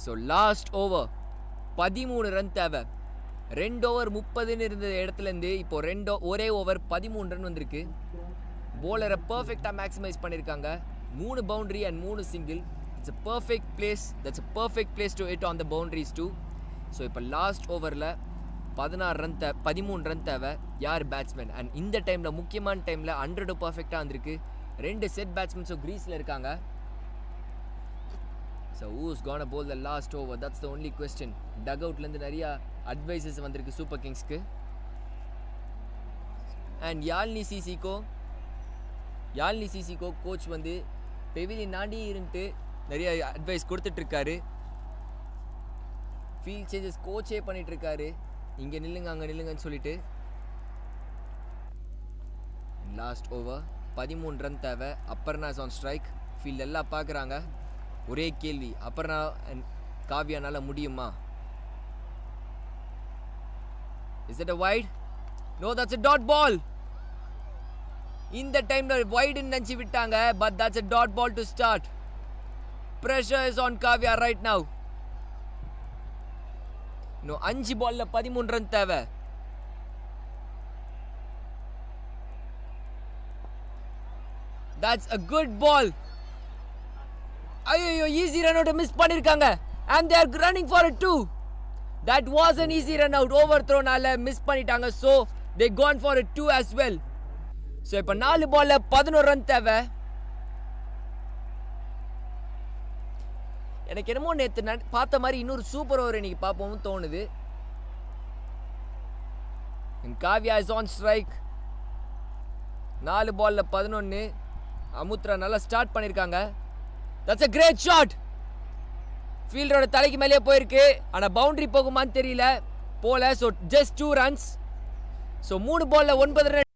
So last over 13 run தேவை. 2 over 30ன்னு இருந்த இடத்துலேருந்து இப்போ ஒரே over 13 run வந்திருக்கு. போலரை பர்ஃபெக்டாக maximise பண்ணியிருக்காங்க. 3 boundary and 3 single. It's a perfect place. That's a perfect place to hit on the boundaries too. So இப்போ லாஸ்ட் ஓவரில் 13 ரன் தேவை. யார் பேட்ஸ்மேன்? அண்ட் இந்த டைமில் முக்கியமான டைமில் 100 பர்ஃபெக்டாக வந்திருக்கு. 2 செட் பேட்ஸ்மேன்ஸும் க்ரீஸில் இருக்காங்க. So who's gonna bowl the last over? That's the only question. டக்அவுட்லேருந்து நிறையா அட்வைசஸ் வந்திருக்கு சூப்பர் கிங்ஸ்க்கு. அண்ட் யாழ்னி சிசிக்கோ கோச் வந்து பெவிலியன் நாடி இருந்துட்டு நிறைய அட்வைஸ் கொடுத்துட்ருக்காரு. ஃபீல்ட் சேஞ்சஸ் கோச்சே பண்ணிகிட்ருக்காரு. இங்கே நில்லுங்க அங்கே நில்லுங்கன்னு சொல்லிட்டு. லாஸ்ட் ஓவர் 13 ரன் தேவை. அப்பர்னாஸ் ஆன் ஸ்ட்ரைக். ஃபீல்ட் எல்லாம் பார்க்குறாங்க. ஒரே கேள்வி, அப்பர்னா காவ்யானால முடியுமா? Is it a wide? No, that's a dot ball. இந்த டைம்ல wide நினைச்சு விட்டாங்க. But that's a dot ball to start. Pressure is on Kavya right now. No, 5 பால்ல 13 ரன் தேவை. That's a good ball. ஐயோ, ஈஸி ரன் அவுட் மிஸ் பண்ணிருக்காங்க. And they are running for a 2. That was an easy run out. Overthrown-ஆல miss பண்ணிட்டாங்க. So they gone for a 2 as well. So இப்போ 4 பால்ல 11 run தேவை. எனக்கு என்னமோ நேற்று பார்த்த மாதிரி இன்னொரு சூப்பர் ஓவர் இன்னைக்கு பார்ப்போம்னு தோணுது. Kavya is on strike. 4 பால்ல 11. அமுத்ரா நல்லா ஸ்டார்ட் பண்ணியிருக்காங்க. That's a great shot. ஃபீல்டரோட தலைக்கு மேலே போயிருக்கு. ஆனால் பவுண்டரி போகுமான்னு தெரியல. போல. So just 2 runs. ஸோ 3 பால்ல 9 run.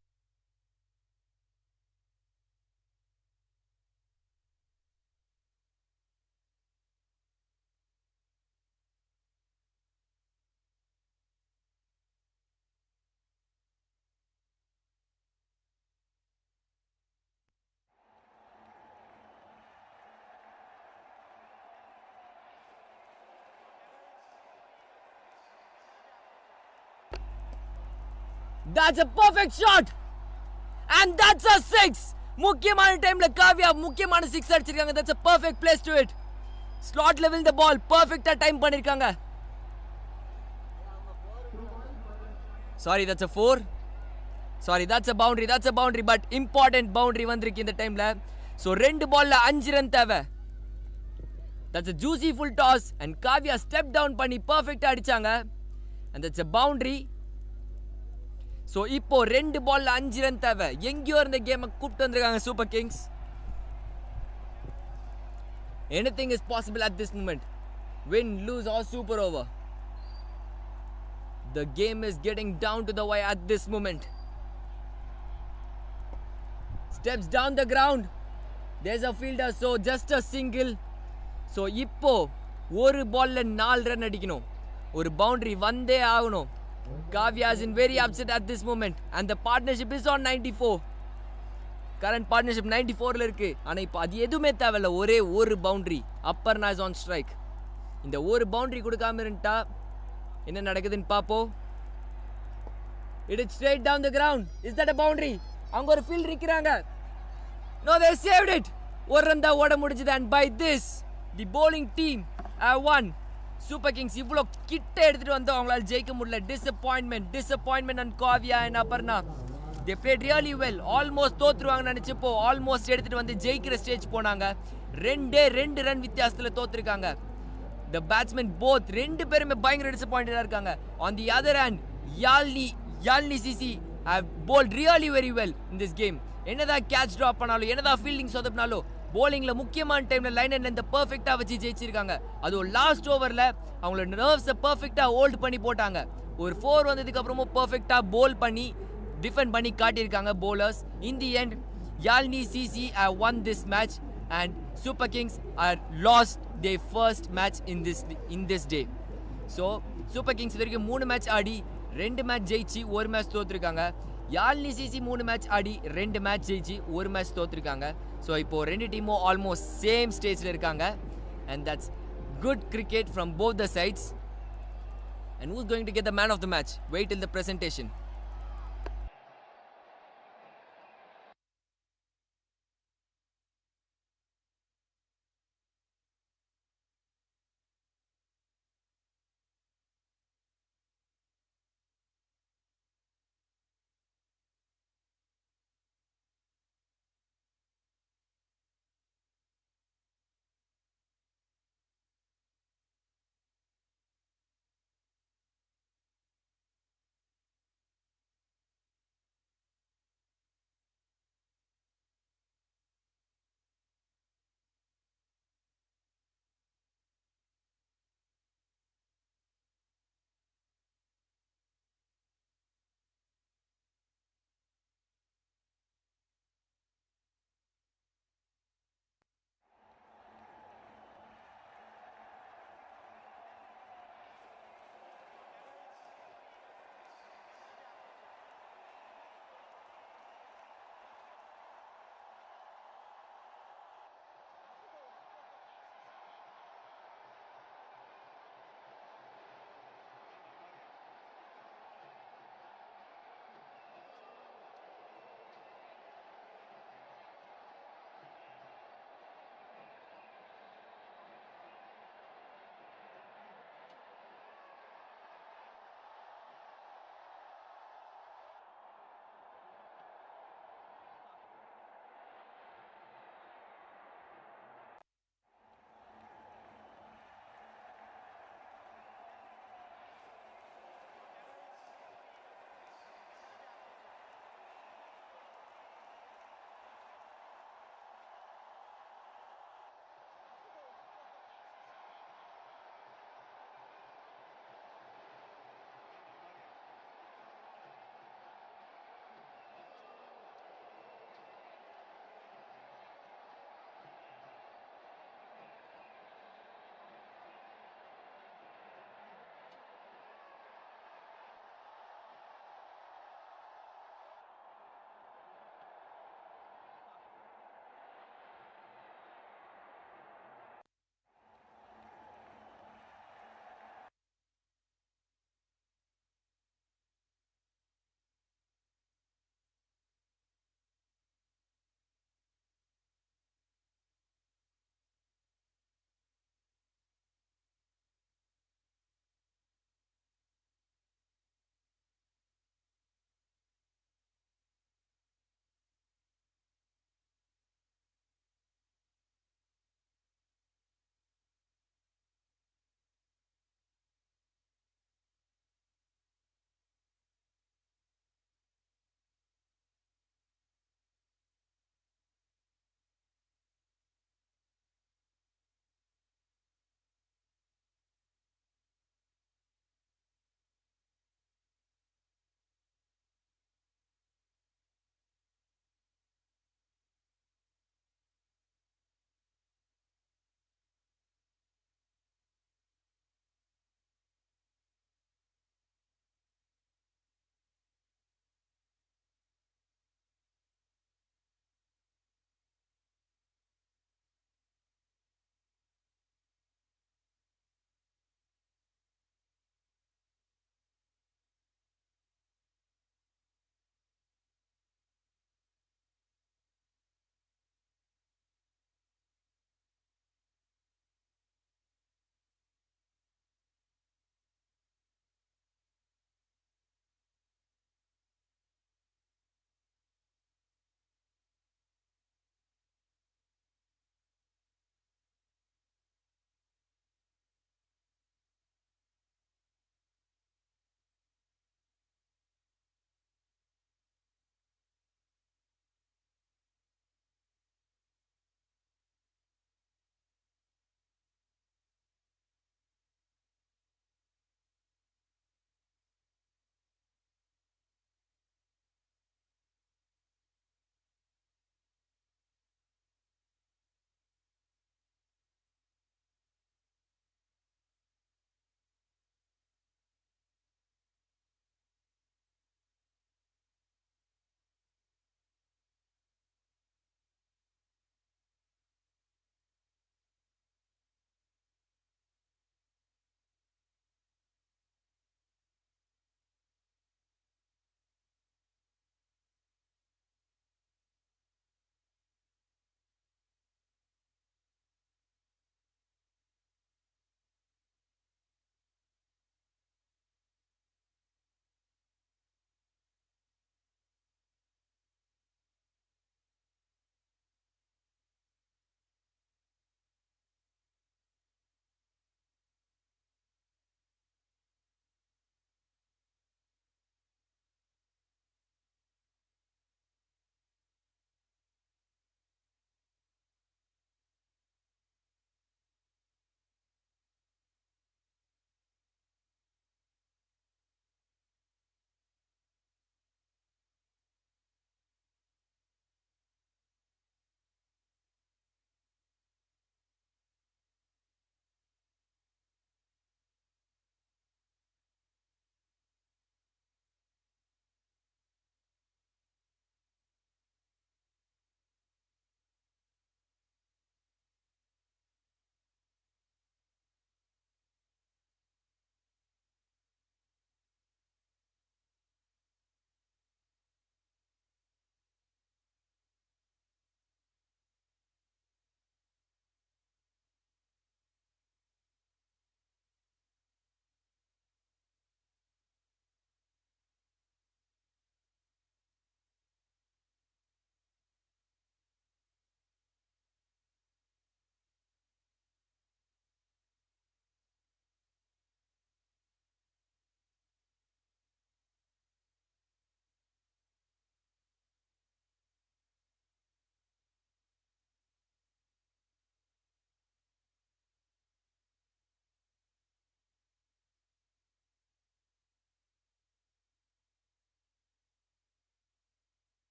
That's a perfect shot. And that's a 6. முக்கியமான டைம்ல காவ்யா முக்கியமான 6 அடிச்சிருக்காங்க. That's a perfect place to hit. Slot level the ball perfectா டைம் பண்ணிருக்காங்க. Sorry, that's a 4. Sorry, that's a boundary but important boundary வந்திருக்கு இந்த டைம்ல. So 2 பால்ல 5 ரன் தேவை. That's a juicy full toss and Kavya step down பண்ணி perfectா அடிச்சாங்க. And that's a boundary. So இப்போ 2 பால்ல 5 ரன் தேவை. எங்கேயோ இருந்த கேமை கூப்பிட்டு வந்திருக்காங்க super kings. Anything is possible at this moment. Win, lose or super over. The game is getting down to the wire at this moment. Steps down the ground. There is a fielder. So just a single. So இப்போ 1 பால்ல 4 run அடிக்கணும். ஒரு boundary வந்தே ஆகணும். Kavya is in very upset at this moment and the partnership is on 94. Current partnership 94ல இருக்கு. ஆனா இப்போ அது எதுவுமே தேவையில்ல. ஒரே ஒரு boundary. Aparna is on strike. இந்த ஒரு பவுண்டரி கொடுக்காம இருந்தா என்ன நடக்குதுன்னு பாப்போம். It is straight down the ground. Is that a boundary? அங்க ஒரு ஃபீல்ட் நிக்கிறாங்க. No, they saved it. ஒரு ரன் தான் ஓட முடிஞ்சது. And by this the bowling team have won. Super Kings இவ்வளோ கிட்ட எடுத்துட்டு வந்து அவங்களால ஜெயிக்க முடியல. Disappointment and Kavya and Aparna they played really well. Almost தோத்துருவாங்கன்னு நினைச்சப்போ ஆல்மோஸ்ட் எடுத்துட்டு வந்து ஜெயிக்கிற ஸ்டேஜ் போனாங்க. 2 ரன் வித்தியாசத்தில் தோத்துருக்காங்க. த பேட்ஸ்மேன் போத் 2 பேருமே பயங்கர டிசப்பாயிண்டடா இருக்காங்க. On the other hand Yazhini CC have bowled really very well in this game. என்னதான் கேட்ச் ட்ராப் பண்ணாலும் என்னதான் ஃபீல்டிங் சொதப்பினாலும் போலிங்ல முக்கியமான டைம்ல லைன் அண்ட் இந்த பெர்ஃபெக்ட்டா வச்சு ஜெயிச்சிருக்காங்க. அதுவும் லாஸ்ட் ஓவர்ல அவங்களோட நர்வ்ஸை பெர்ஃபெக்ட்டா ஹோல்ட் பண்ணி போட்டாங்க. ஒரு 4 வந்ததுக்கு அப்புறமும் பெர்ஃபெக்ட்டா போல் பண்ணி டிஃபெண்ட் பண்ணி காட்டியிருக்காங்க bowlers. In the end, Yazhini CC have won this match and Super Kings are lost their first match in this day. So Super Kings வரைக்கும் 3 மேட்ச் ஆடி 2 மேட்ச் ஜெயிச்சு 1 மேட்ச் தோத்துருக்காங்க. யாழ்னி சிசி 3 மேட்ச் ஆடி 2 மேட்ச் ஜெயிச்சு 1 match தோத்துருக்காங்க. So இப்போ 2 டீமும் almost same ஸ்டேஜில் இருக்காங்க. And that's good cricket from both the sides. And who's going to get the man of the match? Wait till the presentation.